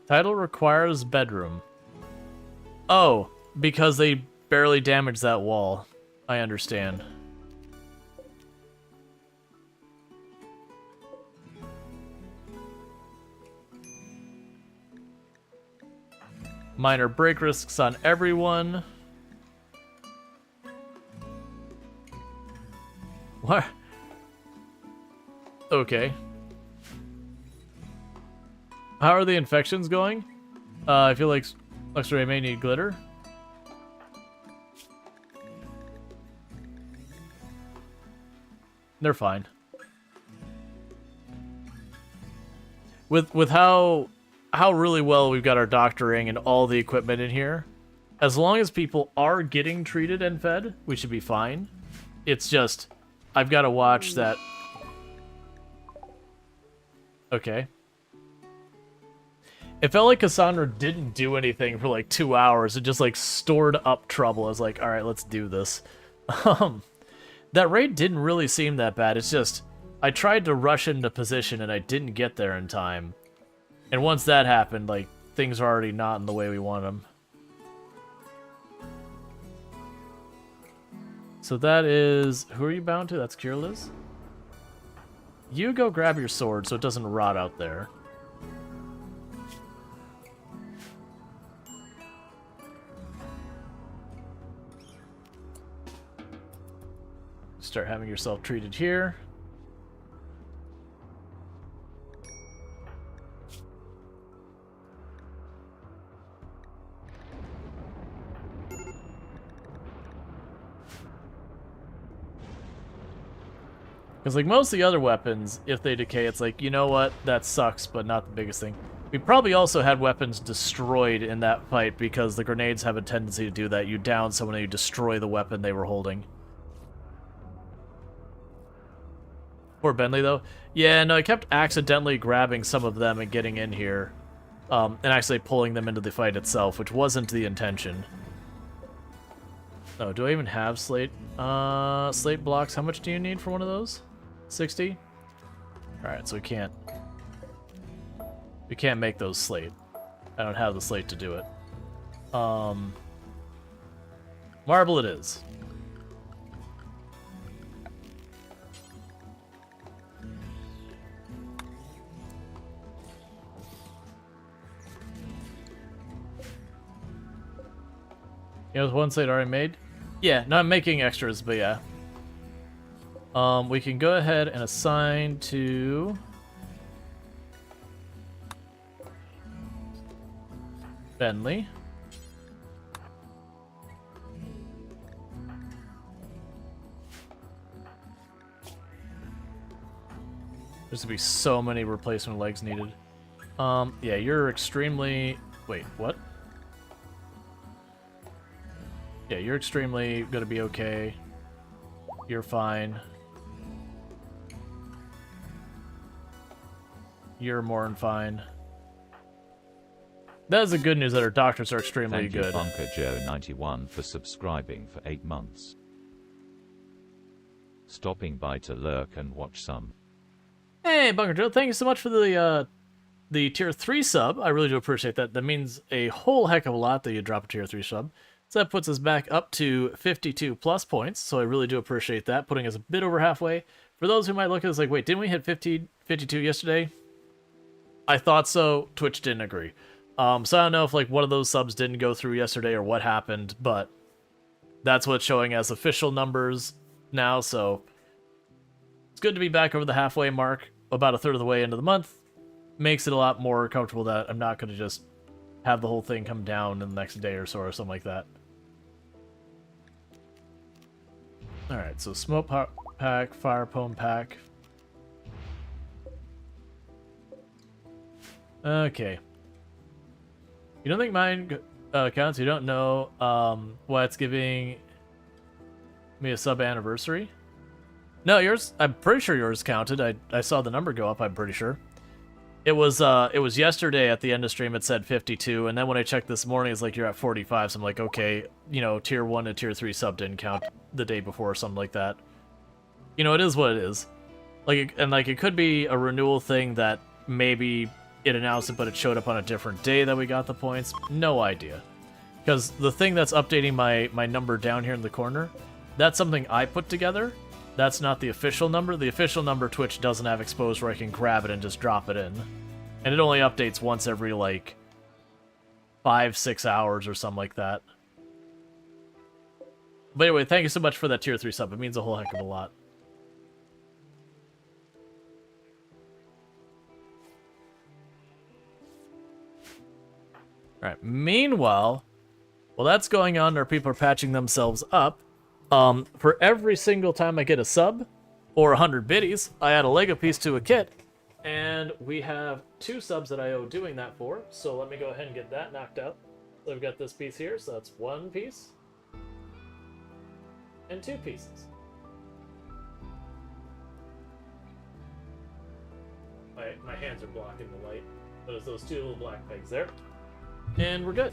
Title requires bedroom. Oh, because they barely damaged that wall. I understand. Minor break risks on everyone. What? Okay. How are the infections going? I feel like Luxray may need glitter. They're fine. With how really well we've got our doctoring and all the equipment in here, as long as people are getting treated and fed, we should be fine. It's just, I've got to watch that. Okay. It felt like Cassandra didn't do anything for like 2 hours. It just like stored up trouble. I was like, all right, let's do this. That raid didn't really seem that bad. It's just I tried to rush into position and I didn't get there in time. And once that happened, like, things are already not in the way we want them. So that is... Who are you bound to? That's Kirliz? You go grab your sword so it doesn't rot out there. Start having yourself treated here. Because, like, most of the other weapons, if they decay, it's like, you know what? That sucks, but not the biggest thing. We probably also had weapons destroyed in that fight because the grenades have a tendency to do that. You down someone and you destroy the weapon they were holding. Poor Bentley, though. Yeah, no, I kept accidentally grabbing some of them and getting in here. And actually pulling them into the fight itself, which wasn't the intention. Oh, do I even have slate? Slate blocks. How much do you need for one of those? 60? Alright, so we can't make those slate. I don't have the slate to do it. Marble it is. You know, one slate already made? Yeah, no, I'm making extras, but yeah. We can go ahead and assign to... Bentley. There's gonna be so many replacement legs needed. Yeah, you're extremely... Wait, what? Yeah, you're extremely gonna be okay. You're fine. You're more than fine. That is the good news that our doctors are extremely good. Thank you, Bunker Joe 91 for subscribing for 8 months. Stopping by to lurk and watch some. Hey, Bunker Joe, thank you so much for the tier 3 sub. I really do appreciate that. That means a whole heck of a lot that you drop a tier 3 sub. So that puts us back up to 52 plus points, so I really do appreciate that, putting us a bit over halfway. For those who might look at this like, wait, didn't we hit 52 yesterday? I thought so. Twitch didn't agree. So I don't know if like one of those subs didn't go through yesterday or what happened, but that's what's showing as official numbers now, so it's good to be back over the halfway mark, about a third of the way into the month. Makes it a lot more comfortable that I'm not going to just have the whole thing come down in the next day or so or something like that. Alright, so smoke pack, fire poem pack. Okay. You don't think mine counts? You don't know why it's giving me a sub anniversary? No, yours, I'm pretty sure yours counted. I saw the number go up, I'm pretty sure. It was yesterday at the end of stream, it said 52, and then when I checked this morning, it's like you're at 45, so I'm like, okay, you know, tier 1 and tier 3 sub didn't count the day before or something like that. You know, it is what it is. Like, and like, it could be a renewal thing that maybe it announced it, but it showed up on a different day that we got the points. No idea. Because the thing that's updating my number down here in the corner, that's something I put together. That's not the official number. The official number Twitch doesn't have exposed where I can grab it and just drop it in. And it only updates once every, like, 5-6 hours or something like that. But anyway, thank you so much for that tier 3 sub. It means a whole heck of a lot. Alright, meanwhile, while that's going on, our people are patching themselves up. For every single time I get a sub, or 100 biddies, I add a Lego piece to a kit, and we have 2 subs that I owe doing that for, so let me go ahead and get that knocked out. So I've got this piece here, so that's 1 piece, and 2 pieces. My hands are blocking the light. There's those two little black pegs there. And we're good.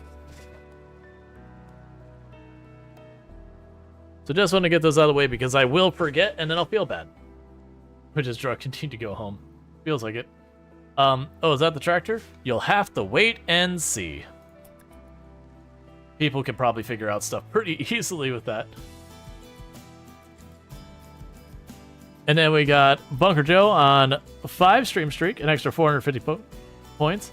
So just want to get those out of the way because I will forget and then I'll feel bad. Which is drug continue to go home. Feels like it. Oh, is that the tractor? You'll have to wait and see. People can probably figure out stuff pretty easily with that. And then we got Bunker Joe on 5 stream streak, an extra 450 points.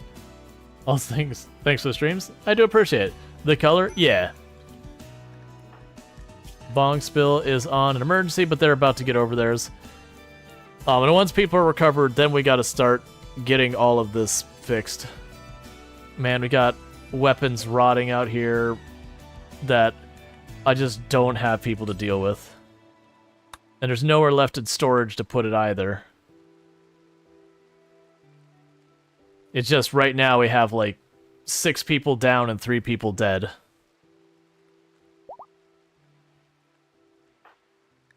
All things, thanks for the streams. I do appreciate it. The color, yeah. Bong Spill is on an emergency, but they're about to get over theirs. And once people are recovered, then we got to start getting all of this fixed. Man, we got weapons rotting out here that I just don't have people to deal with. And there's nowhere left in storage to put it either. It's just right now we have like 6 people down and 3 people dead.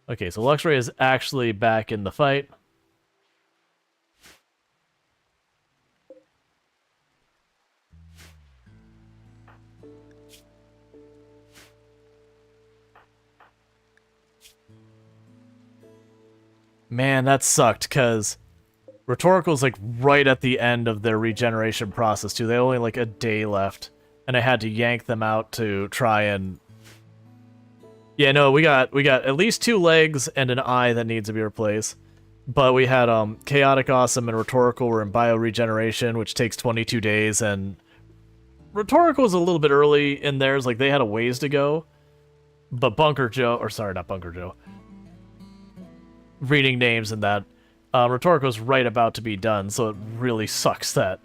Okay, so Luxray is actually back in the fight. Man, that sucked, because Rhetorical's like right at the end of their regeneration process, too. They only like a day left, and I had to yank them out to try and... Yeah, no, we got at least 2 legs and an eye that needs to be replaced. But we had Chaotic Awesome and Rhetorical were in bio-regeneration, which takes 22 days, and Rhetorical was a little bit early in theirs, like they had a ways to go. But Bunker Joe, or sorry, not Bunker Joe. Reading names and that. Rhetorical's right about to be done, so it really sucks that,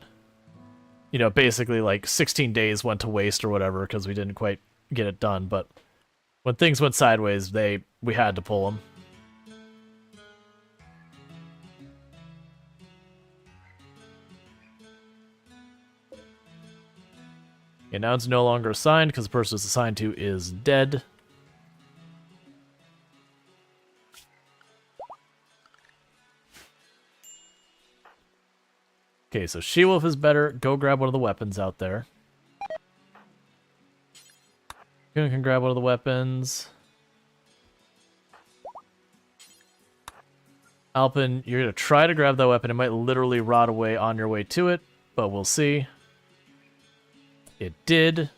you know, basically like 16 days went to waste or whatever because we didn't quite get it done, but when things went sideways, we had to pull them. Okay, now it's no longer assigned because the person it's assigned to is dead. Okay, so She-Wolf is better. Go grab one of the weapons out there. Coon can grab one of the weapons. Alpin, you're going to try to grab that weapon. It might literally rot away on your way to it, but we'll see. It did.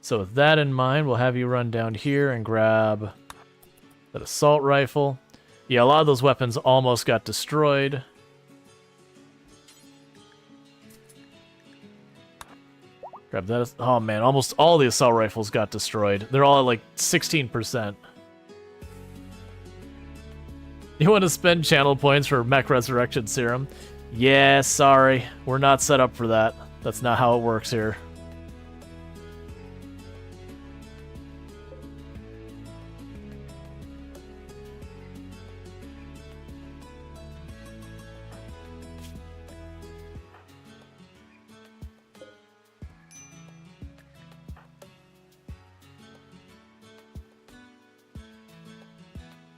So with that in mind, we'll have you run down here and grab that assault rifle. Yeah, a lot of those weapons almost got destroyed. Grab that. Oh man, almost all the assault rifles got destroyed. They're all at like 16%. You want to spend channel points for Mech Resurrection Serum? Yeah, sorry. We're not set up for that. That's not how it works here.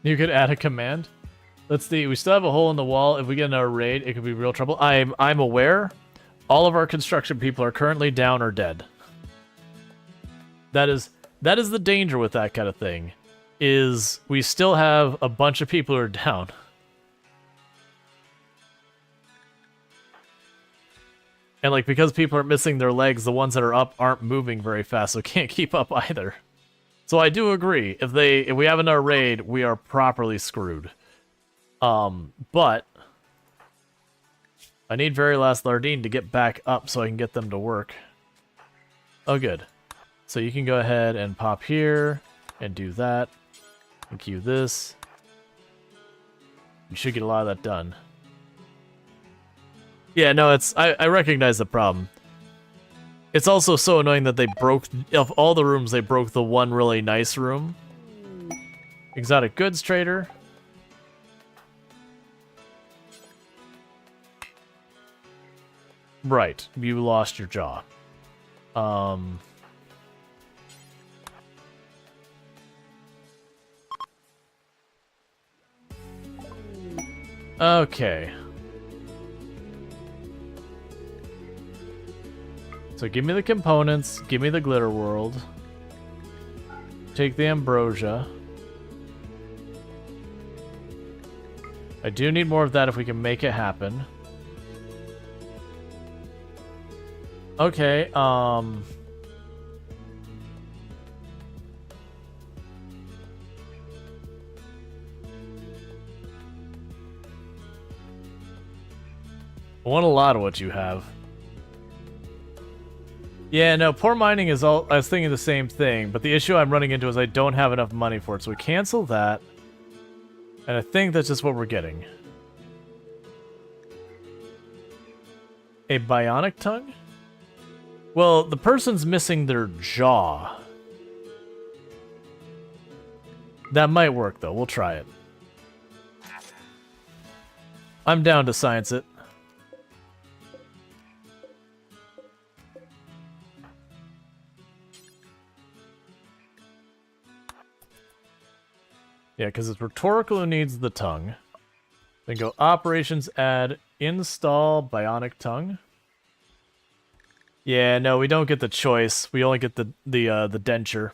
You could add a command. Let's see. We still have a hole in the wall. If we get another raid, it could be real trouble. I'm aware. All of our construction people are currently down or dead. That is the danger with that kind of thing. Is we still have a bunch of people who are down. And like because people are missing their legs, the ones that are up aren't moving very fast, so can't keep up either. So I do agree. If we have another raid, we are properly screwed. But I need Very Last Lardine to get back up so I can get them to work. Oh, good. So you can go ahead and pop here and do that. And queue this. You should get a lot of that done. Yeah, no, I recognize the problem. It's also so annoying that they broke, of all the rooms, they broke the one really nice room. Exotic goods trader. Right, you lost your jaw. Okay. So give me the components, give me the glitter world. Take the ambrosia. I do need more of that if we can make it happen. Okay, I want a lot of what you have. Yeah, no, poor mining is all... I was thinking the same thing, but the issue I'm running into is I don't have enough money for it, so we cancel that. And I think that's just what we're getting. A bionic tongue? Well, the person's missing their jaw. That might work, though. We'll try it. I'm down to science it. Yeah, because it's rhetorical who needs the tongue. Then go operations, add, install bionic tongue. Yeah, no, we don't get the choice. We only get the denture.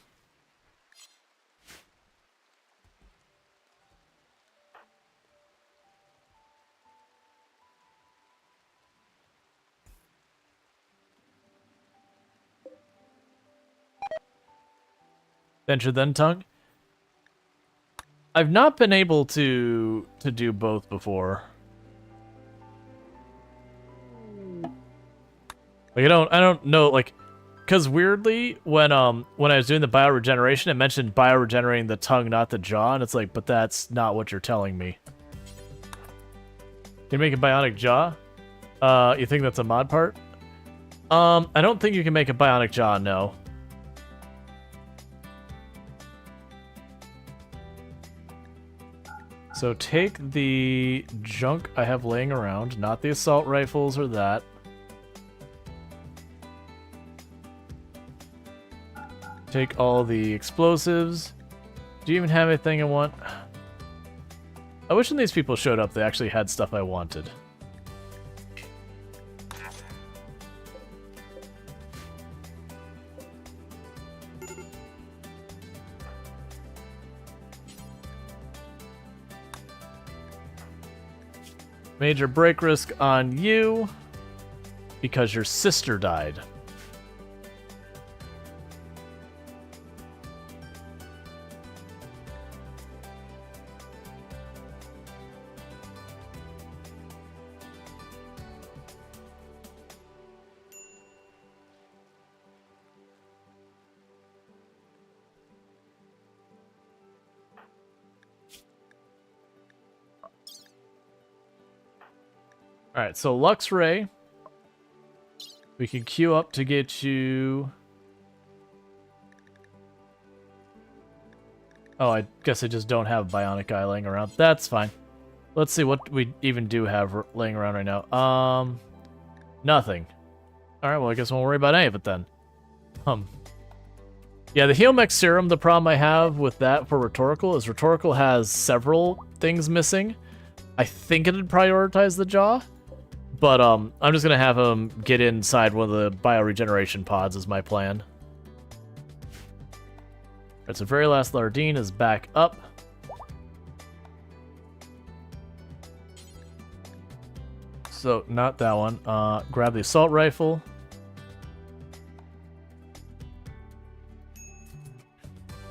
Denture then tongue. I've not been able to do both before. Like I don't know, like, cause weirdly when I was doing the bioregeneration, it mentioned bioregenerating the tongue, not the jaw, and it's like, but that's not what you're telling me. Can you make a bionic jaw? You think that's a mod part? I don't think you can make a bionic jaw, no. So take the junk I have laying around, not the assault rifles or that. Take all the explosives. Do you even have anything I want? I wish when these people showed up, they actually had stuff I wanted. Major break risk on you because your sister died. Alright, so Lux Ray. We can queue up to get you... Oh, I guess I just don't have Bionic Eye laying around. That's fine. Let's see what we even do have laying around right now. Nothing. Alright, well I guess I won't worry about any of it then. Yeah, the Heal Mech Serum, the problem I have with that for Rhetorical is Rhetorical has several things missing. I think it'd prioritize the jaw. But I'm just gonna have him get inside one of the bioregeneration pods is my plan. Alright, so very last Lardine is back up. So not that one. Grab the assault rifle.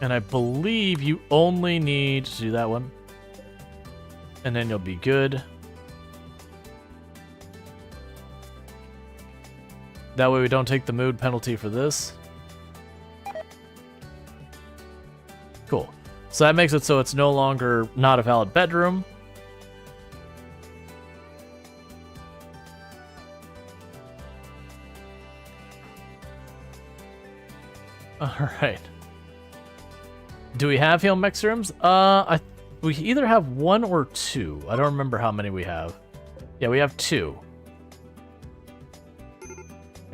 And I believe you only need to do that one. And then you'll be good. That way we don't take the mood penalty for this. Cool. So that makes it so it's no longer not a valid bedroom. Alright. Do we have heal mech serums? We either have one or two. I don't remember how many we have. Yeah, we have two.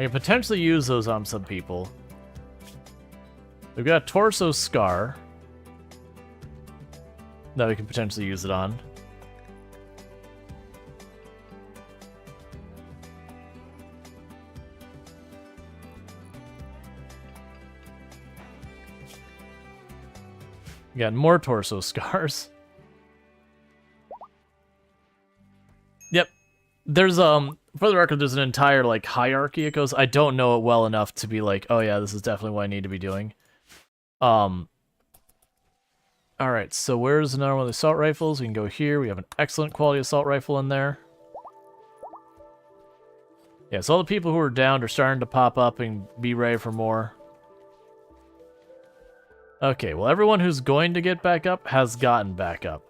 I can potentially use those on some people. We've got a torso scar that we can potentially use it on. We got more torso scars. Yep. There's for the record, there's an entire like hierarchy it goes. I don't know it well enough to be like, oh yeah, this is definitely what I need to be doing. Alright, so where's another one of the assault rifles? We can go here. We have an excellent quality assault rifle in there. Yeah, so all the people who are downed are starting to pop up and be ready for more. Okay, well, everyone who's going to get back up has gotten back up.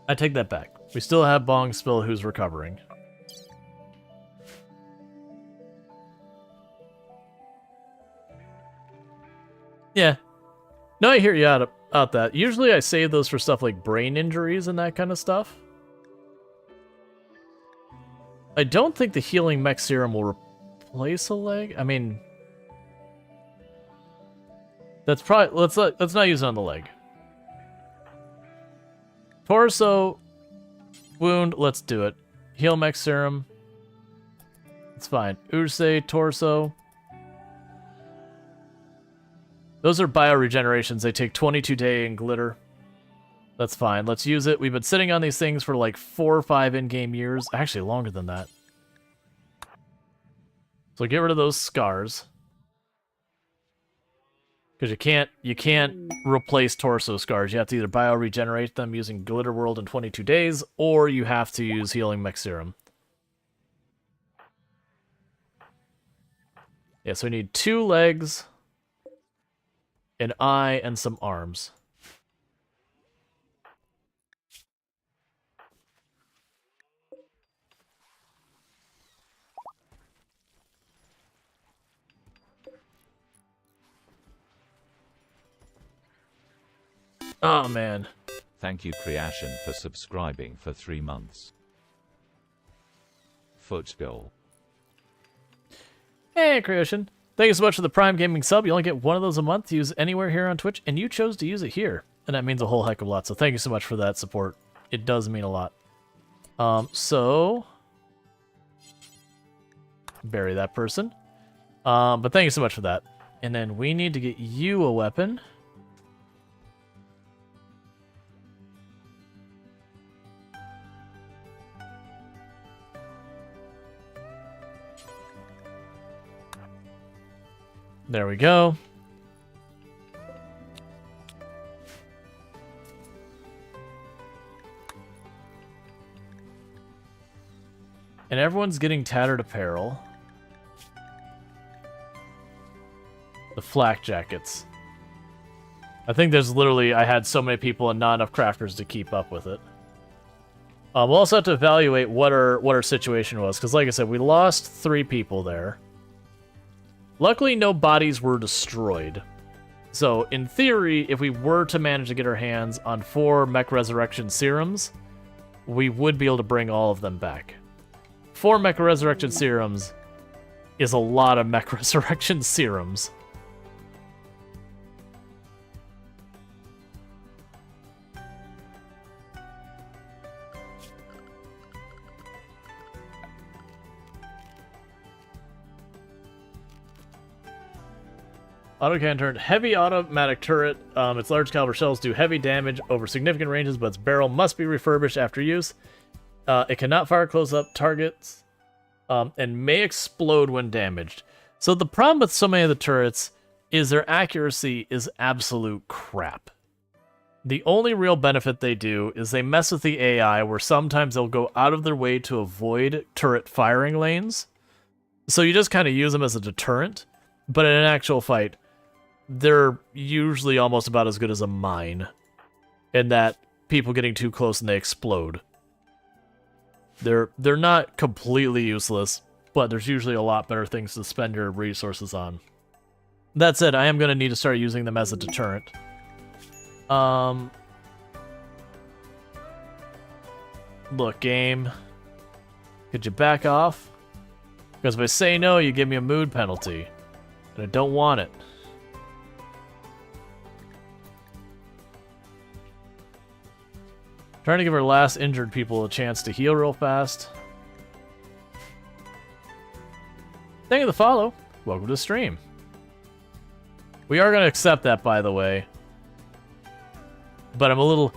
I take that back. We still have Bong Spill who's recovering. Yeah. No, I hear you out that. Usually I save those for stuff like brain injuries and that kind of stuff. I don't think the healing mech serum will replace a leg. I mean, that's probably let's not use it on the leg. Torso wound, let's do it. Heal mech serum. It's fine. Urusei, torso. Those are bioregenerations. They take 22 day and glitter. That's fine. Let's use it. We've been sitting on these things for like 4 or 5 in-game years. Actually, longer than that. So get rid of those scars. Because you can't replace torso scars. You have to either bioregenerate them using Glitter World in 22 days, or you have to use Healing Mech Serum. Yeah, so we need 2 legs, an eye, and some arms. Oh, man. Thank you, Creation, for subscribing for 3 months. Foot goal. Hey, Creation. Thank you so much for the Prime Gaming sub. You only get one of those a month to use anywhere here on Twitch, and you chose to use it here. And that means a whole heck of a lot, so thank you so much for that support. It does mean a lot. So... bury that person. But thank you so much for that. And then we need to get you a weapon. There we go. And everyone's getting tattered apparel. The flak jackets. I think there's literally, I had so many people and not enough crafters to keep up with it. We'll also have to evaluate what our situation was, because like I said, we lost 3 people there. Luckily, no bodies were destroyed. So, in theory, if we were to manage to get our hands on 4 Mech Resurrection Serums, we would be able to bring all of them back. 4 Mech Resurrection Serums is a lot of Mech Resurrection Serums. Autocannon turned heavy automatic turret. Its large caliber shells do heavy damage over significant ranges, but its barrel must be refurbished after use. It cannot fire close-up targets, and may explode when damaged. So the problem with so many of the turrets is their accuracy is absolute crap. The only real benefit they do is they mess with the AI, where sometimes they'll go out of their way to avoid turret firing lanes. So you just kind of use them as a deterrent, but in an actual fight, they're usually almost about as good as a mine, in that people getting too close and they explode. They're not completely useless, but there's usually a lot better things to spend your resources on. That said, I am going to need to start using them as a deterrent. Look, game. Could you back off? Because if I say no, you give me a mood penalty. And I don't want it. Trying to give our last injured people a chance to heal real fast. Thank you for the follow. Welcome to the stream. We are going to accept that, by the way. But I'm a little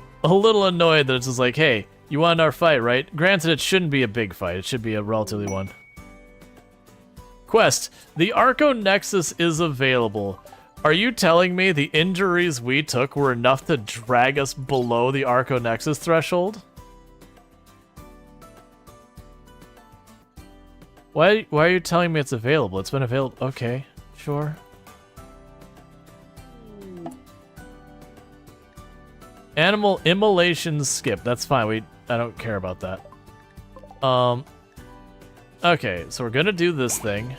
annoyed that it's just like, hey, you want our fight, right? Granted, it shouldn't be a big fight. It should be a relatively one. Quest. The Arco Nexus is available. Are you telling me the injuries we took were enough to drag us below the Arco Nexus threshold? Why are you telling me it's available? It's been available. Okay, sure. Animal immolation skip. That's fine. I don't care about that. Okay, so we're gonna do this thing.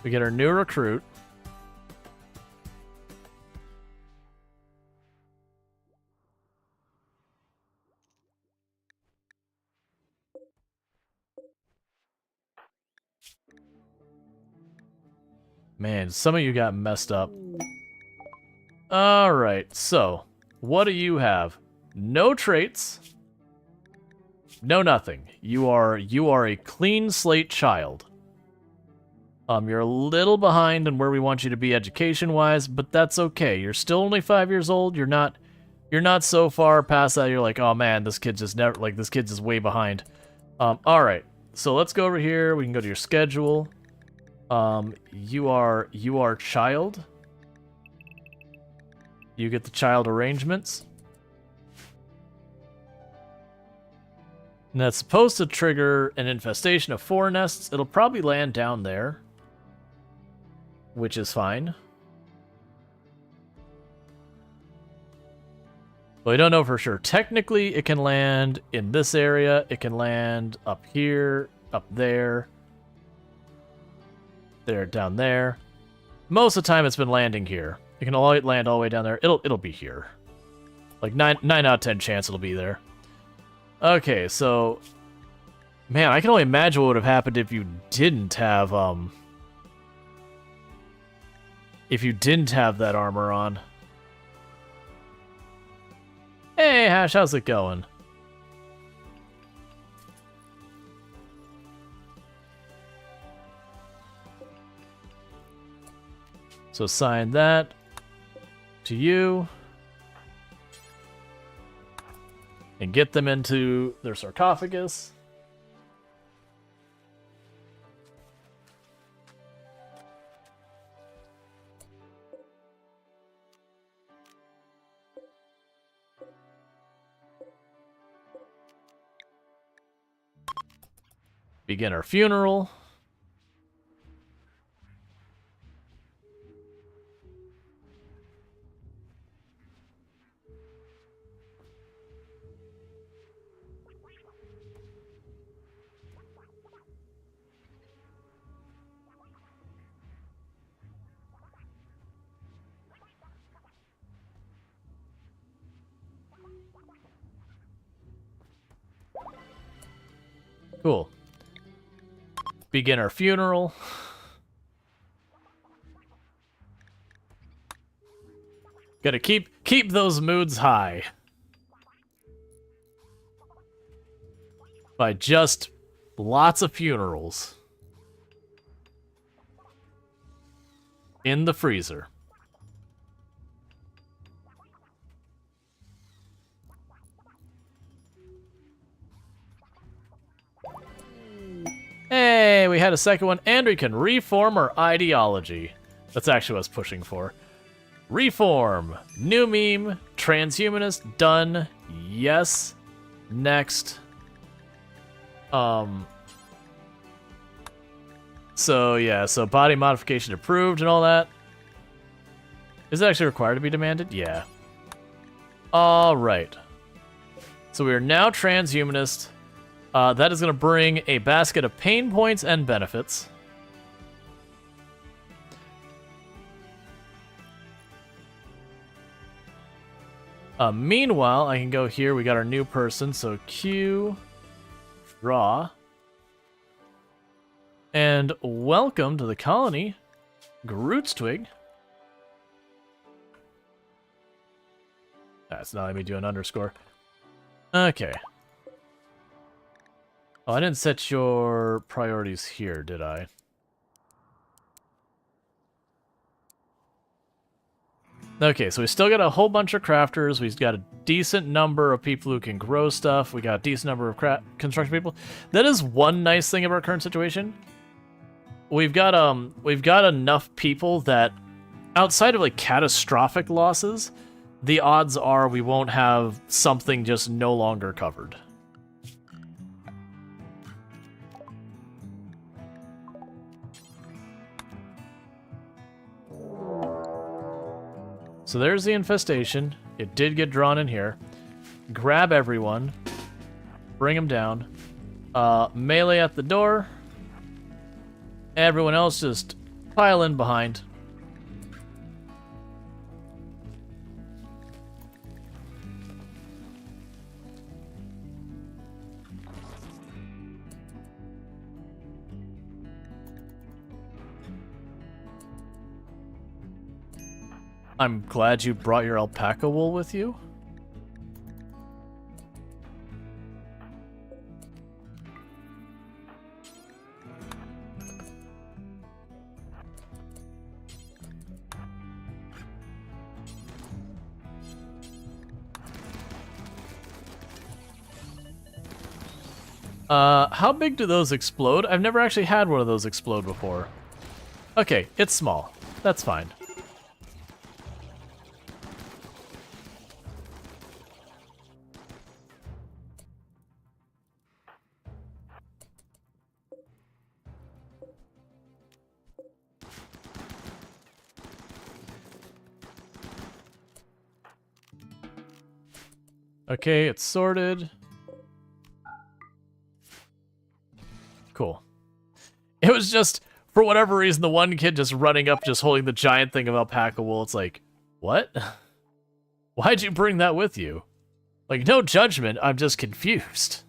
We get our new recruit. Man, some of you got messed up. Alright, so what do you have? No traits. No nothing. You are a clean slate child. You're a little behind on where we want you to be education-wise, but that's okay. You're still only 5 years old. You're not so far past that you're like, oh man, this kid's just way behind. Alright. So let's go over here. We can go to your schedule. You are child. You get the child arrangements. And that's supposed to trigger an infestation of 4 nests. It'll probably land down there, which is fine. But we don't know for sure. Technically, it can land in this area. It can land up here, up there, down there. Most of the time, it's been landing here. It can land all the way down there. It'll be here. Like 9 out of 10 chance it'll be there. Okay, so man, I can only imagine what would have happened if you didn't have that armor on. Hey, Hash, how's it going? So assign that to you. And get them into their sarcophagus. Begin our funeral. Cool. Begin our funeral. Gotta keep those moods high. By just lots of funerals. In the freezer. Hey, we had a second one, and we can reform our ideology. That's actually what I was pushing for. Reform. New meme. Transhumanist. Done. Yes. Next. So, yeah. So, body modification approved and all that. Is it actually required to be demanded? Yeah. Alright. So, we are now transhumanist. That is going to bring a basket of pain points and benefits. Meanwhile, I can go here. We got our new person. So Q, draw. And welcome to the colony, Groot's Twig. That's not let me do an underscore. Okay. Oh, I didn't set your priorities here, did I? Okay, so we still got a whole bunch of crafters. We've got a decent number of people who can grow stuff. We got a decent number of construction people. That is one nice thing about our current situation. We've got enough people that outside of like catastrophic losses, the odds are we won't have something just no longer covered. So there's the infestation. It did get drawn in here. Grab everyone. Bring them down. Melee at the door. Everyone else just pile in behind. I'm glad you brought your alpaca wool with you. How big do those explode? I've never actually had one of those explode before. Okay, it's small. That's fine. Okay, it's sorted. Cool. It was just, for whatever reason, the one kid just running up, just holding the giant thing of alpaca wool. It's like, what? Why'd you bring that with you? Like, no judgment, I'm just confused.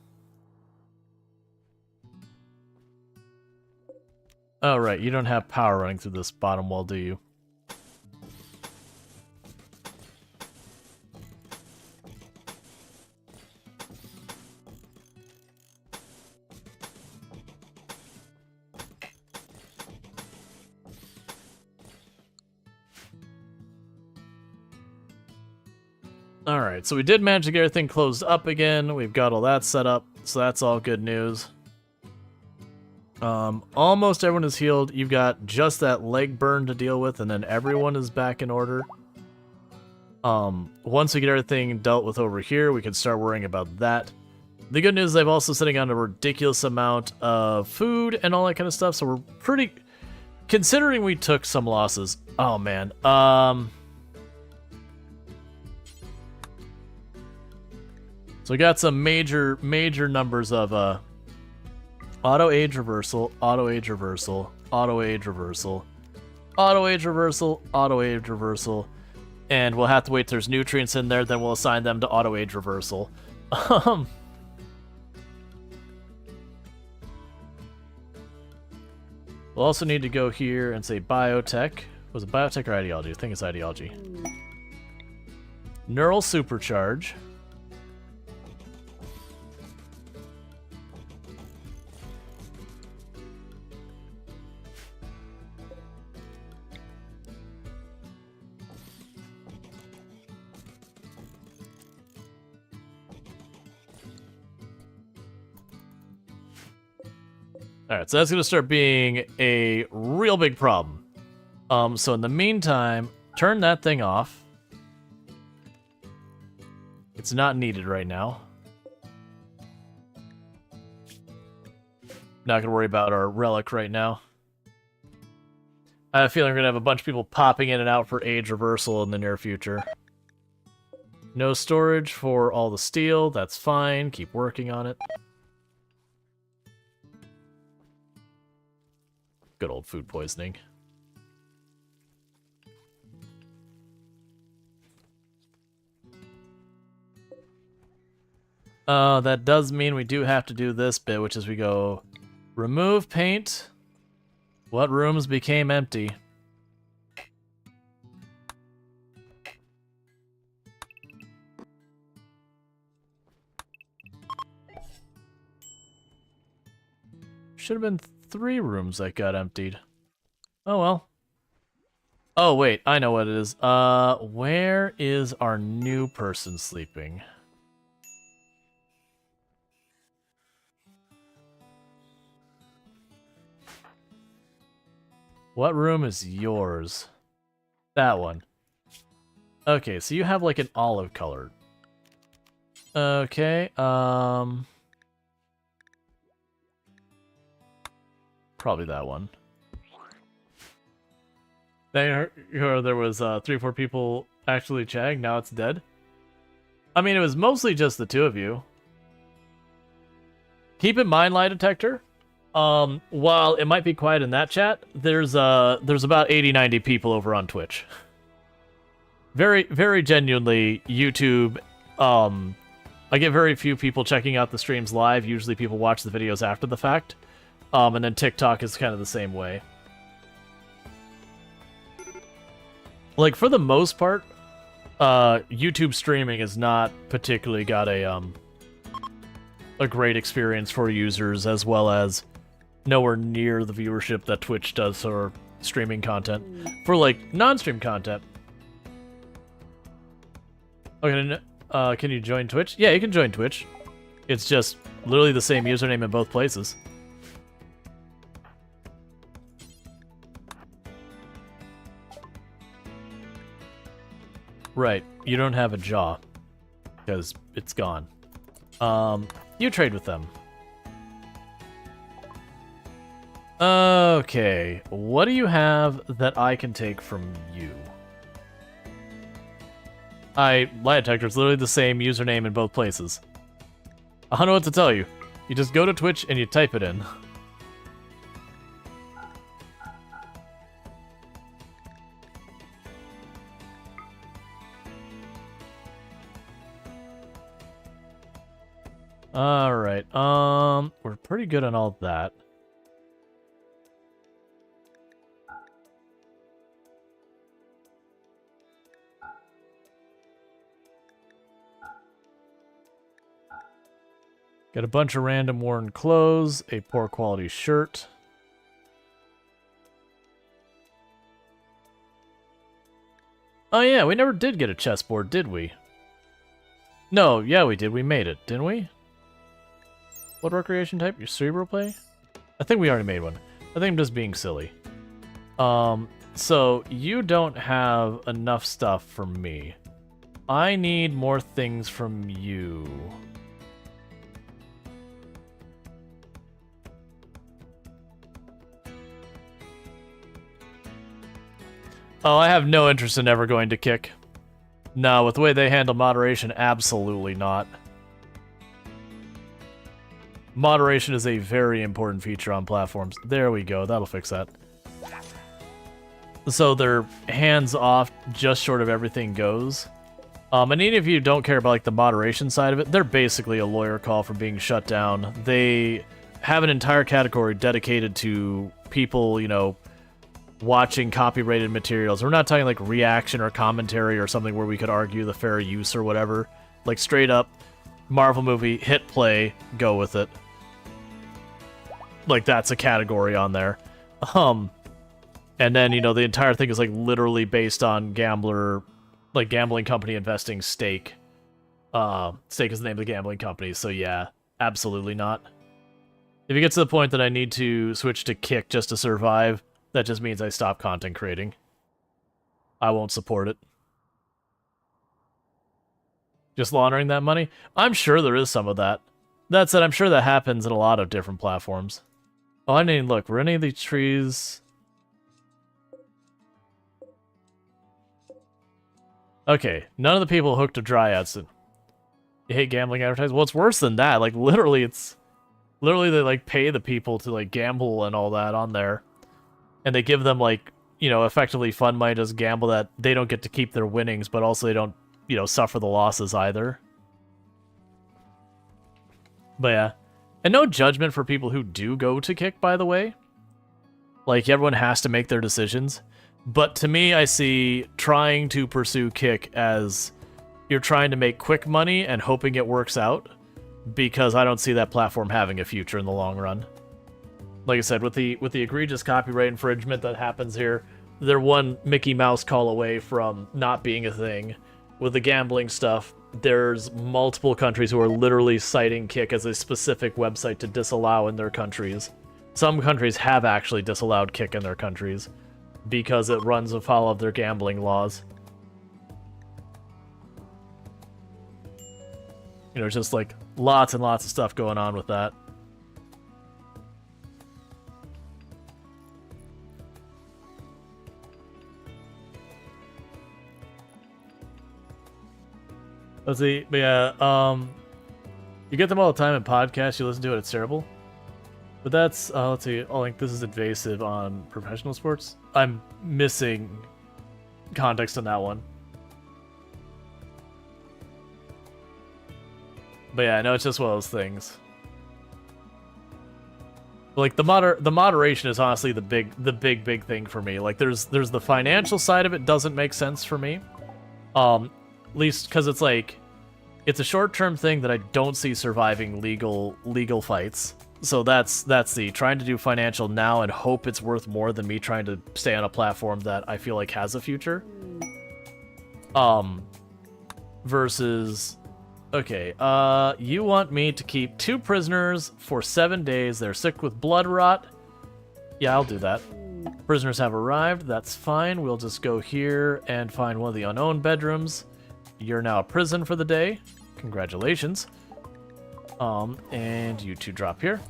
Oh, right, you don't have power running through this bottom wall, do you? Alright, so we did manage to get everything closed up again. We've got all that set up, so that's all good news. Almost everyone is healed. You've got just that leg burn to deal with, and then everyone is back in order. Once we get everything dealt with over here, we can start worrying about that. The good news is I'm also sitting on a ridiculous amount of food and all that kind of stuff, so we're pretty... Considering we took some losses... Oh, man. So we got some major numbers of auto age reversal, auto age reversal, auto age reversal, auto age reversal, auto age reversal, and we'll have to wait till there's nutrients in there, then we'll assign them to auto age reversal. We'll also need to go here and say biotech. Was it biotech or ideology? I think it's ideology. Neural supercharge. Alright, so that's going to start being a real big problem. So in the meantime, turn that thing off. It's not needed right now. Not going to worry about our relic right now. I have a feeling we're going to have a bunch of people popping in and out for age reversal in the near future. No storage for all the steel. That's fine. Keep working on it. Good old food poisoning. That does mean we do have to do this bit, which is we go remove paint. What rooms became empty? should have been 3 rooms that got emptied. Oh well. Oh wait, I know what it is. Where is our new person sleeping? What room is yours? That one. Okay, so you have like an olive color. Okay, probably that one. There was 3 or 4 people actually chatting, now it's dead. I mean, it was mostly just the 2 of you. Keep in mind, lie detector, while it might be quiet in that chat, there's about 80-90 people over on Twitch. Very, very genuinely, YouTube, I get very few people checking out the streams live. Usually people watch the videos after the fact. And then TikTok is kind of the same way. Like, for the most part, YouTube streaming has not particularly got a great experience for users, as well as nowhere near the viewership that Twitch does for streaming content. For, like, non-stream content. Okay, can you join Twitch? Yeah, you can join Twitch. It's just literally the same username in both places. Right, you don't have a jaw, because it's gone. You trade with them. Okay, what do you have that I can take from you? Lie detector, it's literally the same username in both places. I don't know what to tell you. You just go to Twitch and you type it in. Alright, we're pretty good on all that. Got a bunch of random worn clothes, a poor quality shirt. Oh yeah, we never did get a chessboard, did we? No, yeah we did, we made it, didn't we? What recreation type? Your cerebral play? I think we already made one. I think I'm just being silly. So you don't have enough stuff for me. I need more things from you. Oh, I have no interest in ever going to Kick. No, with the way they handle moderation, absolutely not. Moderation is a very important feature on platforms. There we go, that'll fix that. So they're hands-off, just short of everything goes. And even if you don't care about like the moderation side of it, they're basically a lawyer call for being shut down. They have an entire category dedicated to people, you know, watching copyrighted materials. We're not talking like reaction or commentary or something where we could argue the fair use or whatever. Like straight up Marvel movie, hit play, go with it. Like that's a category on there. And then, you know, the entire thing is like literally based on gambling company investing stake. Stake is the name of the gambling company, so yeah, absolutely not. If it gets to the point that I need to switch to Kick just to survive, that just means I stop content creating. I won't support it. Just laundering that money? I'm sure there is some of that. That said, I'm sure that happens in a lot of different platforms. Oh, I didn't look. Were any of these trees... Okay, none of the people hooked to Dryads. You hate gambling advertising? Well, it's worse than that. Like, literally, it's... Literally, they, like, pay the people to, like, gamble and all that on there. And they give them, like, you know, effectively fund money to just gamble that they don't get to keep their winnings, but also they don't, you know, suffer the losses either. But yeah. And no judgment for people who do go to Kick, by the way. Like, everyone has to make their decisions. But to me, I see trying to pursue Kick as you're trying to make quick money and hoping it works out. Because I don't see that platform having a future in the long run. like I said, with the egregious copyright infringement that happens here, they're one Mickey Mouse call away from not being a thing. With the gambling stuff, there's multiple countries who are literally citing Kick as a specific website to disallow in their countries. Some countries have actually disallowed Kick in their countries because it runs afoul of their gambling laws. You know, it's just like lots and lots of stuff going on with that. Let's see, but yeah, you get them all the time in podcasts, you listen to it, it's terrible. But that's, let's see, oh, like, this is invasive on professional sports. I'm missing context on that one. But yeah, no, it's just one of those things. Like, the moderation is honestly the big thing for me. Like, there's the financial side of it doesn't make sense for me. At least because it's like, it's a short-term thing that I don't see surviving legal fights. So that's the trying to do financial now and hope it's worth more than me trying to stay on a platform that I feel like has a future. Versus, okay, you want me to keep 2 prisoners for 7 days. They're sick with blood rot. Yeah, I'll do that. Prisoners have arrived. That's fine. We'll just go here and find one of the unowned bedrooms. You're now a prison for the day. Congratulations. And you 2 drop here.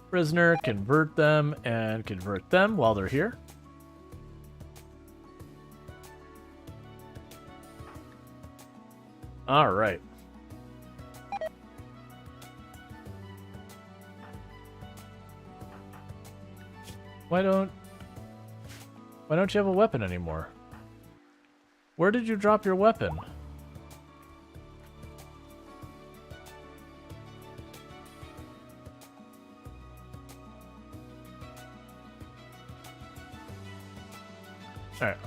Prisoner, convert them, and convert them while they're here. All right. Why don't you have a weapon anymore? Where did you drop your weapon? Alright.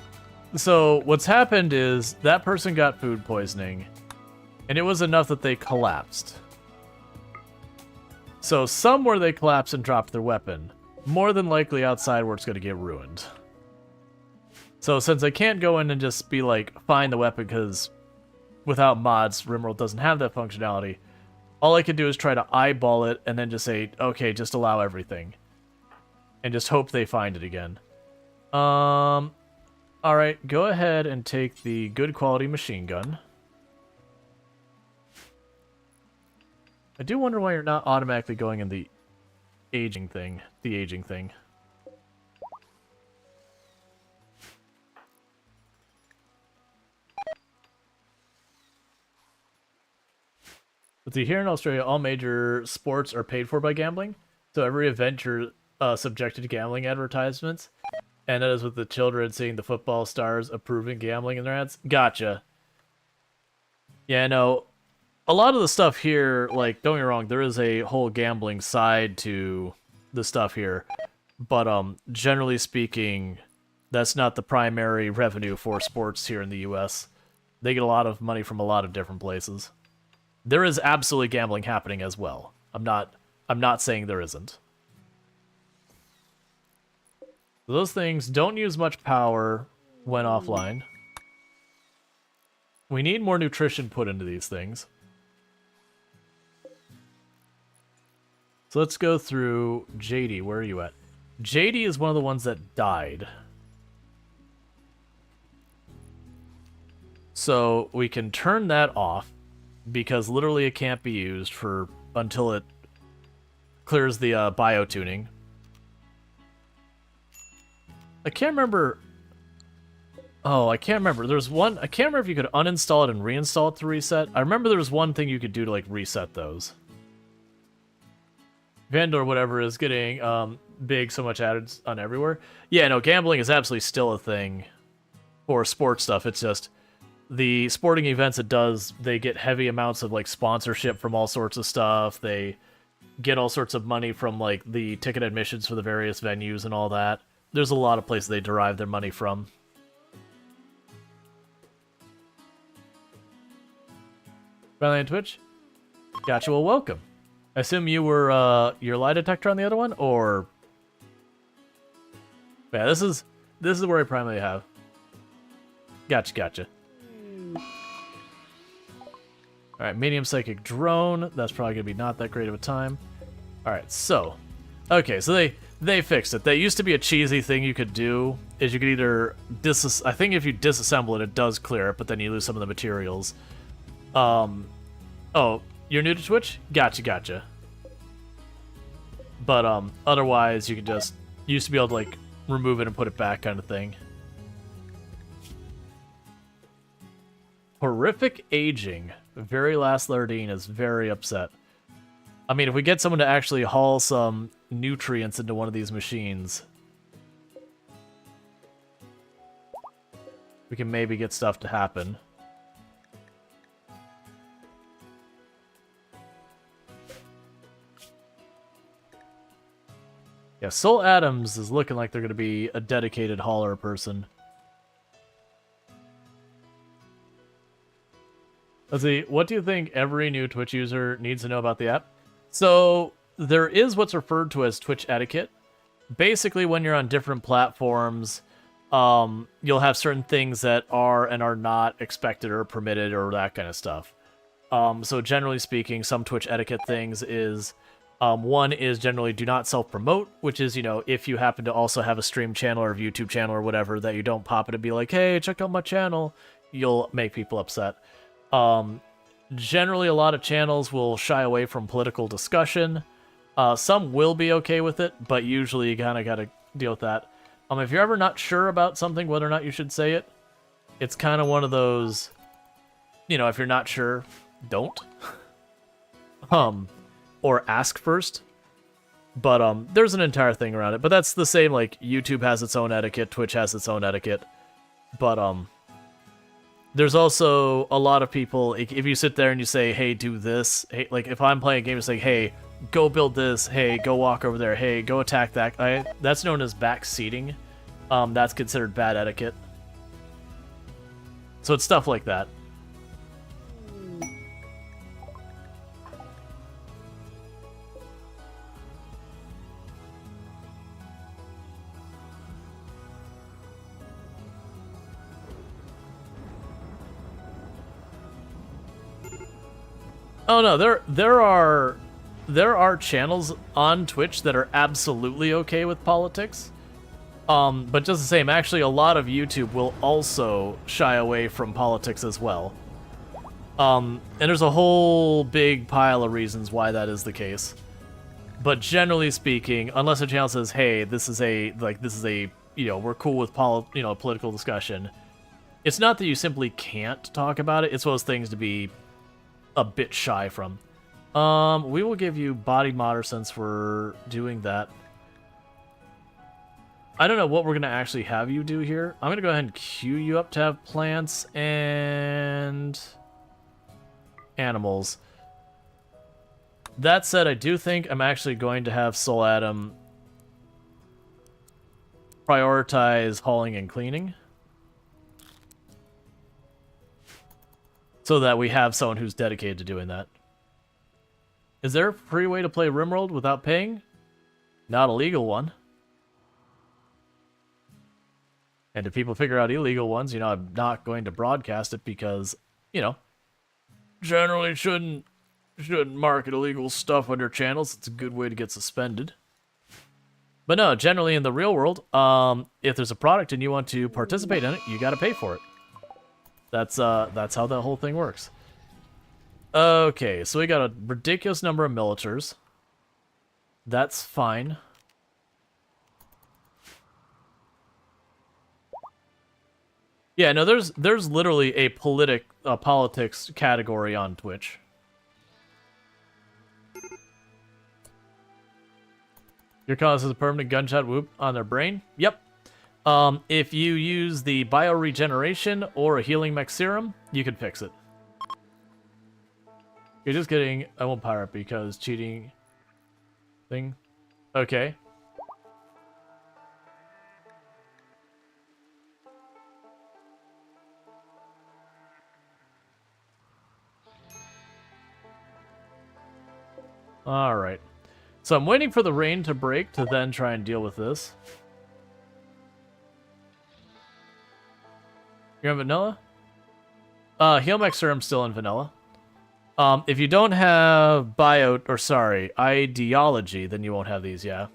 So, what's happened is that person got food poisoning, and it was enough that they collapsed. So, somewhere they collapsed and dropped their weapon. More than likely outside where it's going to get ruined. So since I can't go in and just be like, find the weapon, because without mods, RimWorld doesn't have that functionality, all I could do is try to eyeball it and then just say, okay, just allow everything. And just hope they find it again. Alright, go ahead and take the good quality machine gun. I do wonder why you're not automatically going in the aging thing. But see, here in Australia, all major sports are paid for by gambling. So every event you're subjected to gambling advertisements. And that is with the children seeing the football stars approving gambling in their ads. Gotcha. Yeah, no. A lot of the stuff here, like, don't get me wrong, there is a whole gambling side to the stuff here. But generally speaking, that's not the primary revenue for sports here in the US. They get a lot of money from a lot of different places. There is absolutely gambling happening as well. I'm not saying there isn't. Those things don't use much power when offline. We need more nutrition put into these things. So let's go through JD. Where are you at? JD is one of the ones that died. So we can turn that off because literally it can't be used for until it clears the bio-tuning. I can't remember. Oh, I can't remember. There's one. I can't remember if you could uninstall it and reinstall it to reset. I remember there was one thing you could do to like reset those. Vandal or whatever is getting big, so much added on everywhere. Yeah, no, gambling is absolutely still a thing for sports stuff. It's just the sporting events it does, they get heavy amounts of like sponsorship from all sorts of stuff. They get all sorts of money from like the ticket admissions for the various venues and all that. There's a lot of places they derive their money from. Finally on Twitch. Gotcha. Well, welcome. I assume you were your lie detector on the other one, or yeah, this is where I primarily have. Gotcha. All right, medium psychic drone. That's probably gonna be not that great of a time. All right, so okay, so they fixed it. That used to be a cheesy thing you could do. Is you could either I think if you disassemble it, it does clear it, but then you lose some of the materials. Oh, you're new to Twitch? Gotcha. But otherwise, you could just used to be able to like remove it and put it back, kind of thing. Horrific aging. Very last Lardine is very upset. I mean, if we get someone to actually haul some nutrients into one of these machines, we can maybe get stuff to happen. Yeah, Soul Adams is looking like they're going to be a dedicated hauler person. Let's see, what do you think every new Twitch user needs to know about the app? So, there is what's referred to as Twitch etiquette. Basically, when you're on different platforms, you'll have certain things that are and are not expected or permitted or that kind of stuff. So generally speaking, some Twitch etiquette things is... one is generally do not self-promote, which is, you know, if you happen to also have a stream channel or a YouTube channel or whatever, that you don't pop it and be like, hey, check out my channel. You'll make people upset. Generally, a lot of channels will shy away from political discussion. Some will be okay with it, but usually you kind of got to deal with that. If you're ever not sure about something, whether or not you should say it, it's kind of one of those, you know, if you're not sure, don't. Or ask first. But there's an entire thing around it. But that's the same, like, YouTube has its own etiquette, Twitch has its own etiquette. But there's also a lot of people, if you sit there and you say, hey, do this, hey, like, if I'm playing a game, it's like, hey, go build this, hey, go walk over there, hey, go attack that. That's known as backseating. That's considered bad etiquette. So it's stuff like that. Oh no, there are channels on Twitch that are absolutely okay with politics. But just the same, actually a lot of YouTube will also shy away from politics as well. And there's a whole big pile of reasons why that is the case. But generally speaking, unless a channel says, hey, this is a, you know, we're cool with political discussion, it's not that you simply can't talk about it, it's one of those things to be a bit shy from. We will give you body modder since we're doing that. I don't know what we're going to actually have you do here. I'm going to go ahead and queue you up to have plants and animals. That said, I do think I'm actually going to have Soul Adam prioritize hauling and cleaning, so that we have someone who's dedicated to doing that. Is there a free way to play RimWorld without paying? Not a legal one. And if people figure out illegal ones, you know, I'm not going to broadcast it because, you know, generally shouldn't market illegal stuff on their channels. It's a good way to get suspended. But no, generally in the real world, if there's a product and you want to participate in it, you got to pay for it. That's how that whole thing works. Okay, so we got a ridiculous number of militars. That's fine. Yeah, no, there's literally a politics category on Twitch. Your cause is a permanent gunshot wound on their brain? Yep. If you use the bioregeneration or a healing mech serum, you can fix it. You're just kidding. I won't pirate because cheating thing. Okay. Alright. So I'm waiting for the rain to break to then try and deal with this. You're in vanilla? Heal Mech Serum's still in vanilla. If you don't have ideology, then you won't have these, yeah.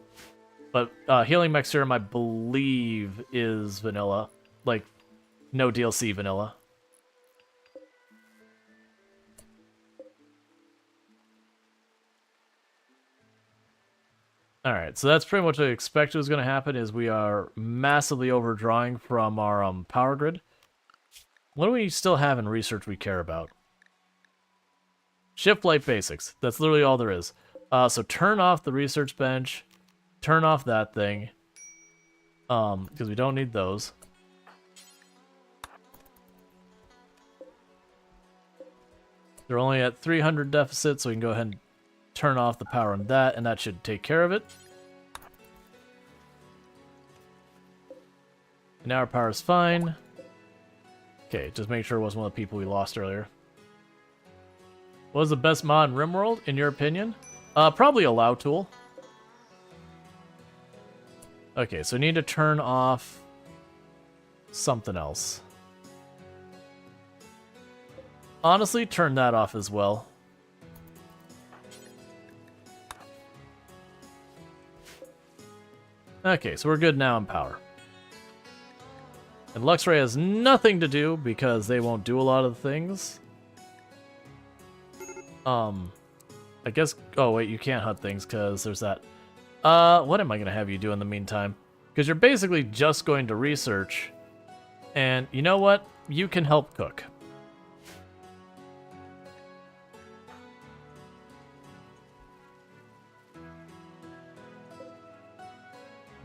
But Healing Mech Serum, I believe, is vanilla. Like, no DLC vanilla. Alright, so that's pretty much what I expected was going to happen, is we are massively overdrawing from our power grid. What do we still have in research we care about? Shift light basics. That's literally all there is. So turn off the research bench. Turn off that thing. Because we don't need those. They're only at 300 deficit, so we can go ahead and turn off the power on that, and that should take care of it. And now our power is fine. Okay, just make sure it wasn't one of the people we lost earlier. What was the best mod in RimWorld, in your opinion? Probably Allow Tool. Okay, so we need to turn off something else. Honestly, turn that off as well. Okay, so we're good now in power. And Luxray has nothing to do because they won't do a lot of things. I guess... Oh, wait, you can't hunt things because there's that. What am I going to have you do in the meantime? Because you're basically just going to research. And you know what? You can help cook.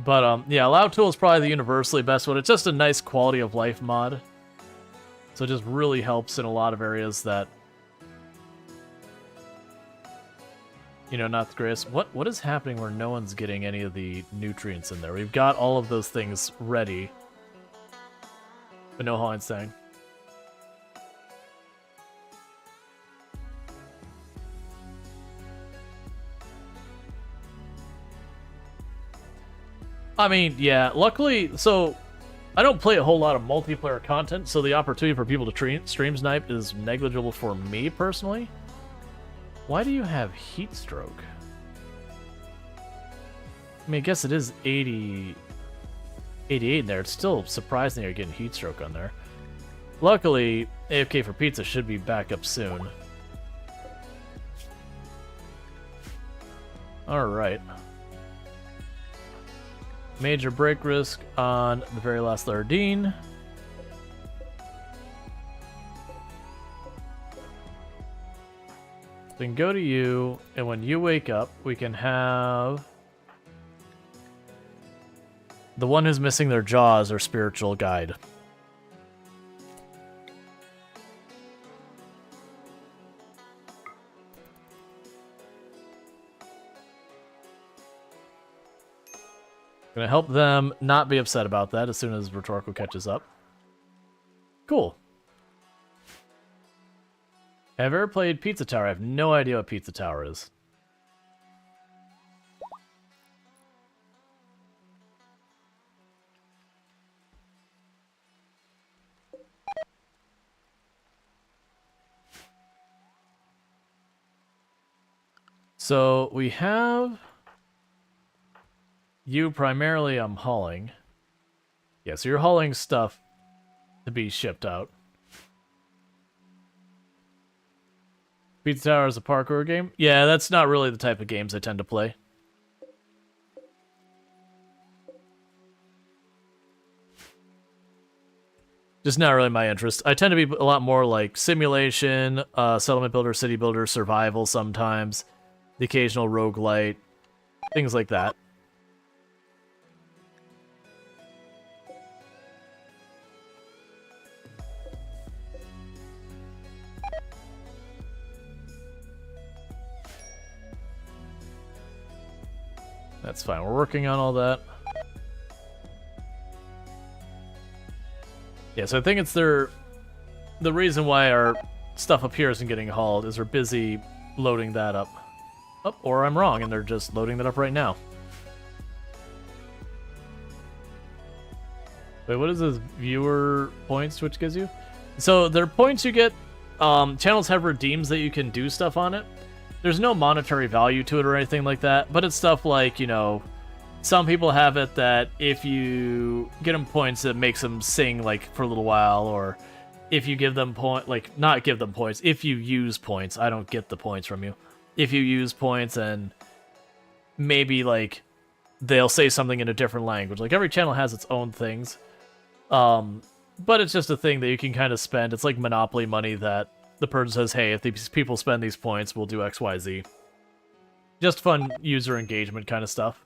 But, yeah, Allow Tool is probably the universally best one. It's just a nice quality of life mod. So it just really helps in a lot of areas that, you know, not the greatest. What is happening where no one's getting any of the nutrients in there? We've got all of those things ready. But no Hohenstein. I mean, yeah, luckily, so I don't play a whole lot of multiplayer content, so the opportunity for people to stream snipe is negligible for me personally. Why do you have heat stroke? I mean, I guess it is 88 in there. It's still surprising you're getting heat stroke on there. Luckily, AFK for Pizza should be back up soon. Alright. Major break risk on the very last Lardine. Then go to you, and when you wake up, we can have the one who's missing their jaws or spiritual guide. Gonna help them not be upset about that as soon as Rhetorical catches up. Cool. Have you ever played Pizza Tower? I have no idea what Pizza Tower is. So we have you primarily. I'm hauling. Yeah, so you're hauling stuff to be shipped out. Pizza Tower is a parkour game? Yeah, that's not really the type of games I tend to play. Just not really my interest. I tend to be a lot more like simulation, settlement builder, city builder, survival sometimes, the occasional roguelite, things like that. That's fine. We're working on all that. Yeah, so I think it's the reason why our stuff up here isn't getting hauled is we're busy loading that up. Oh, or I'm wrong, and they're just loading that up right now. Wait, what is this viewer points Twitch gives you? So they're points you get. Channels have redeems that you can do stuff on it. There's no monetary value to it or anything like that, but it's stuff like, you know, some people have it that if you get them points, it makes them sing like for a little while, or if you give them not give them points, if you use points, I don't get the points from you. If you use points and maybe like they'll say something in a different language. Like every channel has its own things. But it's just a thing that you can kind of spend. It's like Monopoly money that the person says, hey, if these people spend these points, we'll do X, Y, Z. Just fun user engagement kind of stuff.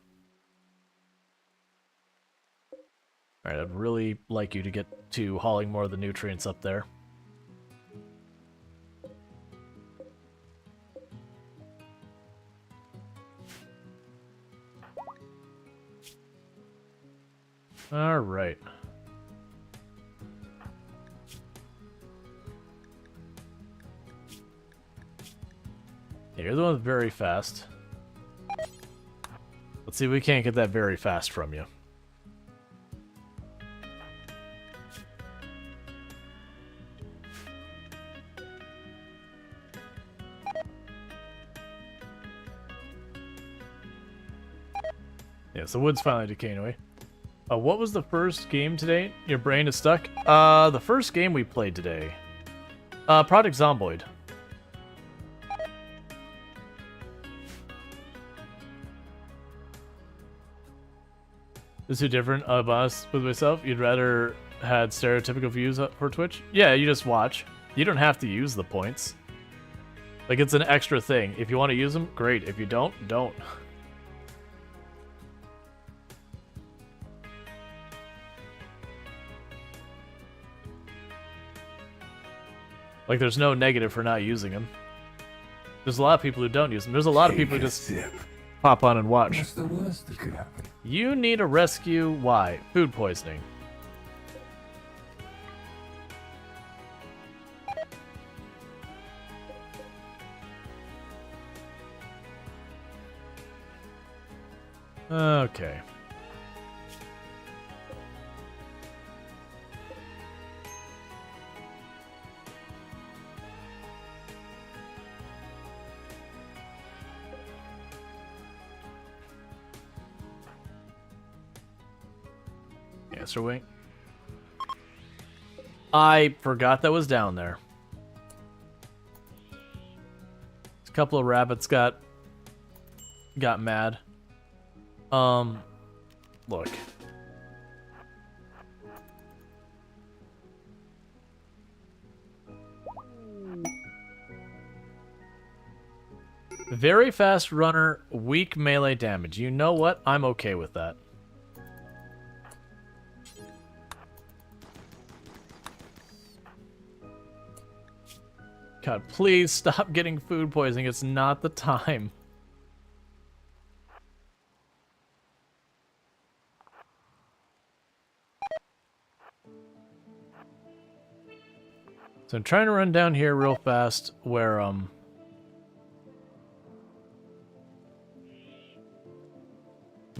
Alright, I'd really like you to get to hauling more of the nutrients up there. Alright. Yeah, you're the one that's very fast. Let's see if we can't get that very fast from you. Yeah, so wood's finally decaying away. What was the first game today? Your brain is stuck? The first game we played today. Project Zomboid. Is too different of us with myself? You'd rather had stereotypical views for Twitch? Yeah, you just watch. You don't have to use the points. Like, it's an extra thing. If you want to use them, great. If you don't, don't. Like, there's no negative for not using them. There's a lot of people who don't use them. There's a lot of people who just pop on and watch. What's the worst that could happen? You need a rescue. Why? Food poisoning. Okay. Answer wing. I forgot that was down there. A couple of rabbits got mad. Look. Very fast runner, weak melee damage. You know what? I'm okay with that. God, please stop getting food poisoning. It's not the time. So I'm trying to run down here real fast where,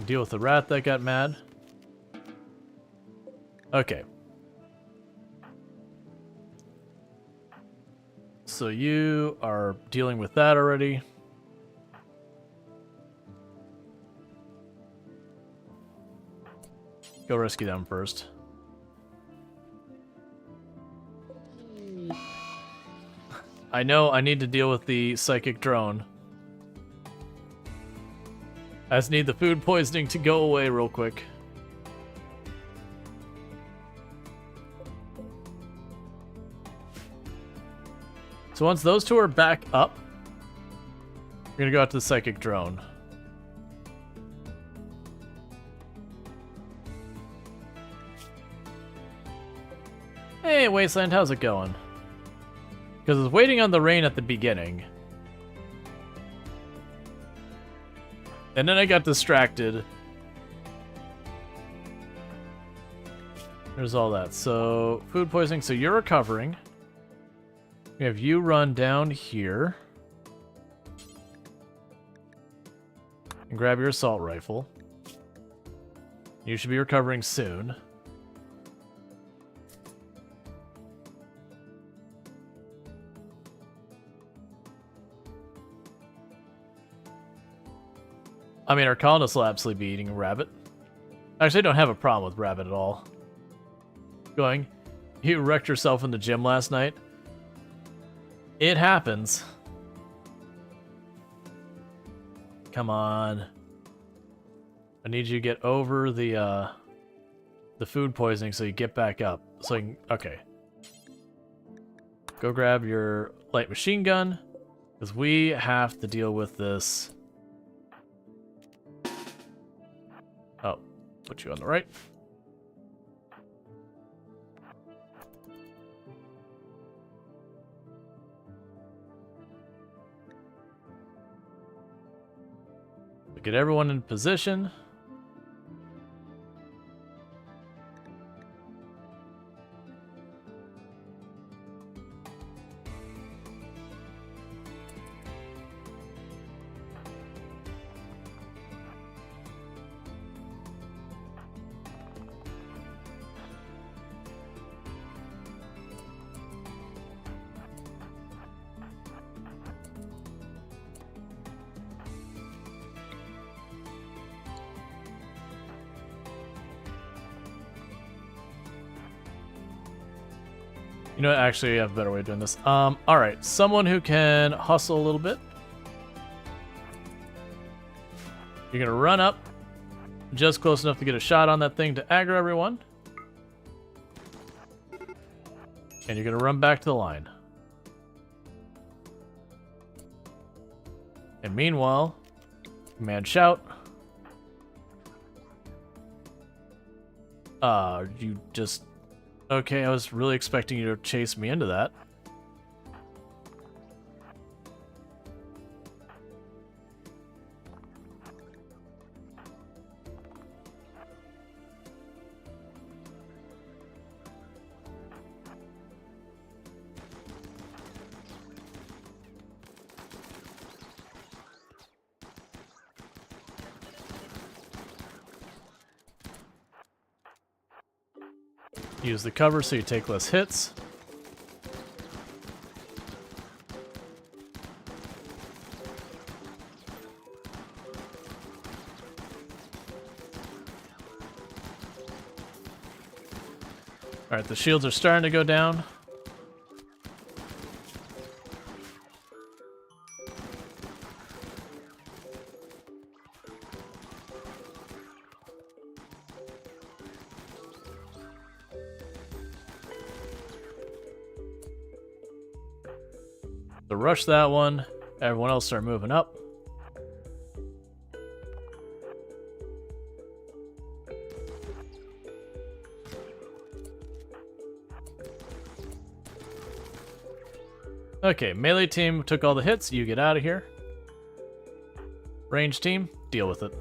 deal with the rat that got mad. Okay. So you are dealing with that already. Go rescue them first. I know I need to deal with the psychic drone. I just need the food poisoning to go away real quick. So once those two are back up, we're gonna go out to the psychic drone. Hey, Wasteland, how's it going? Because I was waiting on the rain at the beginning. And then I got distracted. There's all that. So, food poisoning. So you're recovering. We have you run down here. And grab your assault rifle. You should be recovering soon. I mean, our colonists will absolutely be eating rabbit. Actually, I don't have a problem with rabbit at all. Going, you wrecked yourself in the gym last night. It happens. Come on. I need you to get over the food poisoning so you get back up. So you can, okay. Go grab your light machine gun, because we have to deal with this. Oh, put you on the right. Get everyone in position. You know what? Actually, I have a better way of doing this. Alright. Someone who can hustle a little bit. You're gonna run up just close enough to get a shot on that thing to aggro everyone. And you're gonna run back to the line. And meanwhile, command shout. You just... Okay, I was really expecting you to chase me into that. Use the cover so you take less hits. Alright, the shields are starting to go down. So rush that one. Everyone else start moving up. Okay, melee team took all the hits. You get out of here. Range team, deal with it.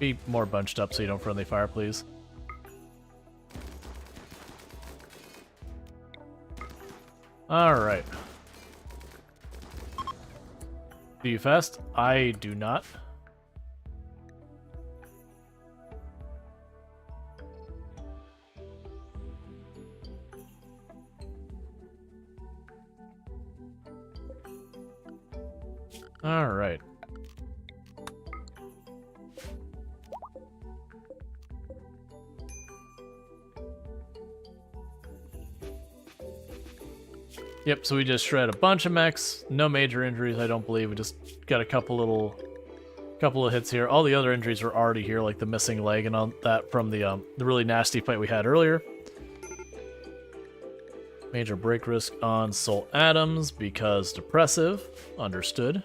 Be more bunched up so you don't friendly fire, please. Alright. Do you fast? I do not. Alright. Yep, so we just shred a bunch of mechs. No major injuries, I don't believe. We just got a couple of hits here. All the other injuries were already here, like the missing leg and all that from the really nasty fight we had earlier. Major break risk on Soul Atoms because depressive. Understood.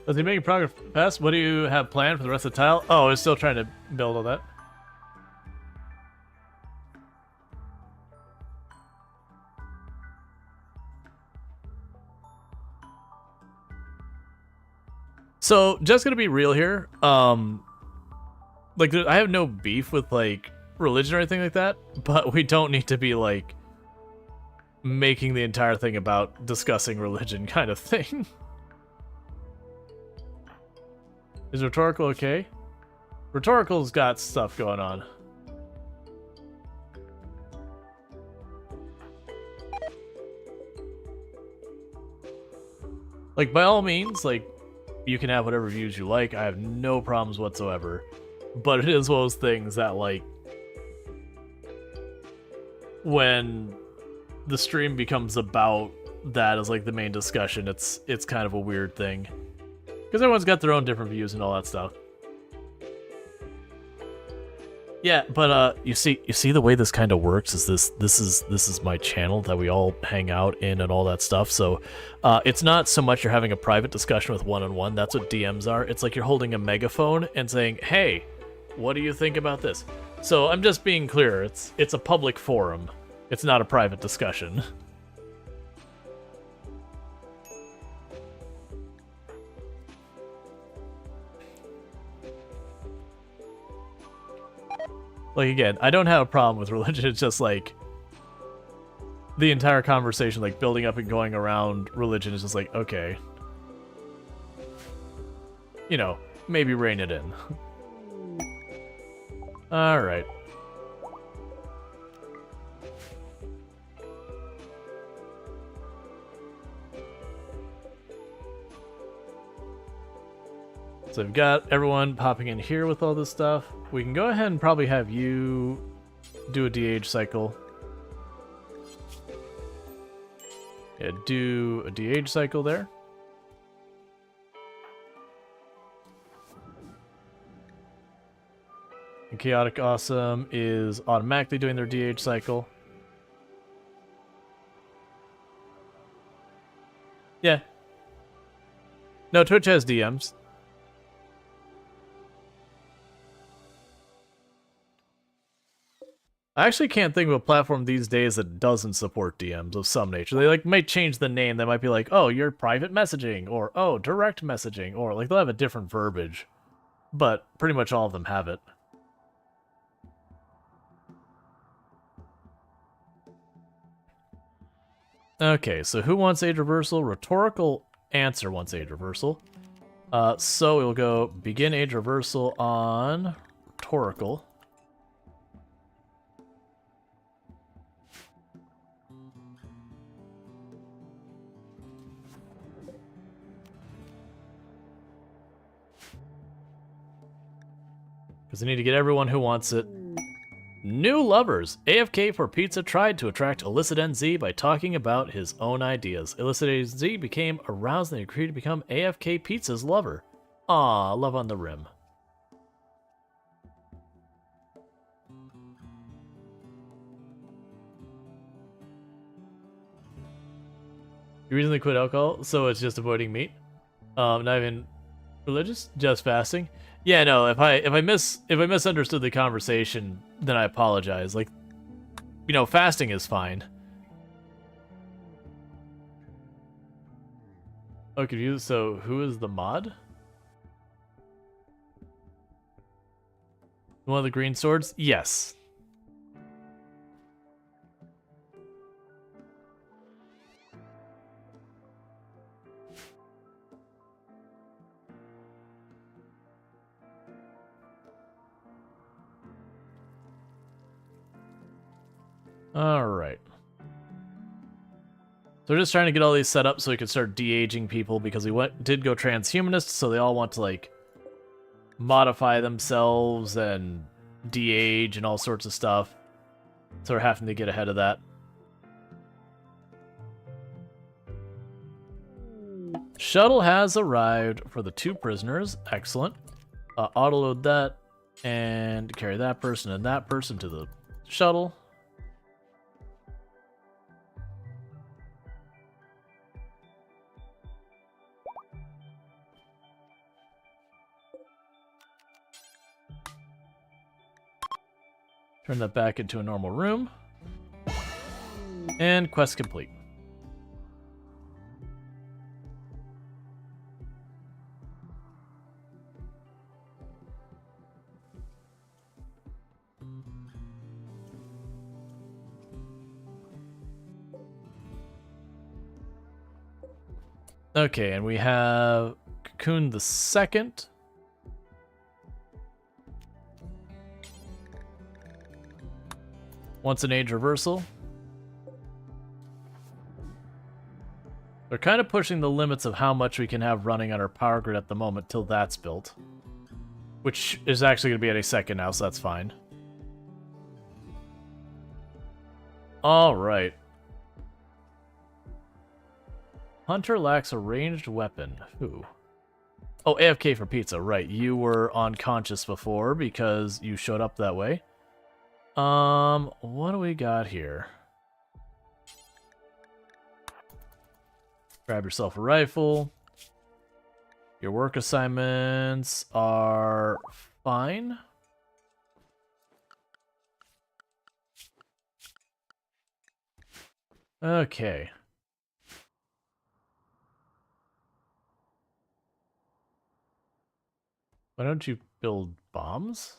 Is he making progress past? What do you have planned for the rest of the tile? Oh, he's still trying to build all that. So, just gonna be real here. Like, I have no beef with, like, religion or anything like that, but we don't need to be, like, making the entire thing about discussing religion kind of thing. Is rhetorical okay? Rhetorical's got stuff going on. Like, by all means, like, you can have whatever views you like. I have no problems whatsoever. But it is one of those things that, like, when the stream becomes about that as, like, the main discussion, it's kind of a weird thing. Because everyone's got their own different views and all that stuff. Yeah, but you see the way this kind of works is this is my channel that we all hang out in and all that stuff. So it's not so much you're having a private discussion with one-on-one. That's what DMs are. It's like you're holding a megaphone and saying, "Hey, what do you think about this?" So I'm just being clear. It's a public forum. It's not a private discussion. Like, again, I don't have a problem with religion. It's just, like, the entire conversation, like, building up and going around religion is just like, okay. You know, maybe rein it in. Alright. So I've got everyone popping in here with all this stuff. We can go ahead and probably have you do a DH cycle. Yeah, do a DH cycle there. And Chaotic Awesome is automatically doing their DH cycle. Yeah. No, Twitch has DMs. I actually can't think of a platform these days that doesn't support DMs of some nature. They, like, might change the name. They might be like, oh, you're private messaging, or oh, direct messaging, or, like, they'll have a different verbiage. But pretty much all of them have it. Okay, so who wants age reversal? Rhetorical answer wants age reversal. So we'll go begin age reversal on rhetorical. Because I need to get everyone who wants it. New lovers. AFK for Pizza tried to attract Illicit NZ by talking about his own ideas. Illicit NZ became aroused and agreed to become AFK Pizza's lover. Aw, love on the rim. You recently quit alcohol, so it's just avoiding meat. Not even religious, just fasting. Yeah, no. If I misunderstood the conversation, then I apologize. Like, you know, fasting is fine. Oh, confused. So, who is the mod? One of the green swords? Yes. Alright. So we're just trying to get all these set up so we can start de-aging people, because we did go transhumanist, so they all want to, like, modify themselves and de-age and all sorts of stuff. So we're having to get ahead of that. Shuttle has arrived for the 2 prisoners. Excellent. Autoload that and carry that person and that person to the shuttle. Turn that back into a normal room. And quest complete. Okay, and we have Cocoon the Second. Wants an age reversal. They're kind of pushing the limits of how much we can have running on our power grid at the moment till that's built. Which is actually going to be at a second now, so that's fine. Alright. Hunter lacks a ranged weapon. Who? Oh, AFK for pizza. Right, you were unconscious before because you showed up that way. What do we got here? Grab yourself a rifle. Your work assignments are fine. Okay. Why don't you build bombs?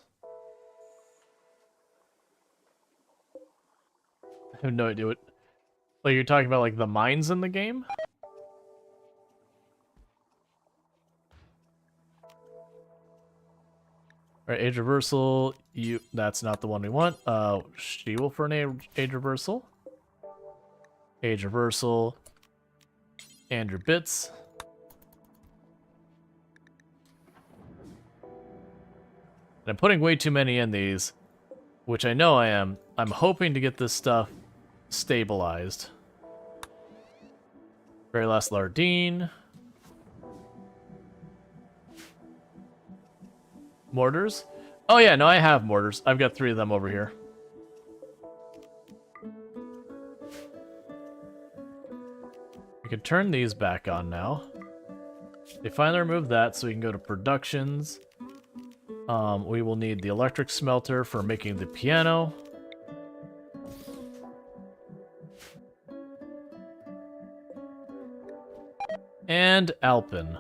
I have no idea what... Like, you're talking about, like, the mines in the game? Alright, age reversal. That's not the one we want. She will for an age reversal. Age reversal. And your bits. And I'm putting way too many in these, which I know I am. I'm hoping to get this stuff stabilized. Very last Lardine. Mortars? Oh yeah, no, I have mortars. I've got 3 of them over here. We can turn these back on now. They finally removed that, so we can go to productions. We will need the electric smelter for making the piano. And Alpin.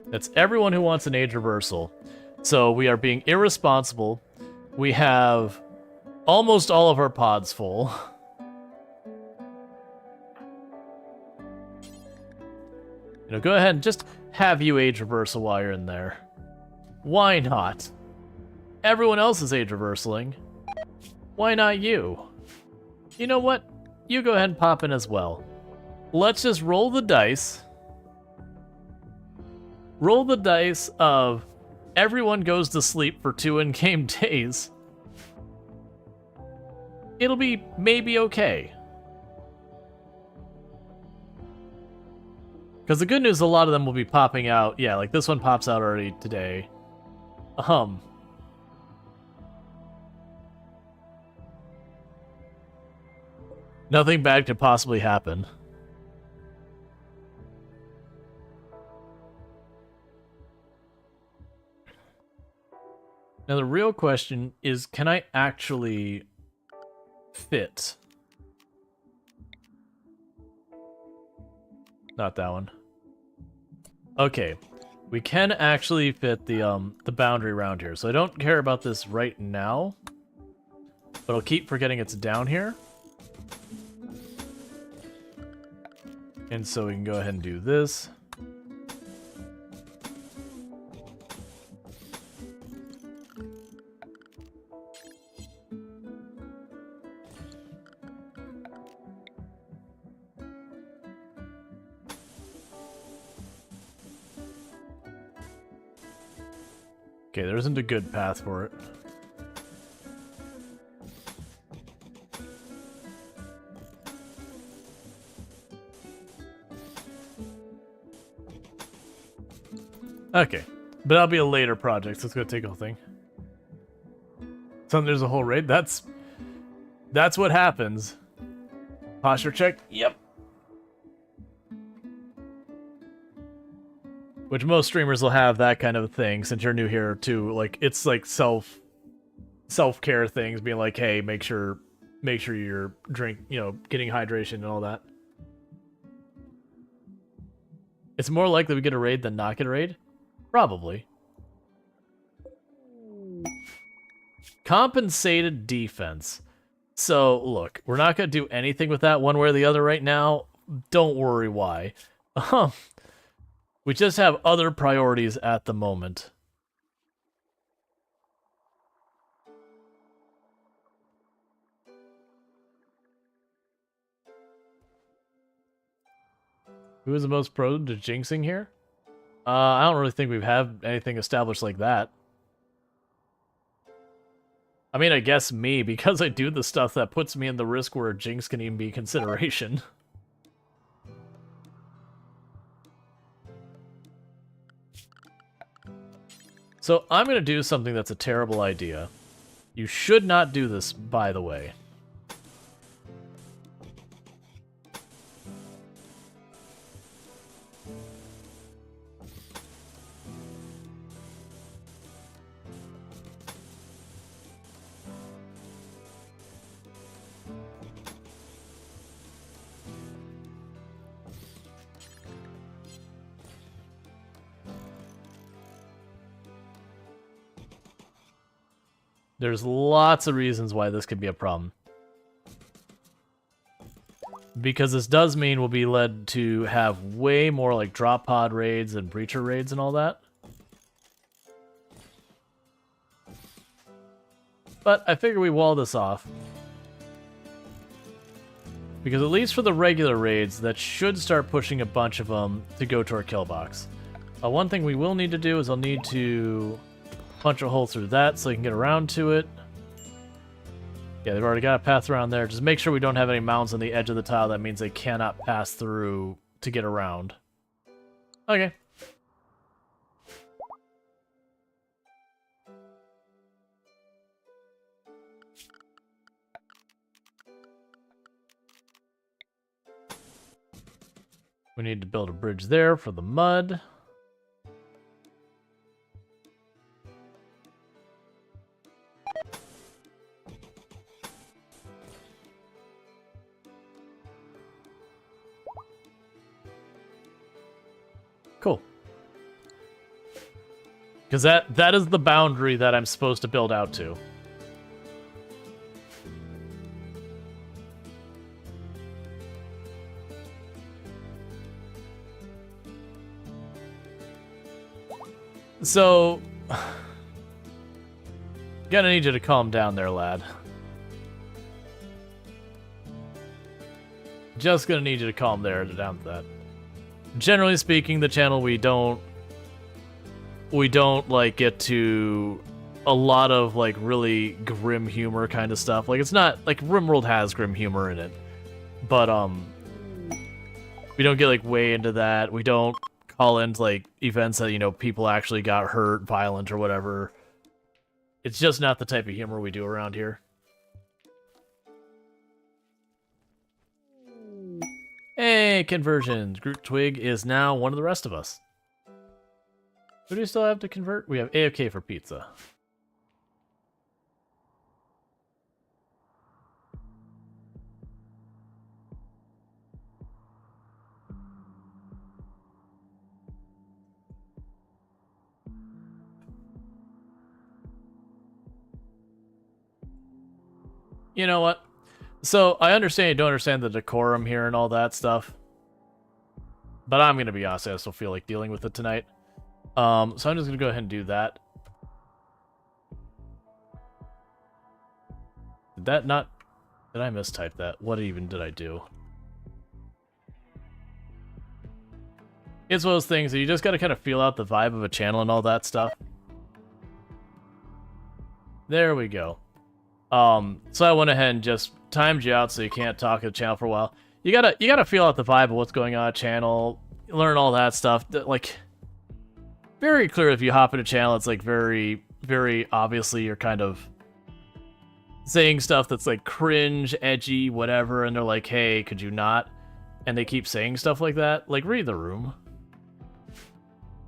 That's everyone who wants an age reversal. So we are being irresponsible. We have almost all of our pods full. You know, go ahead and just have you age reversal while you're in there. Why not? Everyone else is age reversaling. Why not you? You know what? You go ahead and pop in as well. Let's just roll the dice. Roll the dice of everyone goes to sleep for 2 in-game days. It'll be maybe okay. Because the good news, a lot of them will be popping out. Yeah, like this one pops out already today. Nothing bad could possibly happen. Now the real question is, can I actually fit? Not that one. Okay, we can actually fit the boundary around here. So I don't care about this right now, but I'll keep forgetting it's down here. And so we can go ahead and do this. Okay, there isn't a good path for it. Okay, but that'll be a later project, so it's gonna take a whole thing. So there's a whole raid. That's what happens. Posture check. Yep. Which most streamers will have that kind of thing since you're new here too. Like it's like self-care things, being like, hey, make sure you're getting hydration and all that. It's more likely we get a raid than not get a raid. Probably. Compensated defense. So look, we're not gonna do anything with that one way or the other right now don't worry why. We just have other priorities at the moment. Who is the most prone to jinxing here? I don't really think we've had anything established like that. I mean, I guess me, because I do the stuff that puts me in the risk where a jinx can even be a consideration. So I'm going to do something that's a terrible idea. You should not do this, by the way. There's lots of reasons why this could be a problem. Because this does mean we'll be led to have way more like drop pod raids and breacher raids and all that. But I figure we wall this off. Because at least for the regular raids, that should start pushing a bunch of them to go to our kill box. One thing we will need to do is I'll need to punch a hole through that so I can get around to it. Yeah, they've already got a path around there. Just make sure we don't have any mounds on the edge of the tile. That means they cannot pass through to get around. Okay. We need to build a bridge there for the mud. Cool. Because that is the boundary that I'm supposed to build out to. So, gonna need you to calm down there, lad. Just gonna need you to calm down to that. Generally speaking, the channel we don't like get to a lot of like really grim humor kind of stuff. Like it's not like RimWorld has grim humor in it, but we don't get like way into that. We don't call into like events that, you know, people actually got hurt, violent or whatever. It's just not the type of humor we do around here. Hey, conversions. Groot Twig is now one of the rest of us. Who do we still have to convert? We have AFK for pizza. You know what? So, I understand you don't understand the decorum here and all that stuff. But I'm going to be honest, I still feel like dealing with it tonight. So I'm just going to go ahead and do that. Did that not... Did I mistype that? What even did I do? It's one of those things that you just got to kind of feel out the vibe of a channel and all that stuff. There we go. So I went ahead and just timed you out so you can't talk to the channel for a while. You gotta feel out the vibe of what's going on at channel, learn all that stuff. Like, very clear if you hop in a channel, it's like very, very obviously you're kind of saying stuff that's like cringe, edgy, whatever, and they're like, hey, could you not? And they keep saying stuff like that. Like, read the room.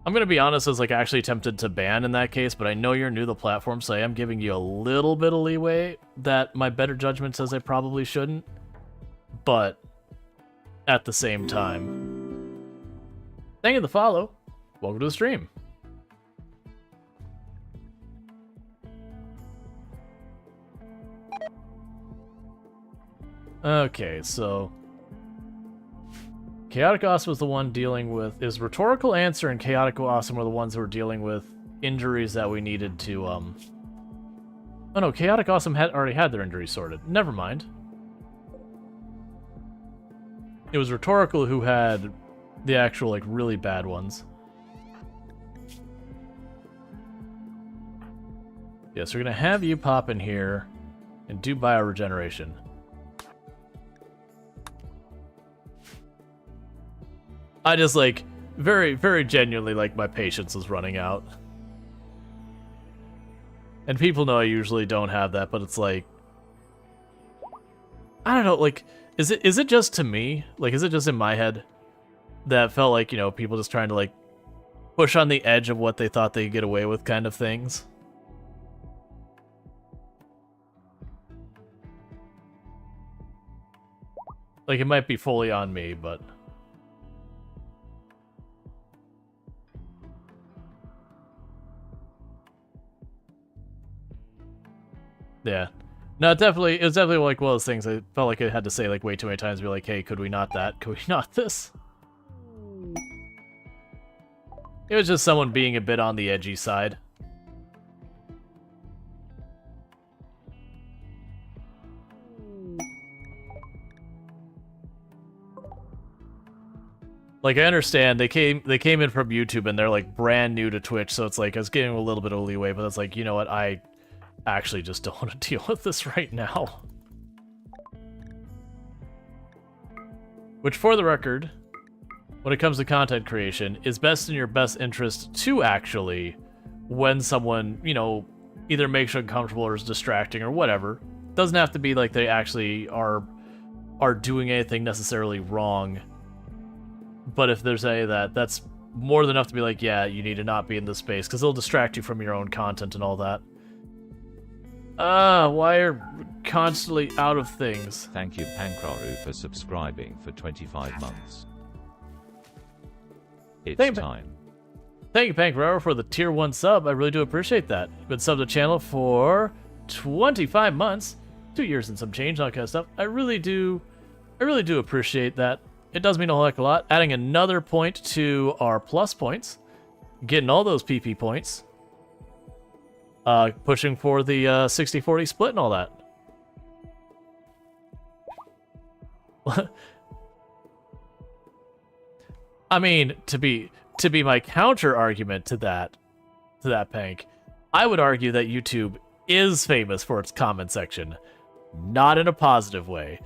I'm gonna be honest, I was like actually tempted to ban in that case, but I know you're new to the platform, so I am giving you a little bit of leeway that my better judgment says I probably shouldn't. But at the same time, thank you for the follow. Welcome to the stream. Okay, so Chaotic Awesome was the one dealing with... Is Rhetorical Answer and Chaotic Awesome were the ones who were dealing with injuries that we needed to, Oh no, Chaotic Awesome already had their injuries sorted. Never mind. It was Rhetorical who had the actual, like, really bad ones. Yeah, so we're gonna have you pop in here and do bioregeneration. I just, like, very, very genuinely, like, my patience is running out. And people know I usually don't have that, but it's like... I don't know, like, is it just to me? Like, is it just in my head that felt like, you know, people just trying to, like, push on the edge of what they thought they could get away with kind of things? Like, it might be fully on me, but... Yeah. No, it was definitely like one of those things I felt like I had to say like way too many times, be like, hey, could we not that? Could we not this? It was just someone being a bit on the edgy side. Like, I understand they came in from YouTube and they're like brand new to Twitch, so it's like I was giving them a little bit of leeway, but it's like, you know what, I actually just don't want to deal with this right now. Which, for the record, when it comes to content creation, is best in your best interest to actually, when someone, you know, either makes you uncomfortable or is distracting or whatever, doesn't have to be like they actually are doing anything necessarily wrong. But if there's that's more than enough to be like, yeah, you need to not be in this space, because it'll distract you from your own content and all that. Why are constantly out of things? Thank you, Pankraru, for subscribing for 25 months. It's time. Thank you, Pankraro, for the tier 1 sub. I really do appreciate that. You've been subbed to the channel for 25 months, 2 years and some change, all that kind of stuff. I really do appreciate that. It does mean a whole heck of a lot. Adding another point to our plus points, getting all those PP points, pushing for the 60-40 split and all that. I mean, to be my counter argument to that Pank, I would argue that YouTube is famous for its comment section, not in a positive way.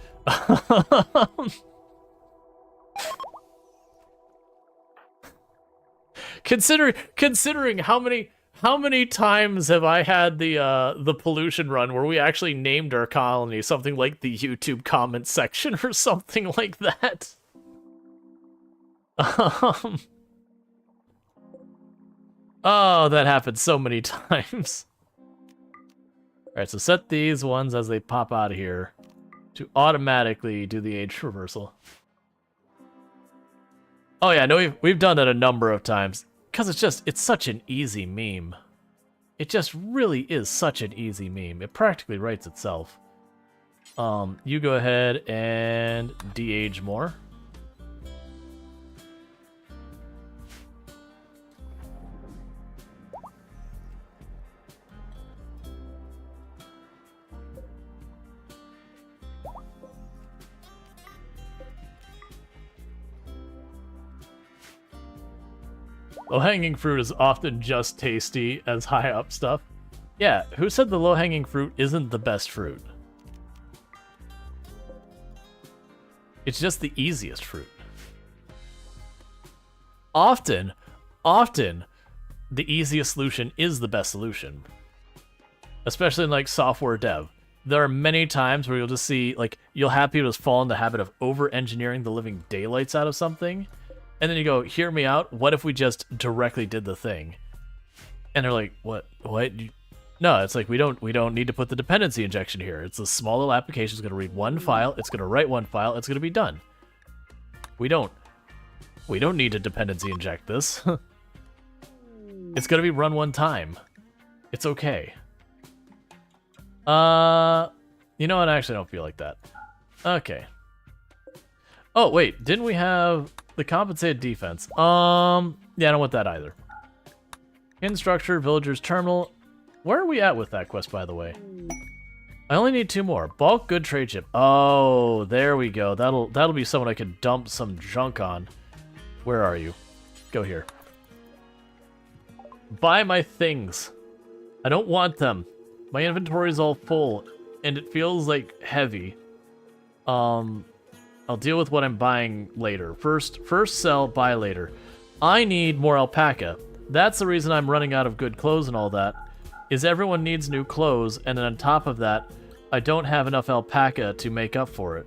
Considering how many times have I had the pollution run where we actually named our colony something like the YouTube comment section or something like that? Oh, that happened so many times. Alright, so set these ones as they pop out of here to automatically do the age reversal. Oh yeah, no, we've done that a number of times. Because it's such an easy meme. It just really is such an easy meme. It practically writes itself. You go ahead and de-age more. Low-hanging fruit is often just tasty as high-up stuff. Yeah, who said the low-hanging fruit isn't the best fruit? It's just the easiest fruit. Often, the easiest solution is the best solution. Especially in, like, software dev. There are many times where you'll just see, like, you'll have people just fall in the habit of over-engineering the living daylights out of something. And then you go, hear me out, what if we just directly did the thing? And they're like, what? No, it's like, we don't need to put the dependency injection here. It's a small little application, it's gonna read one file, it's gonna write one file, it's gonna be done. We don't need to dependency inject this. It's gonna be run one time. It's okay. You know what, I actually don't feel like that. Okay. Oh, wait, didn't we have the compensated defense? Yeah, I don't want that either. In structure, villagers terminal. Where are we at with that quest, by the way? I only need 2 more. Bulk good trade ship. Oh, there we go. That'll be someone I could dump some junk on. Where are you? Go here. Buy my things. I don't want them. My inventory is all full, and it feels like heavy. I'll deal with what I'm buying later. First sell, buy later. I need more alpaca. That's the reason I'm running out of good clothes and all that. Is everyone needs new clothes, and then on top of that, I don't have enough alpaca to make up for it.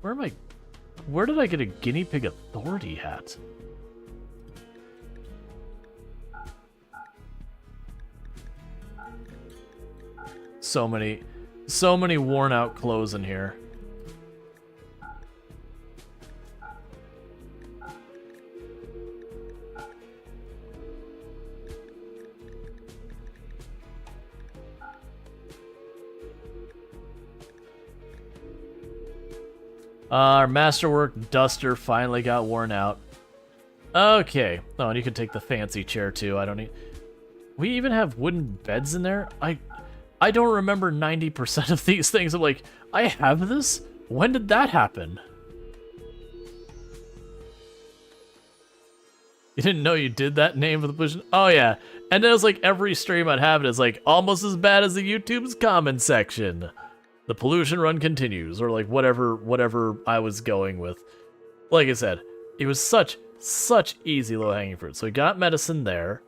Where did I get a guinea pig authority hat? So many worn out clothes in here. Our masterwork duster finally got worn out. Okay. Oh, and you can take the fancy chair too. I don't need... We even have wooden beds in there? I don't remember 90% of these things. I'm like, I have this? When did that happen? You didn't know you did that name for the position? Oh yeah. And then it's like every stream I'd have it is like almost as bad as the YouTube's comment section. The pollution run continues, or like whatever I was going with. Like I said, it was such easy low-hanging fruit. So we got medicine there.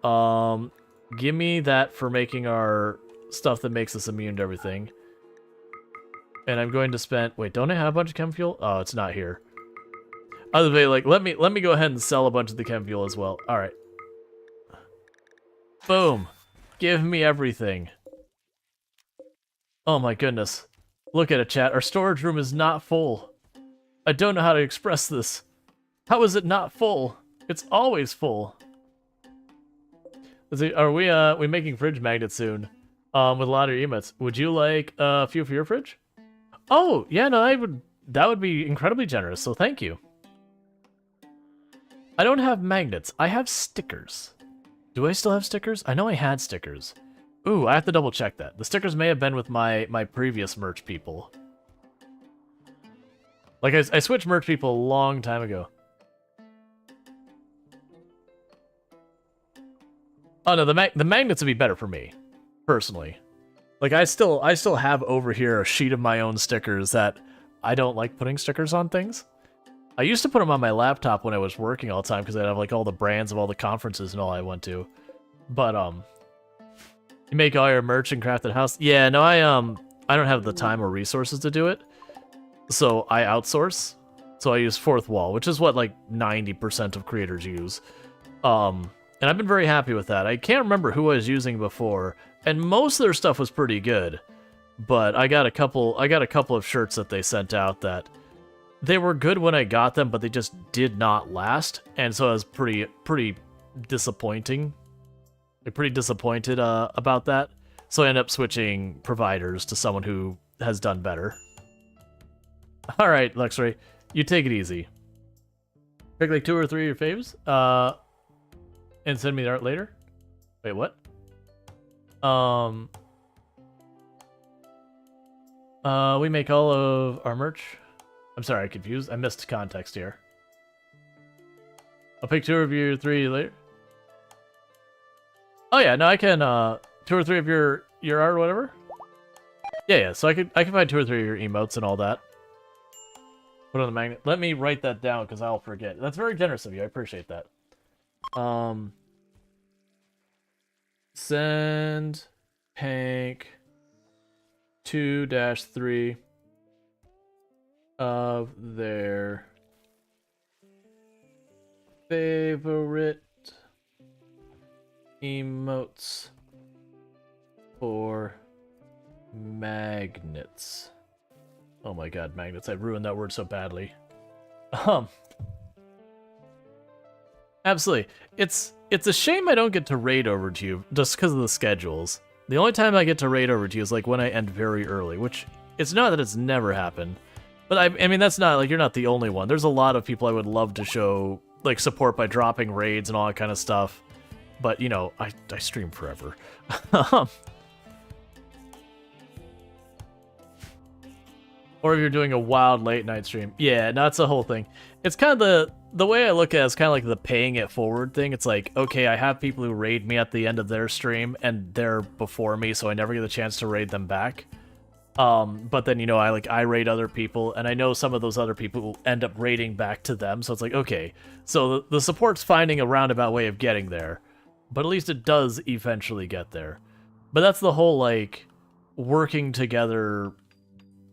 Give me that for making our stuff that makes us immune to everything. And I'm going to spend... Wait, don't I have a bunch of chem fuel? Oh, it's not here. Other way, like, let me go ahead and sell a bunch of the chem fuel as well. All right. Boom. Give me everything. Oh my goodness. Look at it, chat. Our storage room is not full. I don't know how to express this. How is it not full? It's always full. Are we making fridge magnets soon? With a lot of your emotes. Would you like a few for your fridge? Oh, yeah, no, that would be incredibly generous, so thank you. I don't have magnets. I have stickers. Do I still have stickers? I know I had stickers. Ooh, I have to double check that. The stickers may have been with my previous merch people. Like, I switched merch people a long time ago. Oh no, the magnets would be better for me, personally. Like, I still have over here a sheet of my own stickers that I don't like putting stickers on things. I used to put them on my laptop when I was working all the time because I'd have like all the brands of all the conferences and all I went to. But you make all your merch and craft at house. Yeah, no, I don't have the time or resources to do it, so I outsource. So I use Fourth Wall, which is what like 90% of creators use. And I've been very happy with that. I can't remember who I was using before, and most of their stuff was pretty good. But I got a couple of shirts that they sent out that they were good when I got them, but they just did not last, and so I was pretty disappointing. Like, pretty disappointed about that. So I ended up switching providers to someone who has done better. All right, Luxray, you take it easy. Pick like 2 or 3 of your faves. And send me the art later. Wait, what? We make all of our merch. I'm sorry, I'm confused. I missed context here. I'll pick 2 of your 3 later. Oh yeah, no, I can 2 or 3 of your art or whatever. Yeah. So I can find 2 or 3 of your emotes and all that. Put on the magnet. Let me write that down because I'll forget. That's very generous of you. I appreciate that. Send Hank 2-3 of their favorite emotes for magnets. Oh my god, magnets. I ruined that word so badly. Absolutely. It's a shame I don't get to raid over to you just because of the schedules. The only time I get to raid over to you is like when I end very early, which It's not that it's never happened, but I mean, that's not, like, you're not the only one. There's a lot of people I would love to show, like, support by dropping raids and all that kind of stuff. But, you know, I stream forever. Or if you're doing a wild late night stream. Yeah, no, that's the whole thing. It's kind of the way I look at it is kind of like the paying it forward thing. It's like, okay, I have people who raid me at the end of their stream, and they're before me, so I never get the chance to raid them back. But then, you know, I raid other people, and I know some of those other people will end up raiding back to them, so it's like, okay, so the support's finding a roundabout way of getting there, but at least it does eventually get there. But that's the whole, like, working together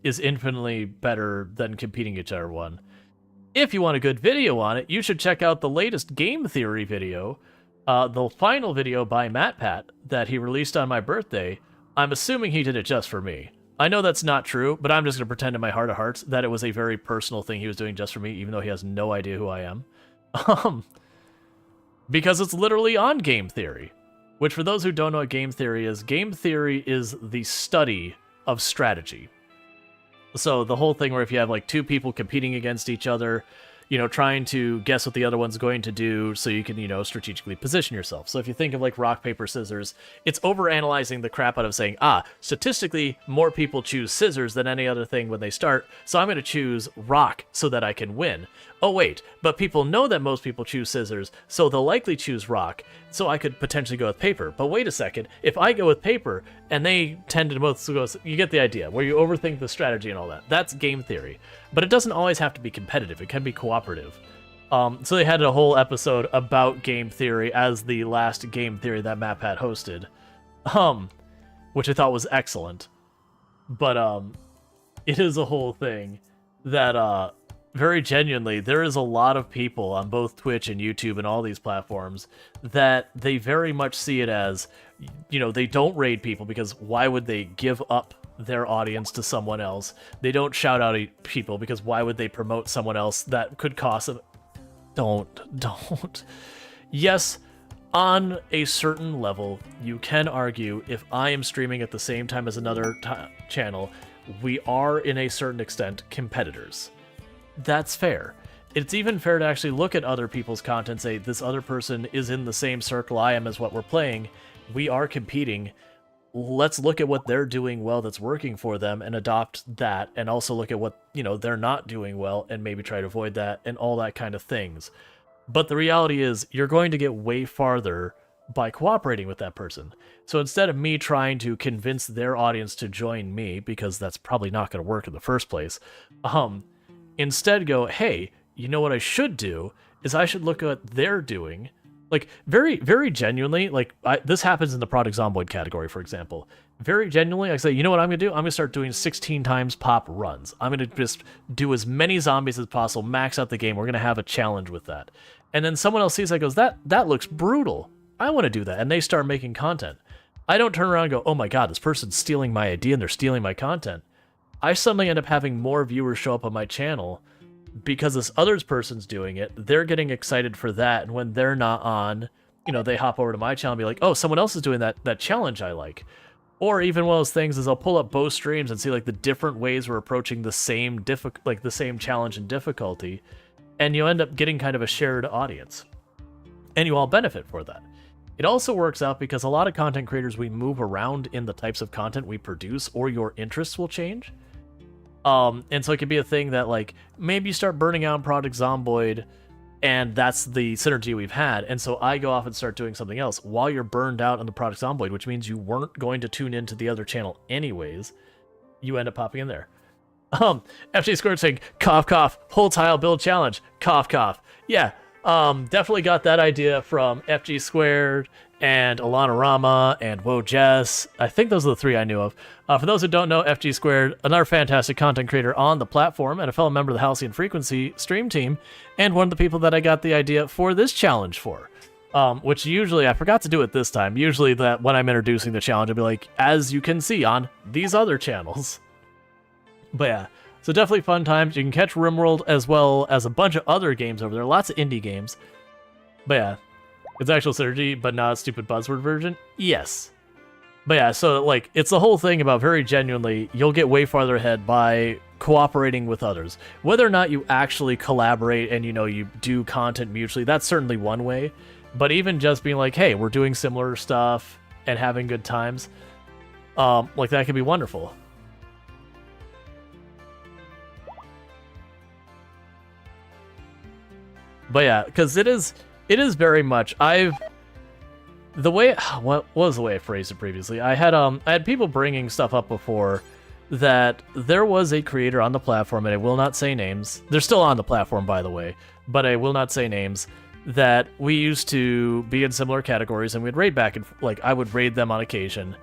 is infinitely better than competing each other one. If you want a good video on it, you should check out the latest game theory video, the final video by MatPat that he released on my birthday. I'm assuming he did it just for me. I know that's not true, but I'm just going to pretend in my heart of hearts that it was a very personal thing he was doing just for me, even though he has no idea who I am. Because it's literally on game theory, which for those who don't know what game theory is the study of strategy. So the whole thing where if you have like two people competing against each other, you know, trying to guess what the other one's going to do so you can, you know, strategically position yourself. So if you think of like rock, paper, scissors, it's overanalyzing the crap out of saying, statistically, more people choose scissors than any other thing when they start, so I'm going to choose rock so that I can win. Oh, wait, but people know that most people choose scissors, so they'll likely choose rock, so I could potentially go with paper. But wait a second, if I go with paper, and they tend to both go, you get the idea, where you overthink the strategy and all that. That's game theory. But it doesn't always have to be competitive, it can be cooperative. So they had a whole episode about game theory as the last game theory that MatPat hosted, which I thought was excellent. But it is a whole thing that very genuinely, there is a lot of people on both Twitch and YouTube and all these platforms that they very much see it as, you know, they don't raid people because why would they give up their audience to someone else? They don't shout out at people because why would they promote someone else that could cost them? Don't. Yes, on a certain level, you can argue if I am streaming at the same time as another channel, we are in a certain extent competitors. That's fair. It's even fair to actually look at other people's content and say, this other person is in the same circle I am as what we're playing. We are competing. Let's look at what they're doing well that's working for them and adopt that, and also look at what, you know, they're not doing well and maybe try to avoid that and all that kind of things. But the reality is you're going to get way farther by cooperating with that person. So instead of me trying to convince their audience to join me, because that's probably not going to work in the first place, instead go, hey, you know what I should do is I should look at what they're doing. Like, very, very genuinely, like, this happens in the Product Zomboid category, for example. Very genuinely, I say, you know what I'm going to do? I'm going to start doing 16 times pop runs. I'm going to just do as many zombies as possible, max out the game. We're going to have a challenge with that. And then someone else sees that, goes, that looks brutal. I want to do that. And they start making content. I don't turn around and go, oh my god, this person's stealing my idea and they're stealing my content. I suddenly end up having more viewers show up on my channel because this other person's doing it. They're getting excited for that, and when they're not on, you know, they hop over to my channel and be like, oh, someone else is doing that challenge I like. Or even one of those things is I'll pull up both streams and see like the different ways we're approaching the same the same challenge and difficulty, and you end up getting kind of a shared audience, and you all benefit for that. It also works out because a lot of content creators, we move around in the types of content we produce, or your interests will change. And so it could be a thing that, like, maybe you start burning out Product Zomboid, and that's the synergy we've had, and so I go off and start doing something else while you're burned out on the Product Zomboid, which means you weren't going to tune into the other channel anyways. You end up popping in there. FJ Squared saying, cough, cough, whole tile build challenge, cough, cough. Yeah, definitely got that idea from FG Squared and Alana Rama and Whoa Jess. I think those are the three I knew of. For those who don't know, FG Squared, another fantastic content creator on the platform and a fellow member of the Halcyon Frequency stream team, and one of the people that I got the idea for this challenge for. Which usually, I forgot to do it this time, usually that when I'm introducing the challenge, I'll be like, as you can see on these other channels. But yeah, so definitely fun times. You can catch RimWorld as well as a bunch of other games over there, lots of indie games. But yeah, it's actual synergy, but not a stupid buzzword version. Yes. But yeah, so like it's the whole thing about very genuinely, you'll get way farther ahead by cooperating with others. Whether or not you actually collaborate and you do content mutually, that's certainly one way. But even just being like, hey, we're doing similar stuff and having good times, like that could be wonderful. But yeah, because it is very much the way what was the way I phrased it previously? I had people bringing stuff up before that there was a creator on the platform, and I will not say names. They're still on the platform, by the way, but I will not say names. That we used to be in similar categories, and we'd raid back and like I would raid them on occasion.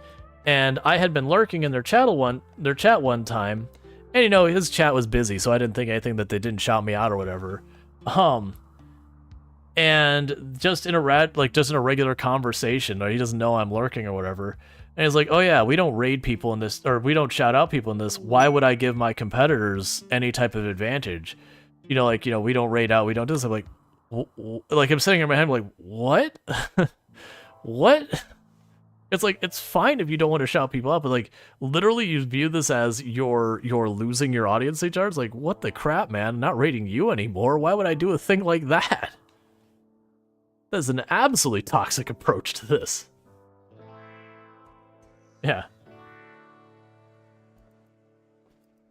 And I had been lurking in their chat one time, and his chat was busy, so I didn't think anything that they didn't shout me out or whatever. And just in a regular conversation, or he doesn't know I'm lurking or whatever. And he's like, "Oh yeah, we don't raid people in this, or we don't shout out people in this. Why would I give my competitors any type of advantage? We don't raid out, we don't do this." I'm like, I'm sitting in my head, like, what? What? It's like, it's fine if you don't want to shout people out, but like, literally you view this as you're losing your audience charge. Like, what the crap, man? I'm not raiding you anymore. Why would I do a thing like that? That's an absolutely toxic approach to this. Yeah.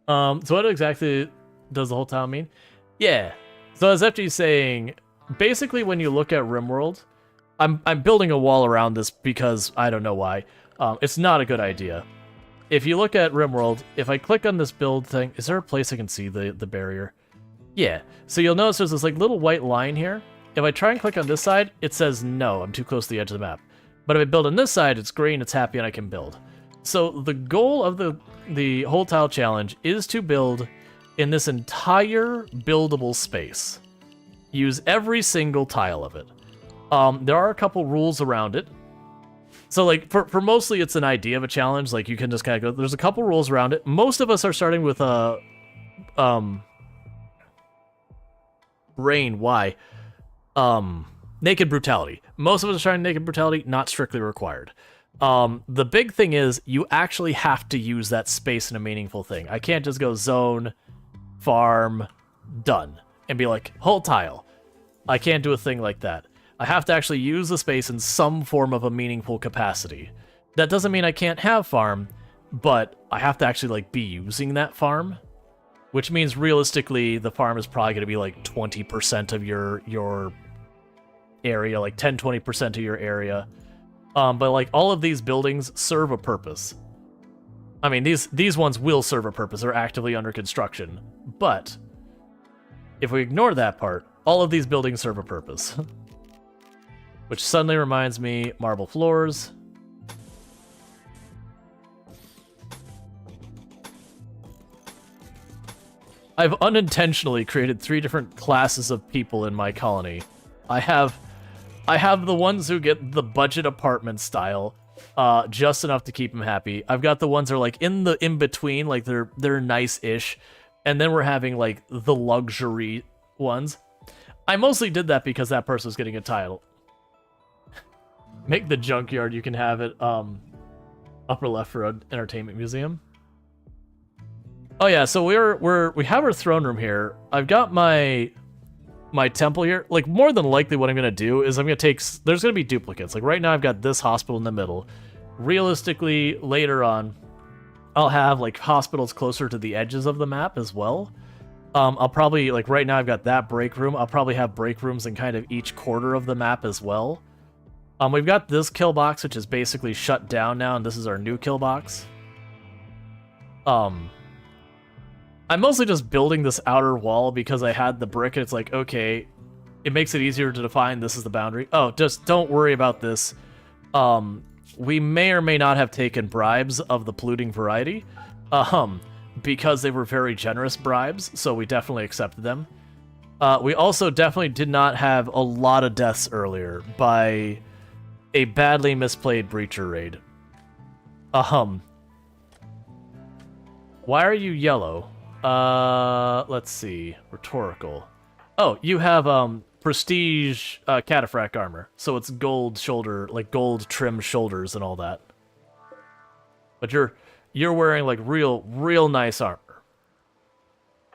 So what exactly does the whole town mean? Yeah. So as FG's saying, basically when you look at RimWorld, I'm building a wall around this because I don't know why. It's not a good idea. If you look at RimWorld, if I click on this build thing, is there a place I can see the barrier? Yeah. So you'll notice there's this like little white line here. If I try and click on this side, it says no, I'm too close to the edge of the map. But if I build on this side, it's green, it's happy, and I can build. So the goal of the whole tile challenge is to build in this entire buildable space. Use every single tile of it. There are a couple rules around it. So like for mostly it's an idea of a challenge, like you can just kind of go, there's a couple rules around it. Most of us are starting with rain, why? Naked brutality. Most of us are trying naked brutality, not strictly required. The big thing is you actually have to use that space in a meaningful thing. I can't just go zone, farm, done, and be like, whole tile. I can't do a thing like that. I have to actually use the space in some form of a meaningful capacity. That doesn't mean I can't have farm, but I have to actually like be using that farm, which means realistically the farm is probably going to be like 20% of your area, like 10-20% of your area. But like all of these buildings serve a purpose. I mean, these ones will serve a purpose. They're actively under construction. But if we ignore that part, all of these buildings serve a purpose. Which suddenly reminds me, marble floors. I've unintentionally created 3 different classes of people in my colony. I have the ones who get the budget apartment style, just enough to keep them happy. I've got the ones that are like in between, like they're nice-ish, and then we're having like the luxury ones. I mostly did that because that person was getting a title. Make the junkyard, you can have it upper left for an entertainment museum. Oh yeah, so we have our throne room here. I've got my temple here. Like, more than likely what I'm gonna do is I'm gonna take, there's gonna be duplicates. Like right now I've got this hospital in the middle. Realistically, later on, I'll have like hospitals closer to the edges of the map as well. I'll probably, like right now I've got that break room. I'll probably have break rooms in kind of each quarter of the map as well. We've got this kill box, which is basically shut down now, and this is our new kill box. I'm mostly just building this outer wall because I had the brick, and it's like, okay, it makes it easier to define this is the boundary. Oh, just don't worry about this. We may or may not have taken bribes of the polluting variety, because they were very generous bribes, so we definitely accepted them. We also definitely did not have a lot of deaths earlier by a badly misplayed breacher raid. Why are you yellow? Let's see. Rhetorical. Oh, you have, prestige, cataphract armor. So it's gold shoulder, like gold trimmed shoulders and all that. But you're wearing like real nice armor.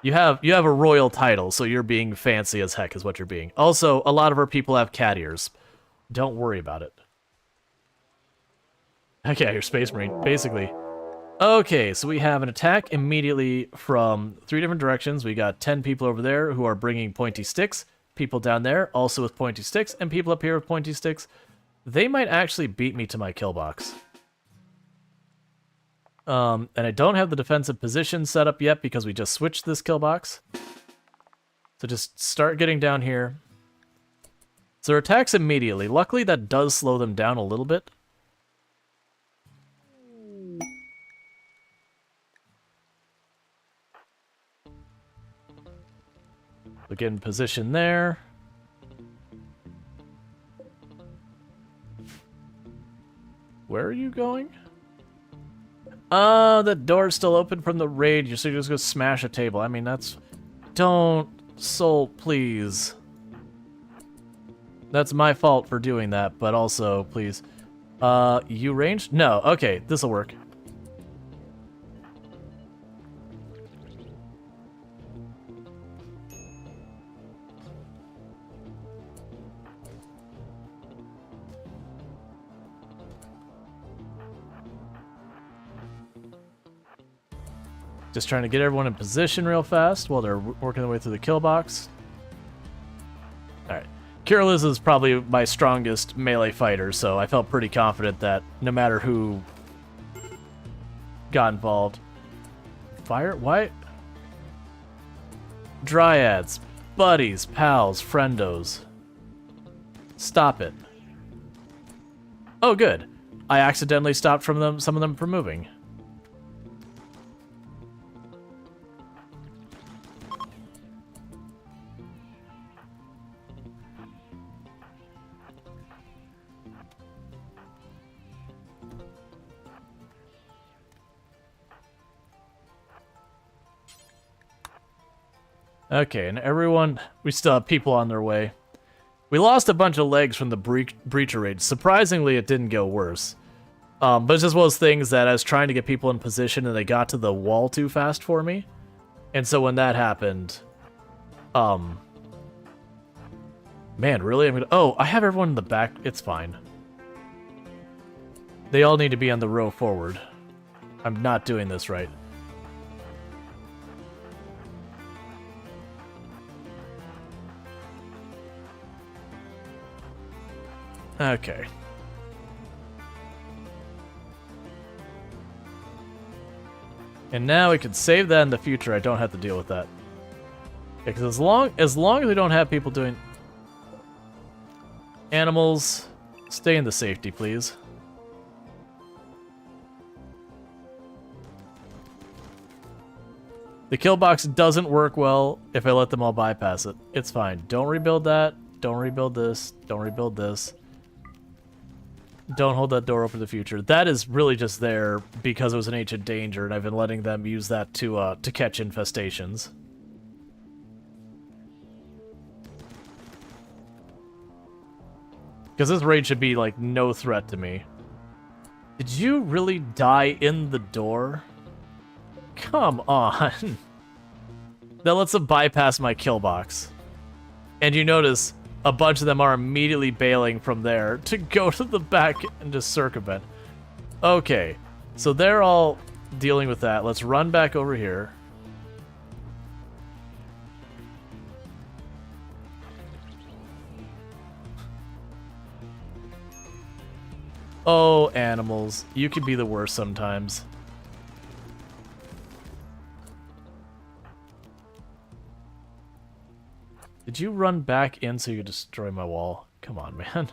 You have a royal title, so you're being fancy as heck is what you're being. Also, a lot of our people have cat ears. Don't worry about it. Okay, you're Space Marine, basically. Okay, so we have an attack immediately from 3 different directions. We got 10 people over there who are bringing pointy sticks, people down there also with pointy sticks, and people up here with pointy sticks. They might actually beat me to my kill box. And I don't have the defensive position set up yet because we just switched this kill box. So just start getting down here. So their attacks immediately. Luckily, that does slow them down a little bit. So get in position there. Where are you going? The door's still open from the raid. You're just gonna smash a table. I mean, that's... Don't, soul, please. That's my fault for doing that, but also, please. You ranged? No, okay, this'll work. Just trying to get everyone in position real fast while they're working their way through the kill box. Alright. Kirliz is probably my strongest melee fighter, so I felt pretty confident that no matter who got involved. Fire? Why? Dryads. Buddies. Pals. Friendos. Stop it. Oh, good. I accidentally stopped some of them from moving. Okay, and everyone... We still have people on their way. We lost a bunch of legs from the Breacher raid. Surprisingly, it didn't go worse. But it's just one of those things that I was trying to get people in position and they got to the wall too fast for me. And so when that happened... Man, really? I'm gonna... Oh, I have everyone in the back. It's fine. They all need to be on the row forward. I'm not doing this right. Okay. And now we can save that in the future. I don't have to deal with that. Because as long as we don't have people doing... Animals, stay in the safety, please. The kill box doesn't work well if I let them all bypass it. It's fine. Don't rebuild that. Don't rebuild this. Don't rebuild this. Don't hold that door open to the future. That is really just there because it was an ancient danger, and I've been letting them use that to catch infestations. Because this raid should be, like, no threat to me. Did you really die in the door? Come on. That lets them bypass my kill box. And you notice... A bunch of them are immediately bailing from there to go to the back and just circumvent. Okay, so they're all dealing with that. Let's run back over here. Oh, animals. You can be the worst sometimes. Did you run back in so you destroy my wall? Come on, man.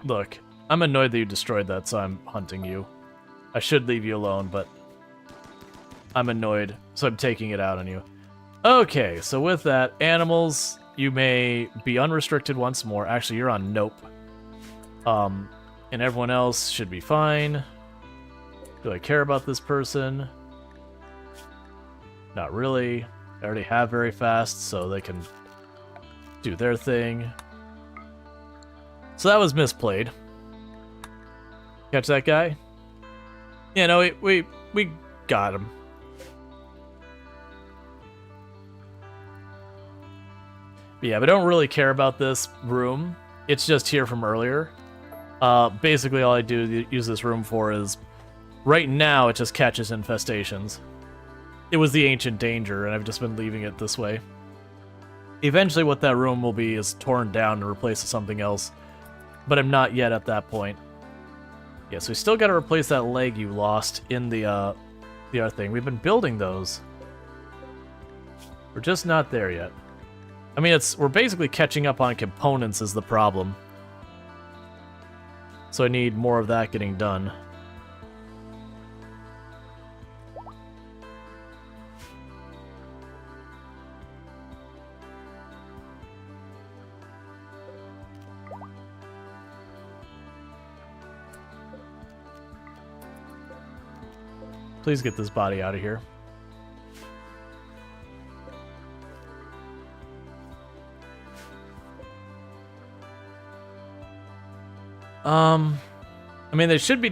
Look, I'm annoyed that you destroyed that, so I'm hunting you. I should leave you alone, but I'm annoyed, so I'm taking it out on you. Okay, so with that, animals, you may be unrestricted once more. Actually, you're on nope. And everyone else should be fine. Do I care about this person? Not really. I already have very fast, so they can do their thing. So that was misplayed. Catch that guy? Yeah, no, we got him. But yeah, but I don't really care about this room. It's just here from earlier. Basically, all I do use this room for is, right now, it just catches infestations. It was the ancient danger, and I've just been leaving it this way. Eventually, what that room will be is torn down and replaced with something else, but I'm not yet at that point. Yeah, so we still got to replace that leg you lost in the other thing. We've been building those. We're just not there yet. I mean, we're basically catching up on components is the problem. So I need more of that getting done. Please get this body out of here. I mean, they should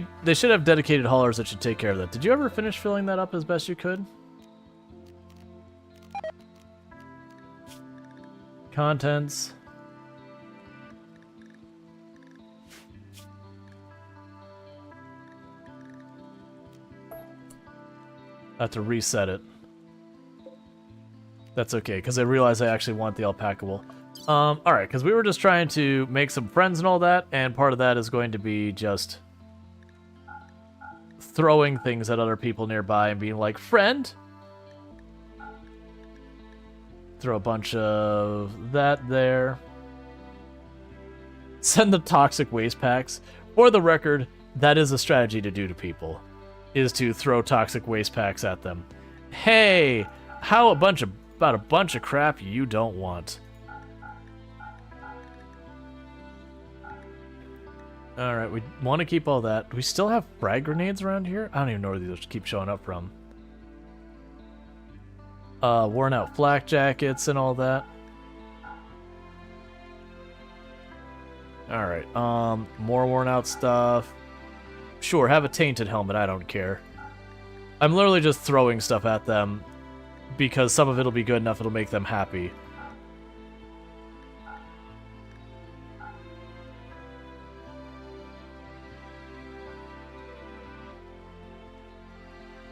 have dedicated haulers that should take care of that. Did you ever finish filling that up as best you could? Contents. I have to reset it. That's okay, because I realize I actually want the alpacable. Alright, because we were just trying to make some friends and all that, and part of that is going to be just throwing things at other people nearby and being like, friend? Throw a bunch of that there. Send them toxic waste packs. For the record, that is a strategy to do to people, is to throw toxic waste packs at them. Hey, how about a bunch of crap you don't want? Alright, we want to keep all that. Do we still have frag grenades around here? I don't even know where these keep showing up from. Worn out flak jackets and all that. Alright, more worn out stuff. Sure, have a tainted helmet, I don't care. I'm literally just throwing stuff at them because some of it'll be good enough it'll make them happy.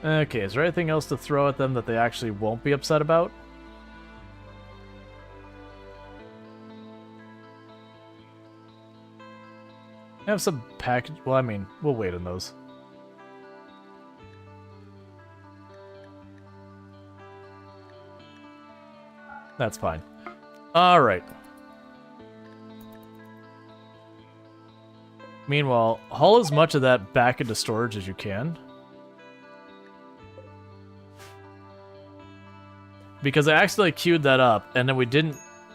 Okay, is there anything else to throw at them that they actually won't be upset about? I have some package. Well, I mean, we'll wait on those. That's fine. Alright. Meanwhile, haul as much of that back into storage as you can. Because I accidentally queued that up, and then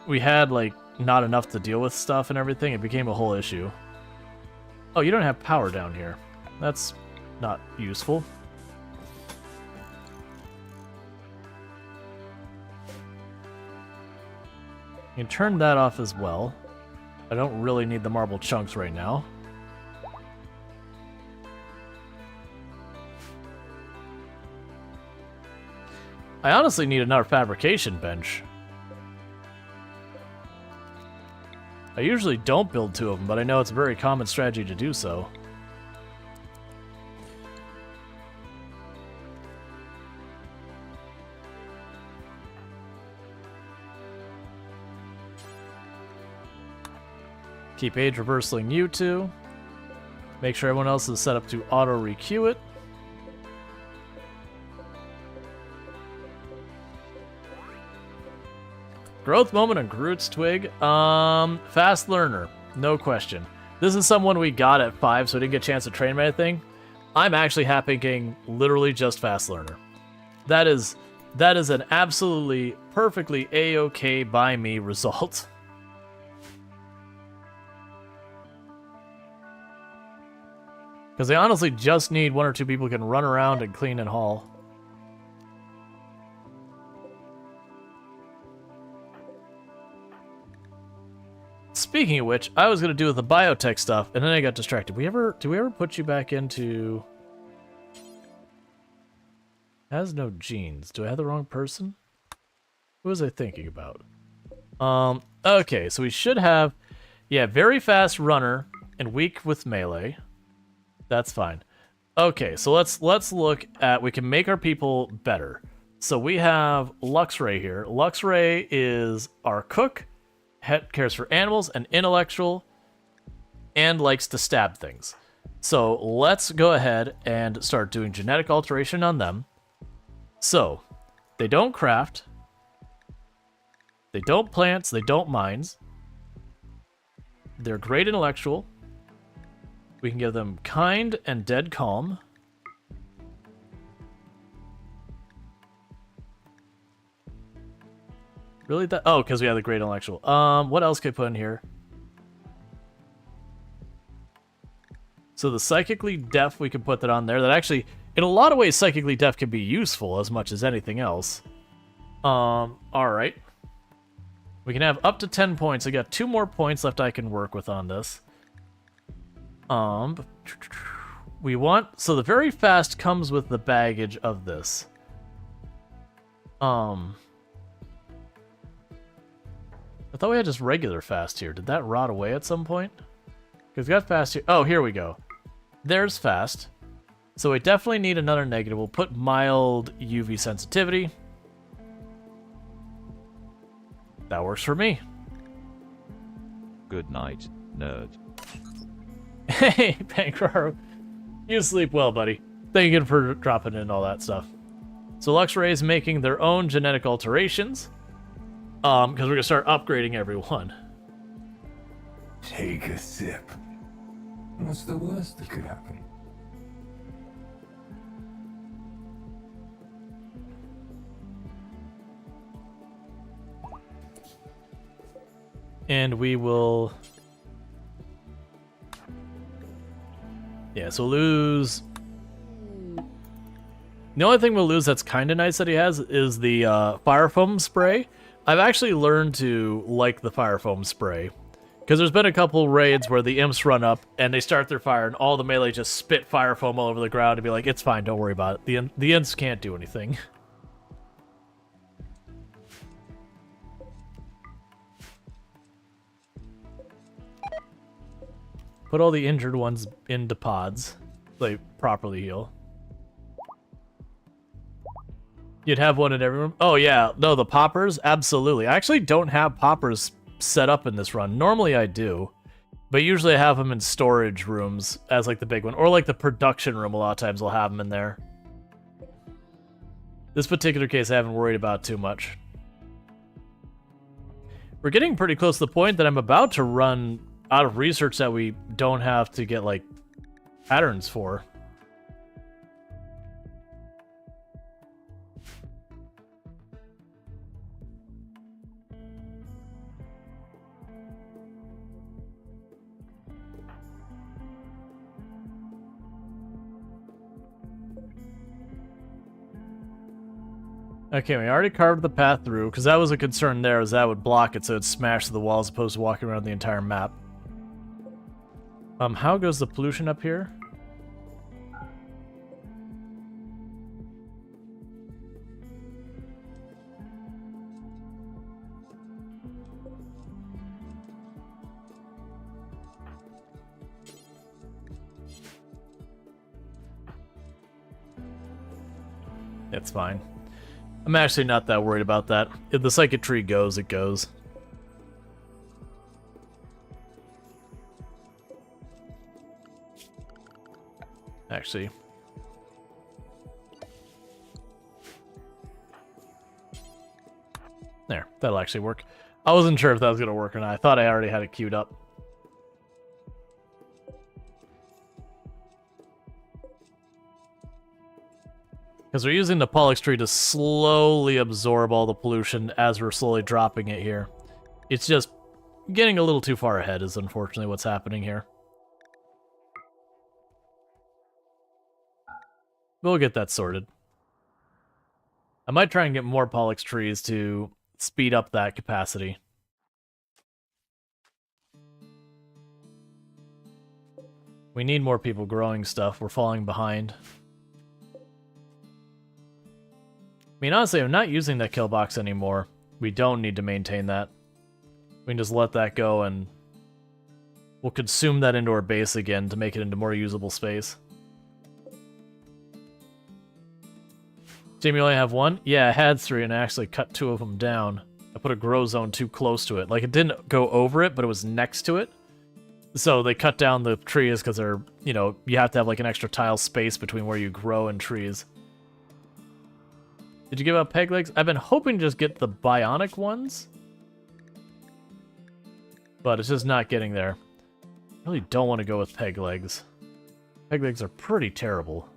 we had, like, not enough to deal with stuff and everything. It became a whole issue. Oh, you don't have power down here. That's not useful. You can turn that off as well. I don't really need the marble chunks right now. I honestly need another fabrication bench. I usually don't build two of them, but I know it's a very common strategy to do so. Keep age reversing you two. Make sure everyone else is set up to auto requeue it. Growth moment on Groot's Twig. Fast learner, no question. This is someone we got at 5, so I didn't get a chance to train him anything. I'm actually happy getting literally just fast learner. That is an absolutely perfectly a-okay by me result. Because they honestly just need 1 or 2 people who can run around and clean and haul. Speaking of which, I was going to do the biotech stuff, and then I got distracted. Do we ever put you back into... Has no genes. Do I have the wrong person? Who was I thinking about? Okay, so we should have... Yeah, very fast runner and weak with melee. That's fine. Okay, so let's look at... We can make our people better. So we have Luxray here. Luxray is our cook, cares for animals, and intellectual, and likes to stab things. So let's go ahead and start doing genetic alteration on them. So, they don't craft, they don't plants, they don't mines. They're great intellectual. We can give them kind and dead calm. Really? That? Oh, because we have the great intellectual. What else can I put in here? So the psychically deaf, we can put that on there. That actually, in a lot of ways, psychically deaf can be useful as much as anything else. All right. We can have up to 10 points. I got 2 more points left I can work with on this. We want... So the very fast comes with the baggage of this. I thought we had just regular fast here. Did that rot away at some point? Because we got fast here. Oh, here we go. There's fast. So we definitely need another negative. We'll put mild UV sensitivity. That works for me. Good night, nerd. Hey, Pancraro. You sleep well, buddy. Thank you for dropping in all that stuff. So Luxray is making their own genetic alterations. Because we're going to start upgrading everyone. Take a sip. What's the worst that could happen? And we will... Yeah, so lose... The only thing we'll lose that's kind of nice that he has is the fire foam spray. I've actually learned to like the fire foam spray. Because there's been a couple raids where the imps run up and they start their fire and all the melee just spit fire foam all over the ground and be like, it's fine, don't worry about it. The imps can't do anything. Put all the injured ones into pods. So they properly heal. You'd have one in every room? Oh yeah, no, the poppers? Absolutely. I actually don't have poppers set up in this run. Normally I do. But usually I have them in storage rooms as like the big one. Or like the production room, a lot of times I'll have them in there. This particular case I haven't worried about too much. We're getting pretty close to the point that I'm about to run out of research that we don't have to get like patterns for. Okay, we already carved the path through, because that was a concern there, is that would block it so it'd smash the wall as opposed to walking around the entire map. How goes the pollution up here? It's fine. I'm actually not that worried about that. If the psychic tree goes, it goes. Actually. There, that'll actually work. I wasn't sure if that was going to work or not. I thought I already had it queued up. Because we're using the Pollux tree to slowly absorb all the pollution as we're slowly dropping it here. It's just getting a little too far ahead is unfortunately what's happening here. We'll get that sorted. I might try and get more Pollux trees to speed up that capacity. We need more people growing stuff. We're falling behind. I mean, honestly, I'm not using that kill box anymore. We don't need to maintain that. We can just let that go and we'll consume that into our base again to make it into more usable space. Team, you only have one? Yeah, I had 3 and I actually cut 2 of them down. I put a grow zone too close to it. Like, it didn't go over it, but it was next to it. So they cut down the trees because they're, you know, you have to have like an extra tile space between where you grow and trees. Did you give up peg legs? I've been hoping to just get the bionic ones. But it's just not getting there. I really don't want to go with peg legs. Peg legs are pretty terrible.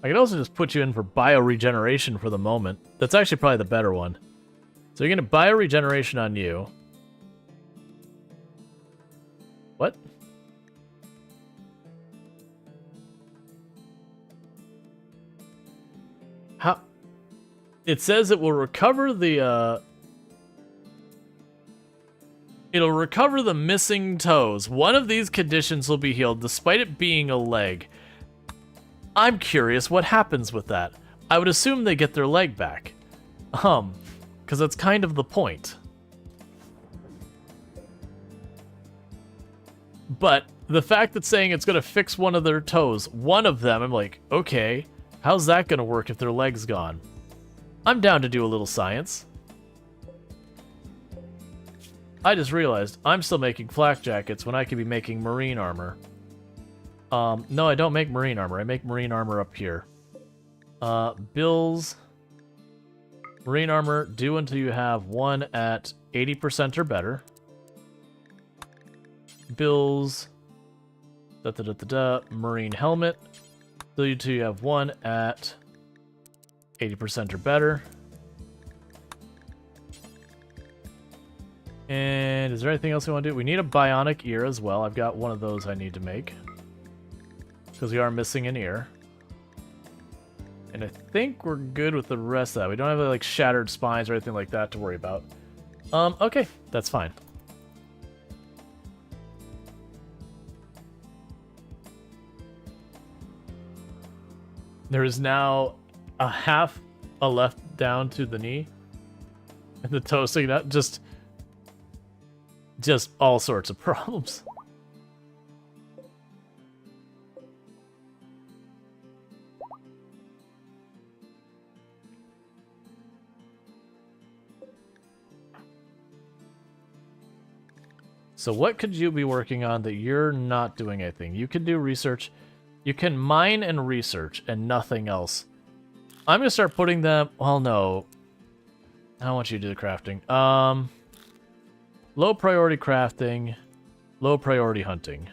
I could also just put you in for bioregeneration for the moment. That's actually probably the better one. So you're going to bioregeneration on you. What? How? It says it will recover the, it'll recover the missing toes. One of these conditions will be healed despite it being a leg. I'm curious what happens with that. I would assume they get their leg back. Because that's kind of the point. But the fact that saying it's going to fix one of their toes, one of them, I'm like, okay, how's that going to work if their leg's gone? I'm down to do a little science. I just realized I'm still making flak jackets when I could be making marine armor. No, I don't make marine armor. I make marine armor up here. Bills. Marine armor, do until you have one at 80% or better. Bills. Marine helmet. Do until you have one at 80% or better. And is there anything else we want to do? We need a bionic ear as well. I've got one of those I need to make. Because we are missing an ear. And I think we're good with the rest of that. We don't have like shattered spines or anything like that to worry about. Okay, that's fine. There is now a half a left down to the knee. And the toe sticking out. Just all sorts of problems. So what could you be working on that you're not doing anything? You can do research. You can mine and research and nothing else. I'm going to start putting them... Well, no. I don't want you to do the crafting. Low priority crafting. Low priority hunting.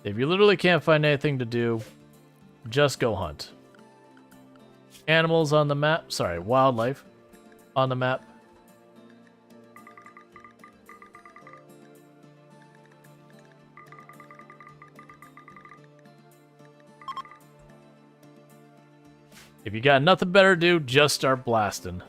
If you literally can't find anything to do, just go hunt. Animals on the map. Sorry, wildlife on the map. If you got nothing better to do, just start blasting.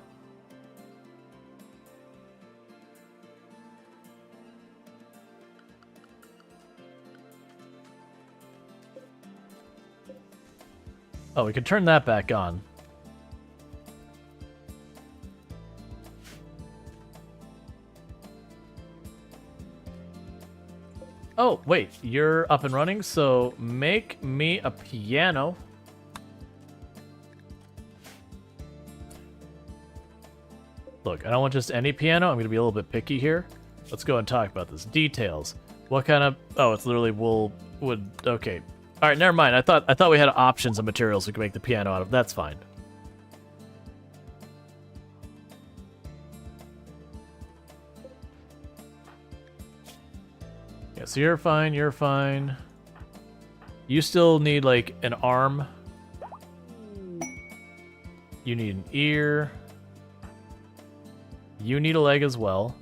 Oh, we can turn that back on. Oh, wait, you're up and running, so make me a piano. Look, I don't want just any piano. I'm going to be a little bit picky here. Let's go and talk about this. Details. What kind of... Oh, it's literally wool, wood. Okay. All right, never mind. I thought we had options of materials we could make the piano out of. That's fine. Yeah, so you're fine. You're fine. You still need, like, an arm. You need an ear. You need a leg as well.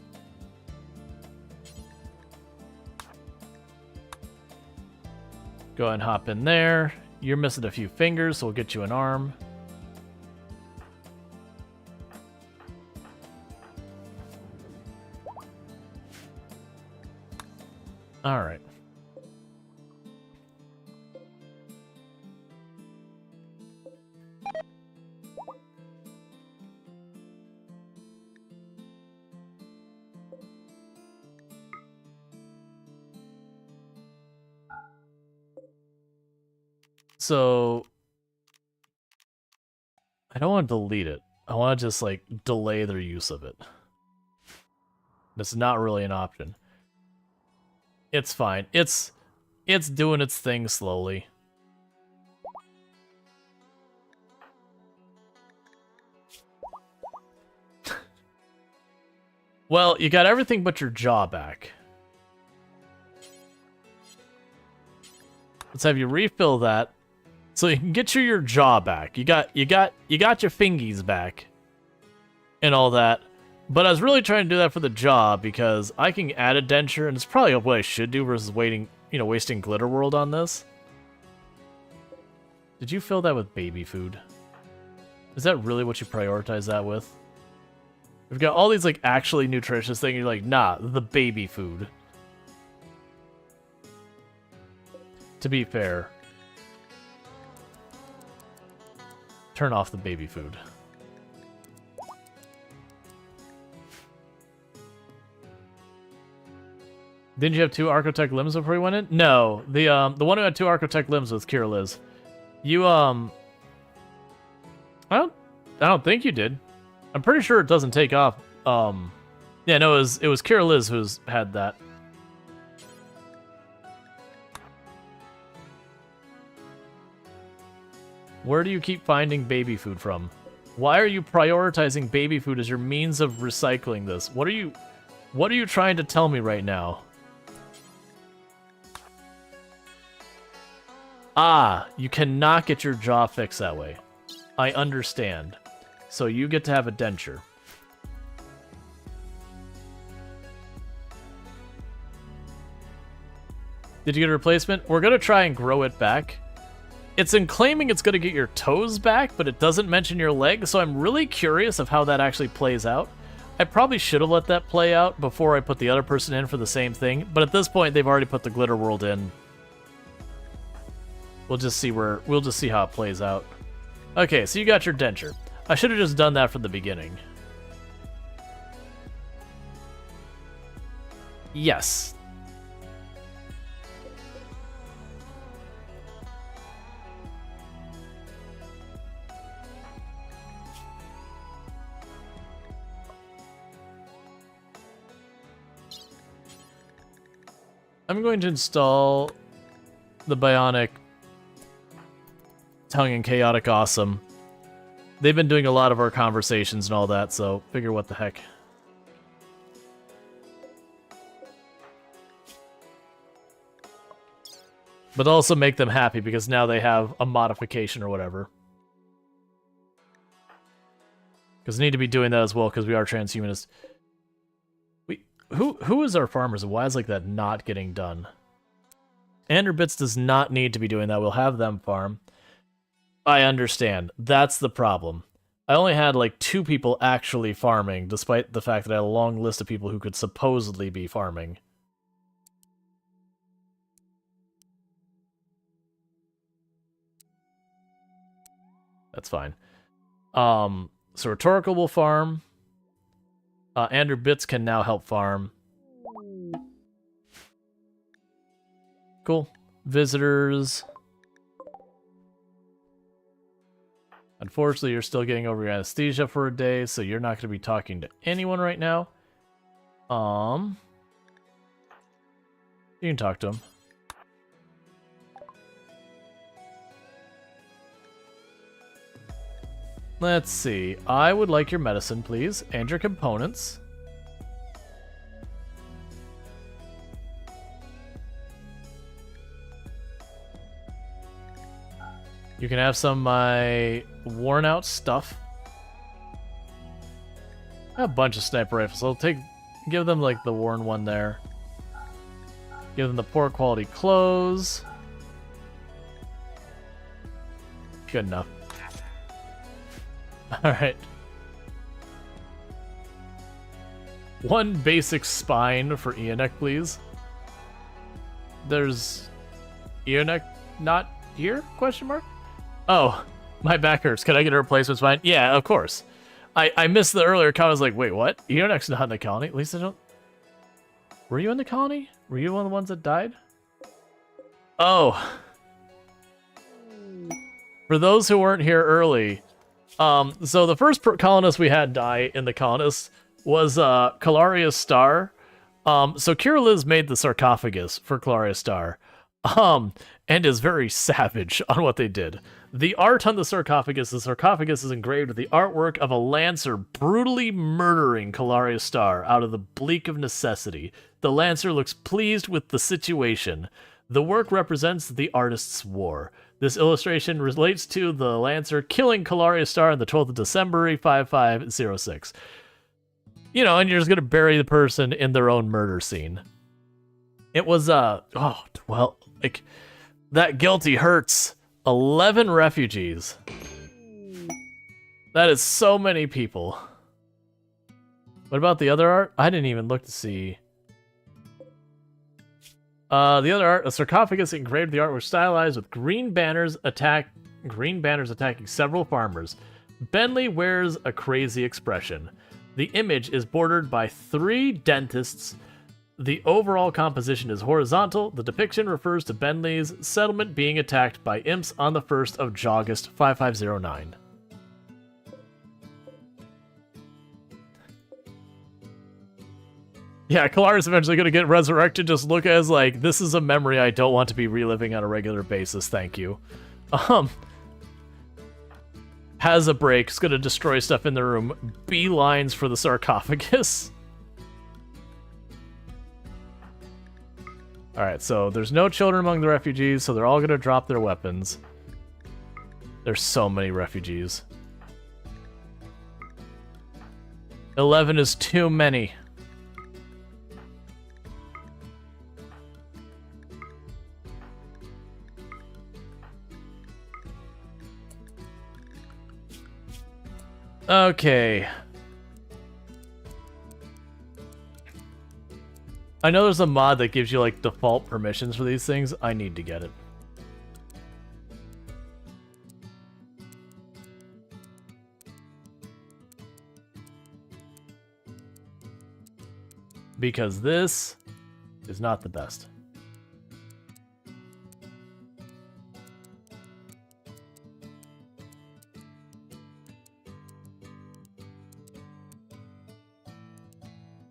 Go ahead and hop in there. You're missing a few fingers, so we'll get you an arm. All right. So I don't want to delete it. I want to just like delay their use of it. That's not really an option. It's fine. It's doing its thing slowly. Well, you got everything but your jaw back. Let's have you refill that so you can get your jaw back. You got your fingies back and all that. But I was really trying to do that for the jaw because I can add a denture, and it's probably what I should do versus wasting Glitter World on this. Did you fill that with baby food? Is that really what you prioritize that with? We've got all these like actually nutritious things. You're like, nah, the baby food. To be fair, turn off the baby food. Didn't you have 2 Architect limbs before you went in? No, the one who had 2 Architect limbs was Kira Liz. You I don't think you did. I'm pretty sure it doesn't take off. Yeah, no, it was Kira Liz who's had that. Where do you keep finding baby food from? Why are you prioritizing baby food as your means of recycling this? What are you trying to tell me right now? Ah, you cannot get your jaw fixed that way. I understand. So you get to have a denture. Did you get a replacement? We're going to try and grow it back. It's in claiming it's going to get your toes back, but it doesn't mention your legs, so I'm really curious of how that actually plays out. I probably should have let that play out before I put the other person in for the same thing, but at this point they've already put the Glitter World in. We'll just see how it plays out. Okay, so you got your denture. I should have just done that from the beginning. Yes. I'm going to install the Bionic Tongue and Chaotic Awesome. They've been doing a lot of our conversations and all that, so figure what the heck. But also make them happy because now they have a modification or whatever. Because need to be doing that as well because we are transhumanists. Who is our farmers and why is like that not getting done? Anderbits does not need to be doing that. We'll have them farm. I understand. That's the problem. I only had like 2 people actually farming, despite the fact that I had a long list of people who could supposedly be farming. That's fine. So Rhetorical will farm. Andrew Bits can now help farm. Cool. Visitors. Unfortunately, you're still getting over your anesthesia for a day, so you're not going to be talking to anyone right now. You can talk to him. Let's see. I would like your medicine, please, and your components. You can have some of my worn out stuff. A bunch of sniper rifles. Give them like the worn one there. Give them the poor quality clothes. Good enough. Alright. One basic spine for Eonek, please. There's Eonek not here? Question mark? Oh, my back hurts. Can I get a replacement spine? Yeah, of course. I missed the earlier comment. I was like, wait, what? Eonek's not in the colony? At least I don't... Were you in the colony? Were you one of the ones that died? Oh. For those who weren't here early, so the first colonist we had die in the colonists was Kalaria's Star. So Kira Liz made the sarcophagus for Kalaria's Star, and is very savage on what they did. The art on the sarcophagus is engraved with the artwork of a lancer brutally murdering Kalaria's Star out of the bleak of necessity. The lancer looks pleased with the situation. The work represents the artist's war. This illustration relates to the lancer killing Kalaria's Star on the 12th of December, 5506. You know, and you're just gonna bury the person in their own murder scene. It was, like, that guilty hurts. 11 refugees. That is so many people. What about the other art? I didn't even look to see. The other art, a sarcophagus engraved the artwork stylized with green banners attacking several farmers. Bentley wears a crazy expression. The image is bordered by 3 dentists. The overall composition is horizontal. The depiction refers to Bentley's settlement being attacked by imps on the 1st of August 5509. Yeah, Kalari's eventually going to get resurrected. Just look as like, this is a memory I don't want to be reliving on a regular basis. Thank you. Has a break. Is going to destroy stuff in the room. Beelines for the sarcophagus. Alright, so there's no children among the refugees, so they're all going to drop their weapons. There's so many refugees. 11 is too many. Okay. I know there's a mod that gives you, like, default permissions for these things. I need to get it. Because this is not the best.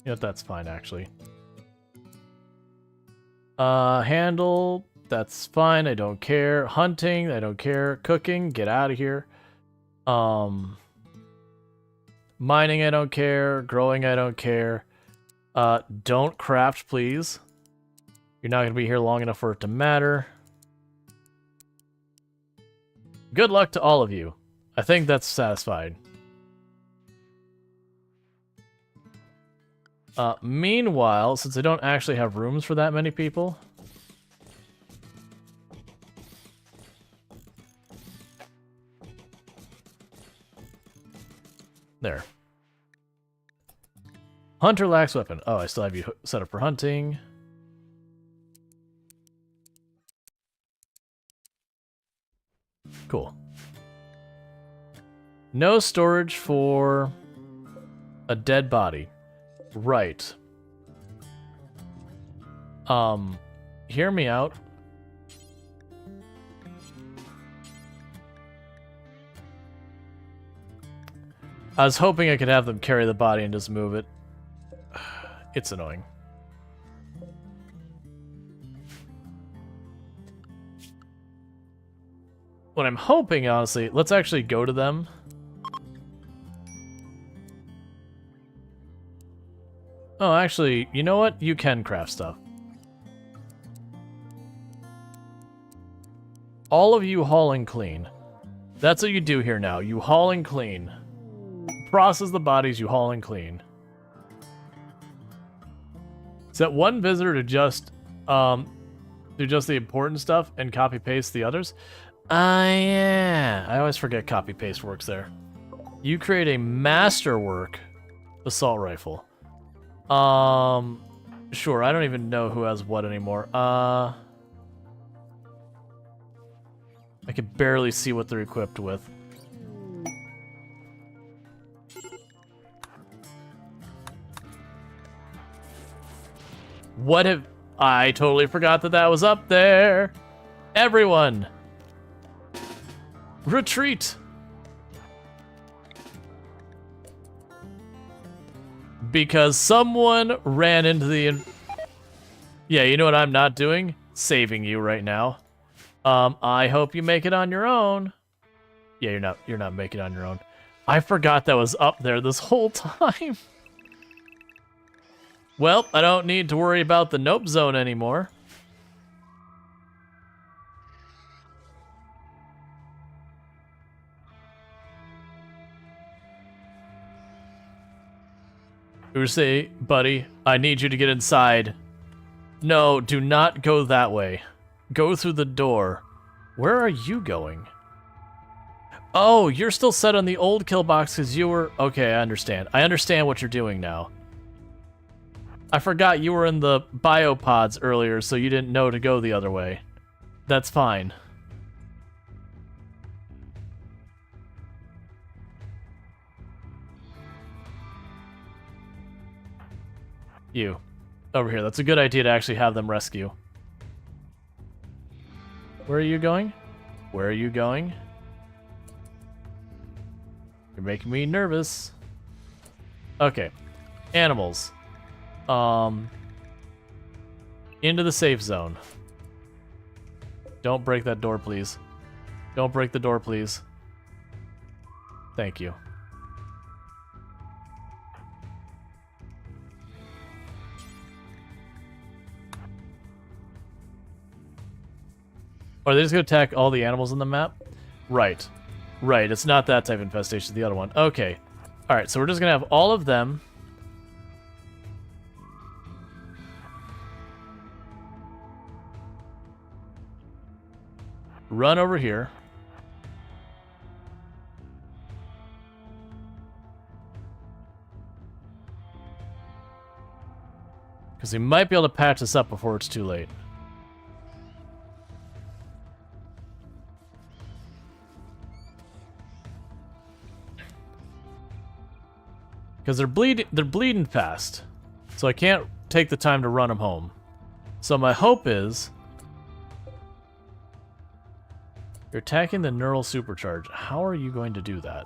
You know, that's fine, actually. Handle, that's fine, I don't care. Hunting, I don't care. Cooking, get out of here. Mining, I don't care. Growing, I don't care. Don't craft, please. You're not going to be here long enough for it to matter. Good luck to all of you. I think that's satisfied. Meanwhile, since I don't actually have rooms for that many people... There. Hunter lacks weapon. Oh, I still have you set up for hunting. Cool. No storage for a dead body. Right. Hear me out. I was hoping I could have them carry the body and just move it. It's annoying. What I'm hoping, honestly, let's actually go to them. Oh, actually, you know what? You can craft stuff. All of you haul and clean. That's what you do here now. You haul and clean. process the bodies you haul and clean. Set one visitor to just do just the important stuff and copy paste the others. Yeah. I always forget copy paste works there. You create a masterwork assault rifle. Sure, I don't even know who has what anymore. I can barely see what they're equipped with. What have... I totally forgot that that was up there. Everyone. Retreat. Because someone ran into the... Yeah, you know what I'm not doing? Saving you right now. I hope you make it on your own. Yeah, you're not making it on your own. I forgot that was up there this whole time. Well, I don't need to worry about the nope zone anymore. Say, buddy, I need you to get inside. No, do not go that way. Go through the door. Where are you going? Oh, you're still set on the old kill box because you were... Okay, I understand. I understand what you're doing now. I forgot you were in the biopods earlier, so you didn't know to go the other way. That's fine. You. Over here. That's a good idea to actually have them rescue. Where are you going? Where are you going? You're making me nervous. Okay. Animals. Into the safe zone. Don't break that door, please. Don't break the door, please. Thank you. Are they just going to attack all the animals on the map? Right. Right, it's not that type of infestation, it's the other one. Okay. Alright, so we're just going to have all of them. Run over here. Because we might be able to patch this up before it's too late. Because they're bleeding fast. So I can't take the time to run them home. So my hope is... You're attacking the neural supercharge. How are you going to do that?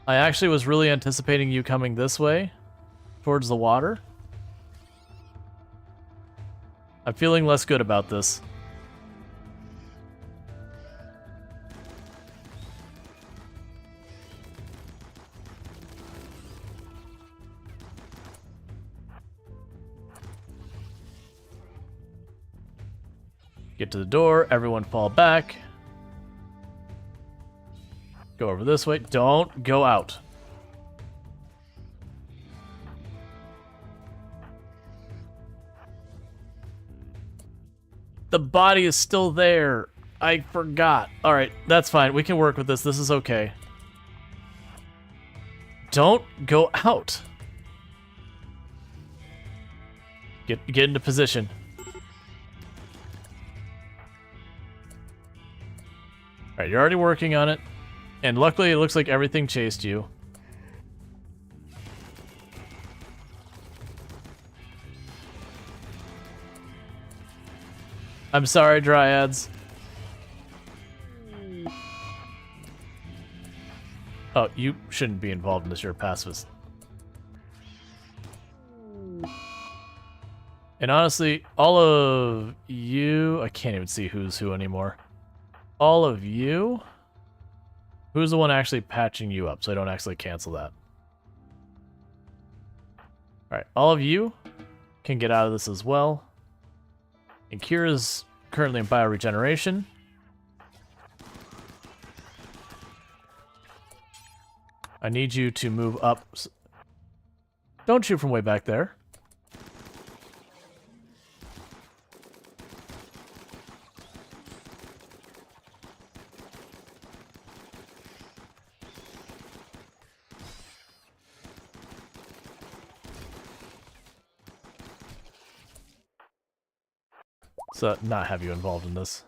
I actually was really anticipating you coming this way, towards the water. I'm feeling less good about this. Get to the door, everyone fall back. Go over this way. Don't go out. The body is still there. I forgot. Alright, that's fine. We can work with this. This is okay. Don't go out. Get into position. Alright, you're already working on it. And luckily, it looks like everything chased you. I'm sorry, Dryads. Oh, you shouldn't be involved in this. You're a pacifist. And honestly, all of you... I can't even see who's who anymore. All of you? Who's the one actually patching you up so I don't actually cancel that? Alright, all of you can get out of this as well. And Kira's currently in bioregeneration. I need you to move up. Don't shoot from way back there. So, not have you involved in this.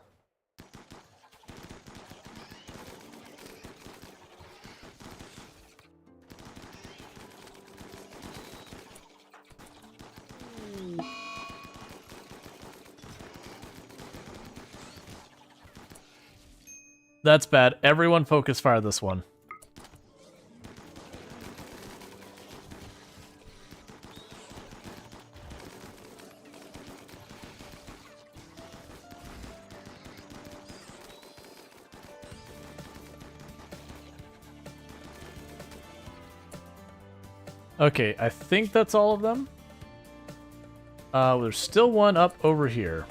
That's bad. Everyone focus fire this one. Okay, I think that's all of them. There's still one up over here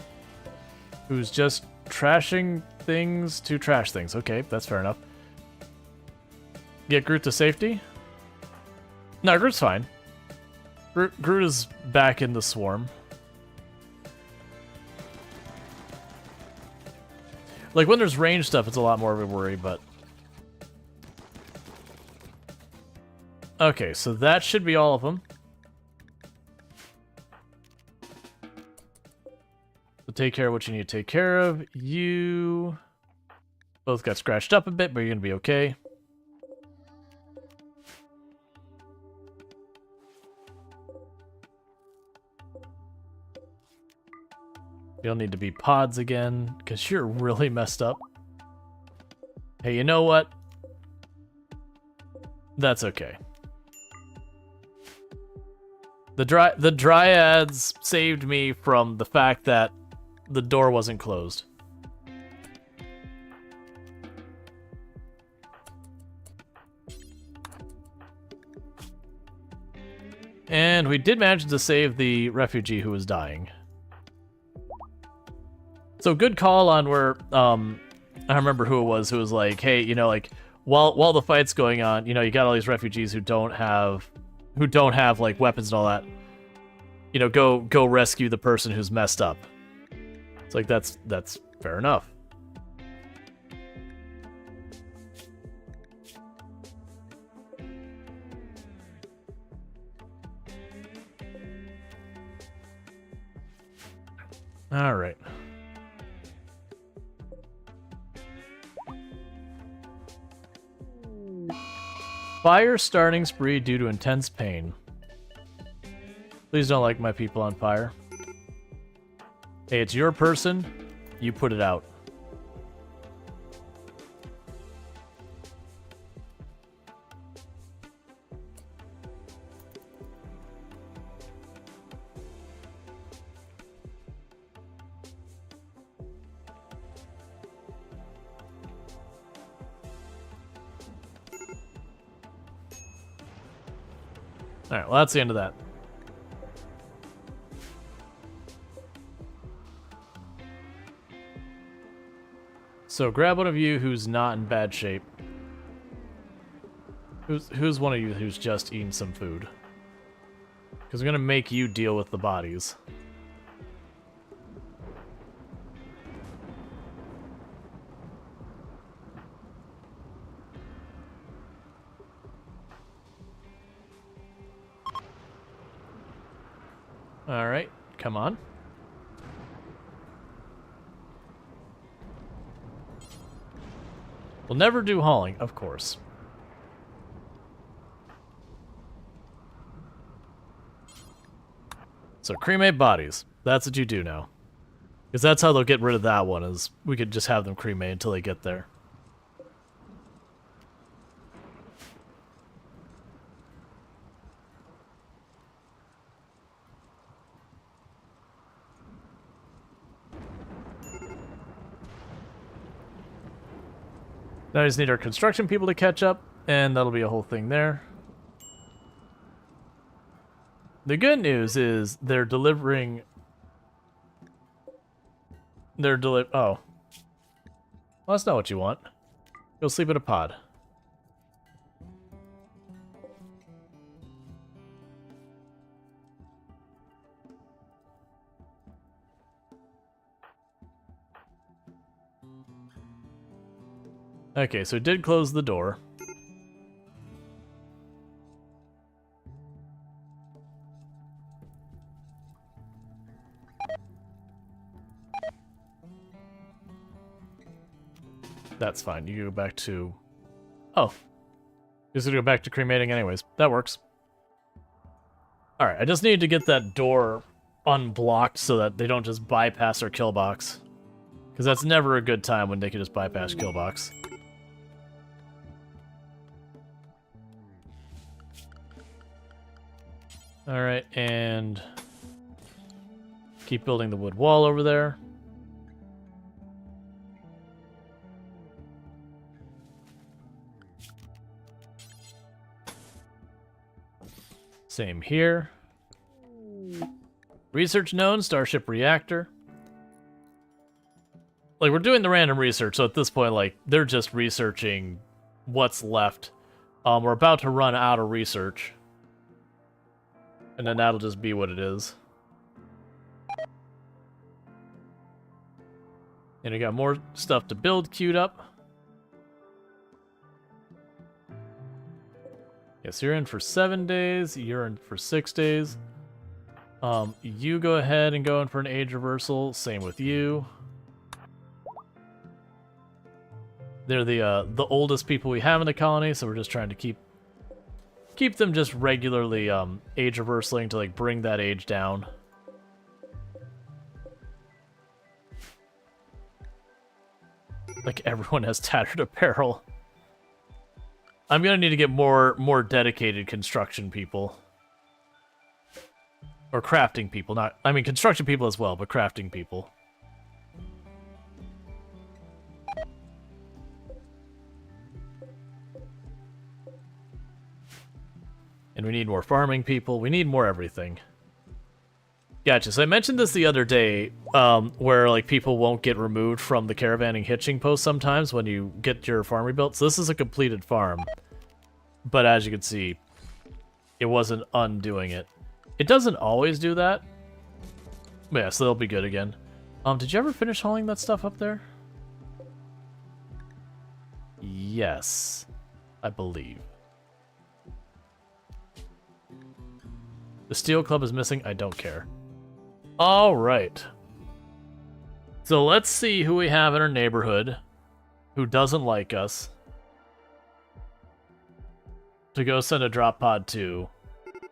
who's just trashing things to trash things. Okay, that's fair enough. Get Groot to safety? No, Groot's fine. Groot is back in the swarm. Like, when there's range stuff, it's a lot more of a worry, but... Okay, so that should be all of them. So take care of what you need to take care of. You both got scratched up a bit, but you're going to be okay. You'll need to be pods again, because you're really messed up. Hey, you know what? That's okay. The dryads saved me from the fact that the door wasn't closed. And we did manage to save the refugee who was dying. So good call on where, I remember who it was who was like, hey, you know, like, while the fight's going on, you know, you got all these refugees who don't have like weapons and all that. You know, go rescue the person who's messed up. It's like that's fair enough. All right. Fire starting spree due to intense pain. Please don't light my people on fire. Hey, it's your person. You put it out. Alright, well, that's the end of that. So grab one of you who's not in bad shape. Who's one of you who's just eating some food? Because I'm going to make you deal with the bodies. Alright, come on. We'll never do hauling, of course. So cremate bodies. That's what you do now. Because that's how they'll get rid of that one, is we could just have them cremate until they get there. Now we just need our construction people to catch up, and that'll be a whole thing there. The good news is they're delivering... oh. Well, that's not what you want. Go sleep in a pod. Okay, so it did close the door. That's fine. You can go back to... Oh. Just gonna go back to cremating anyways. That works. Alright, I just need to get that door unblocked so that they don't just bypass our kill box. Because that's never a good time when they can just bypass kill box. Alright, and... keep building the wood wall over there. Same here. Research known, Starship Reactor. Like, we're doing the random research, so at this point, like, they're just researching what's left. We're about to run out of research. And then that'll just be what it is. And we got more stuff to build queued up. Yes, you're in for 7 days. You're in for 6 days. You go ahead and go in for an age reversal. Same with you. They're the oldest people we have in the colony, so we're just trying to keep them just regularly age reversing to like bring that age down. Like everyone has tattered apparel. I'm gonna need to get more dedicated construction people. Or crafting people, not... I mean, construction people as well, but crafting people. And we need more farming people. We need more everything. Gotcha. So I mentioned this the other day, where like people won't get removed from the caravanning hitching post sometimes when you get your farm rebuilt. So this is a completed farm. But as you can see, it wasn't undoing it. It doesn't always do that. But yeah, so they'll be good again. Did you ever finish hauling that stuff up there? Yes, I believe. The steel club is missing. I don't care. All right. So let's see who we have in our neighborhood who doesn't like us to go send a drop pod to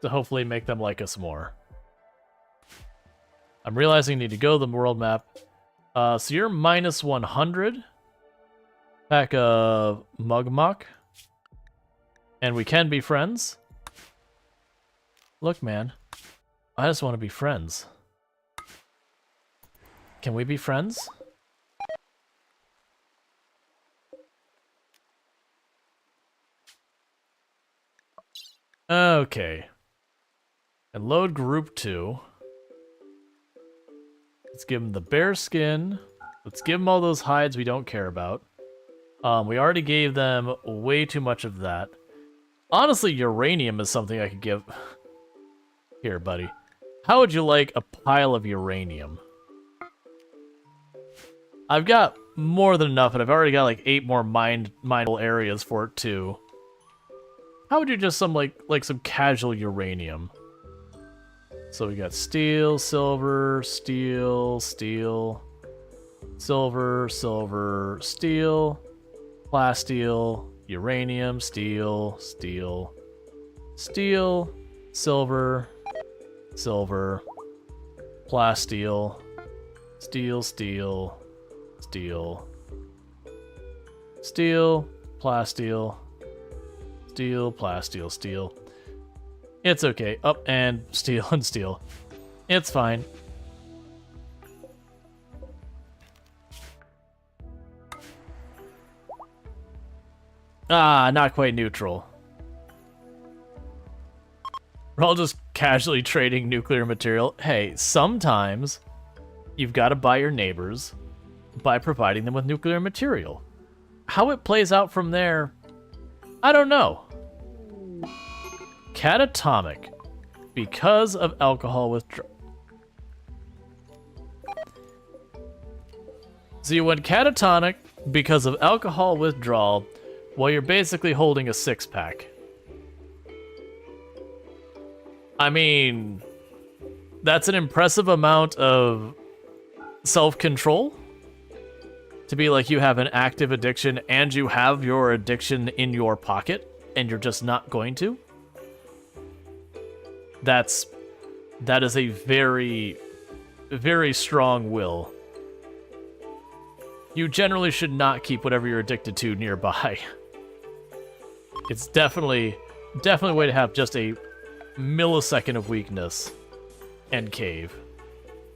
hopefully make them like us more. I'm realizing I need to go to the world map. So you're minus 100. Pack of Mugmuck. And we can be friends. Look, man. I just want to be friends. Can we be friends? Okay. And load group 2. Let's give them the bear skin. Let's give them all those hides we don't care about. We already gave them way too much of that. Honestly, uranium is something I could give. Here, buddy. How would you like a pile of uranium? I've got more than enough, and I've already got like 8 more mineable areas for it too. How would you just some like some casual uranium? So we got steel, silver, steel, steel, silver, silver, steel, plasteel, uranium, steel, steel, steel, silver, silver, plasteel, steel, steel, steel, steel, plasteel, steel, plasteel, steel. It's okay. Up and steel and steel. It's fine. Ah, not quite neutral. We're all just casually trading nuclear material. Hey, sometimes you've got to buy your neighbors by providing them with nuclear material. How it plays out from there, I don't know. Catatonic. Because of alcohol withdrawal. See, when catatonic because of alcohol withdrawal while you're basically holding a six-pack. I mean, that's an impressive amount of self-control to be like you have an active addiction and you have your addiction in your pocket and you're just not going to. That is a very, very strong will. You generally should not keep whatever you're addicted to nearby. It's definitely a way to have just a millisecond of weakness and cave.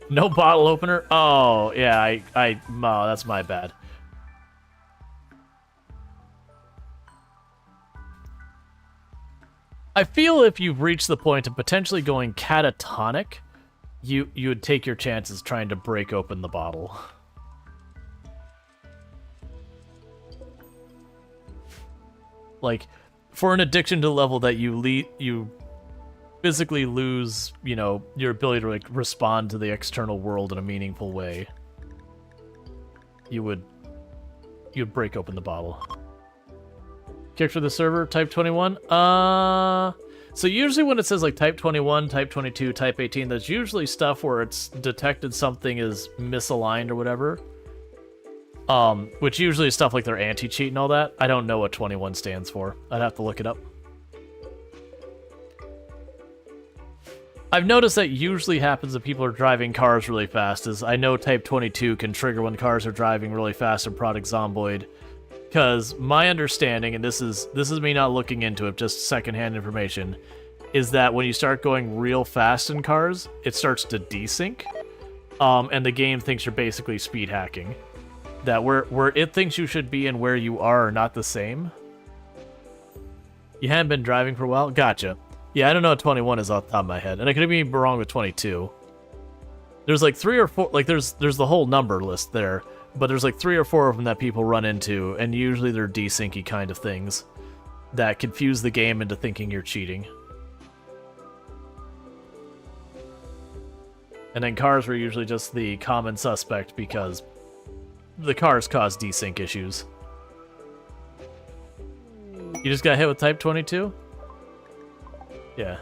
No bottle opener? Oh, yeah, oh, that's my bad. I feel if you've reached the point of potentially going catatonic, you would take your chances trying to break open the bottle. Like, for an addiction to the level that you physically lose, you know, your ability to like respond to the external world in a meaningful way, you'd break open the bottle. Kicked for the server, type 21. So usually when it says like type 21, type 22, type 18, there's usually stuff where it's detected something is misaligned or whatever. Which usually is stuff like their anti-cheat and all that. I don't know what 21 stands for. I'd have to look it up. I've noticed that usually happens when people are driving cars really fast, is I know type 22 can trigger when cars are driving really fast in Product Zomboid. Because my understanding, and this is me not looking into it, just secondhand information, is that when you start going real fast in cars, it starts to desync, and the game thinks you're basically speed hacking. That where it thinks you should be and where you are not the same. You haven't been driving for a while? Gotcha. Yeah, I don't know what 21 is off the top of my head, and I could be wrong with 22. There's like 3 or 4, like there's the whole number list there, but there's like 3 or 4 of them that people run into, and usually they're desyncy kind of things that confuse the game into thinking you're cheating. And then cars were usually just the common suspect because the cars cause desync issues. You just got hit with type 22? Yeah.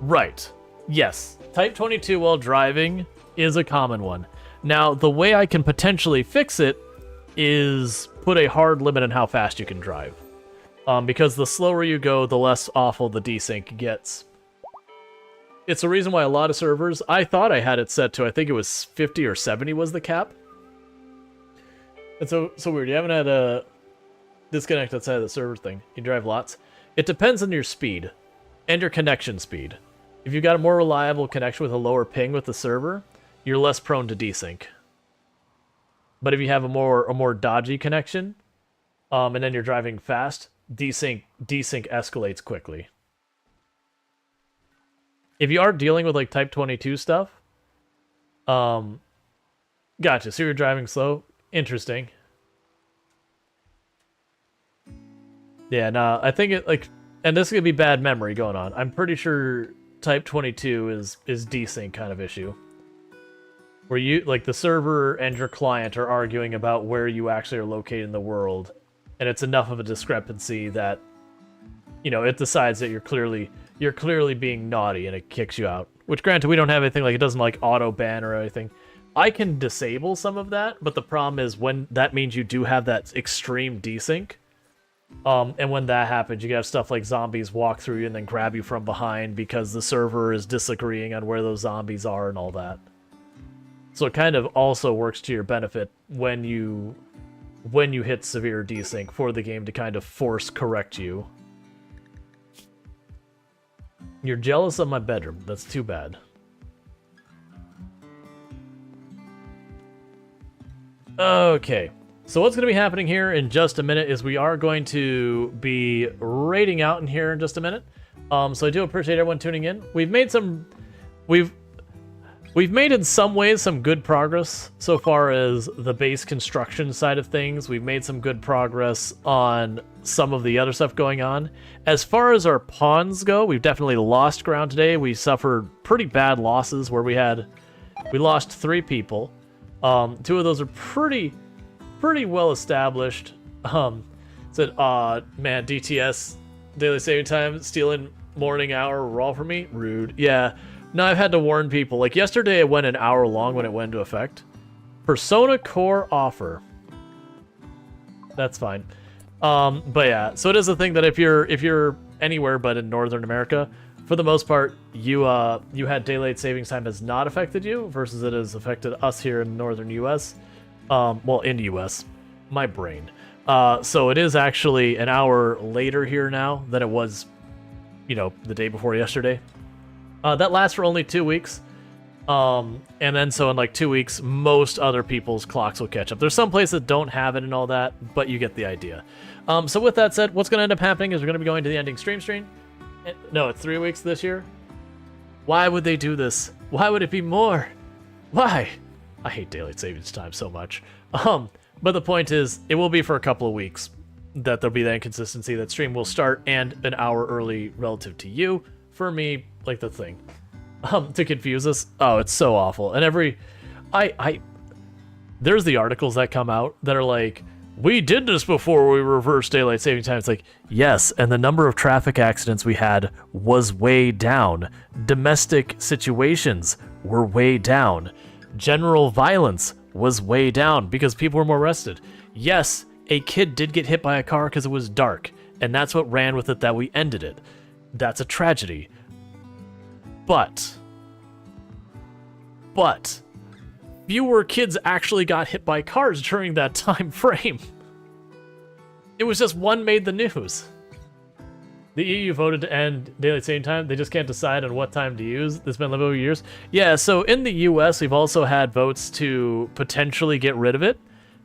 Right. Yes. Type 22 while driving is a common one. Now, the way I can potentially fix it is put a hard limit on how fast you can drive. Because the slower you go, the less awful the desync gets. It's a reason why a lot of servers, I thought I had it set to, I think it was 50 or 70 was the cap. It's so weird. You haven't had a disconnect outside of the server thing. You drive lots. It depends on your speed and your connection speed. If you've got a more reliable connection with a lower ping with the server, you're less prone to desync. But if you have a more dodgy connection, and then you're driving fast, desync escalates quickly. If you are dealing with like type 22 stuff, gotcha. So you're driving slow. Interesting. Yeah, no, I think it like, and this is gonna be bad memory going on. I'm pretty sure type 22 is desync kind of issue, where you like the server and your client are arguing about where you actually are located in the world, and it's enough of a discrepancy that, you know, it decides that you're clearly being naughty and it kicks you out. Which, granted, we don't have anything like it doesn't like auto ban or anything. I can disable some of that, but the problem is when that means you do have that extreme desync. And when that happens, you have stuff like zombies walk through you and then grab you from behind because the server is disagreeing on where those zombies are and all that. So it kind of also works to your benefit when you hit severe desync for the game to kind of force correct you. You're jealous of my bedroom. That's too bad. Okay. So what's going to be happening here in just a minute is we are going to be raiding out in here in just a minute. So I do appreciate everyone tuning in. We've made in some ways some good progress so far as the base construction side of things. We've made some good progress on some of the other stuff going on. As far as our pawns go, we've definitely lost ground today. We suffered pretty bad losses where we lost 3 people. Two of those are pretty well established. Said, man, DTS, daily saving time, stealing morning hour Rual for me? Rude. Yeah. No, I've had to warn people. Like, yesterday it went an hour long when it went into effect. Persona Core offer. That's fine. But yeah, so it is a thing that if you're anywhere but in Northern America, for the most part, you had daylight savings time has not affected you, versus it has affected us here in Northern U.S. Well, in the U.S. My brain. So it is actually an hour later here now than it was, the day before yesterday. That lasts for only 2 weeks. And then so in like 2 weeks, most other people's clocks will catch up. There's some places that don't have it and all that, but you get the idea. So with that said, what's going to end up happening is we're going to be going to the ending stream. No, it's 3 weeks this year. Why would they do this? Why would it be more? Why? I hate daylight savings time so much. But the point is, it will be for a couple of weeks that there'll be that inconsistency. That stream will start and an hour early relative to you. For me, like the thing. To confuse us. Oh, it's so awful. And there's the articles that come out that are like, we did this before we reversed daylight saving time. It's like, yes, and the number of traffic accidents we had was way down. Domestic situations were way down. General violence was way down because people were more rested. Yes, a kid did get hit by a car because it was dark, and that's what ran with it that we ended it. That's a tragedy. But fewer kids actually got hit by cars during that time frame. It was just one made the news. The EU voted to end daylight saving time. They just can't decide on what time to use. It's been limited over years. Yeah, so in the US, we've also had votes to potentially get rid of it.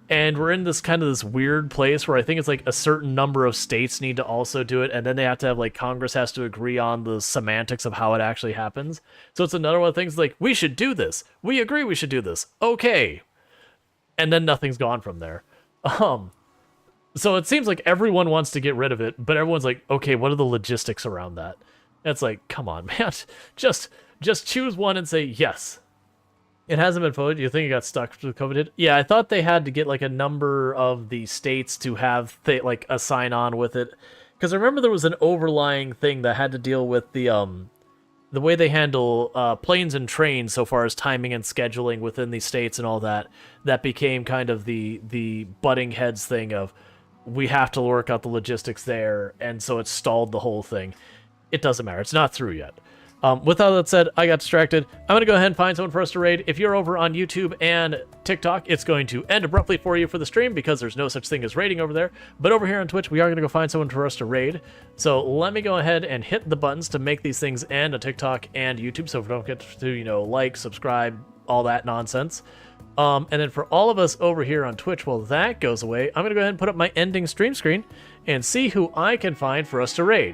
And we're in this kind of this weird place where I think it's like a certain number of states need to also do it. And then they have to have like Congress has to agree on the semantics of how it actually happens. So it's another one of the things like, we should do this. We agree we should do this. Okay. And then nothing's gone from there. So it seems like everyone wants to get rid of it, but everyone's like, okay, what are the logistics around that? And it's like, come on, man. Just choose one and say yes. It hasn't been voted. You think it got stuck with COVID? Yeah, I thought they had to get like a number of the states to have like a sign on with it, because I remember there was an overlying thing that had to deal with the way they handle planes and trains so far as timing and scheduling within the states and all that. That became kind of the butting heads thing of we have to work out the logistics there, and so it stalled the whole thing. It doesn't matter. It's not through yet. With all that said, I got distracted. I'm going to go ahead and find someone for us to raid. If you're over on YouTube and TikTok, it's going to end abruptly for you for the stream because there's no such thing as raiding over there. But over here on Twitch, we are going to go find someone for us to raid. So let me go ahead and hit the buttons to make these things end on TikTok and YouTube so we don't get to, like, subscribe, all that nonsense. And then for all of us over here on Twitch, while that goes away, I'm going to go ahead and put up my ending stream screen and see who I can find for us to raid.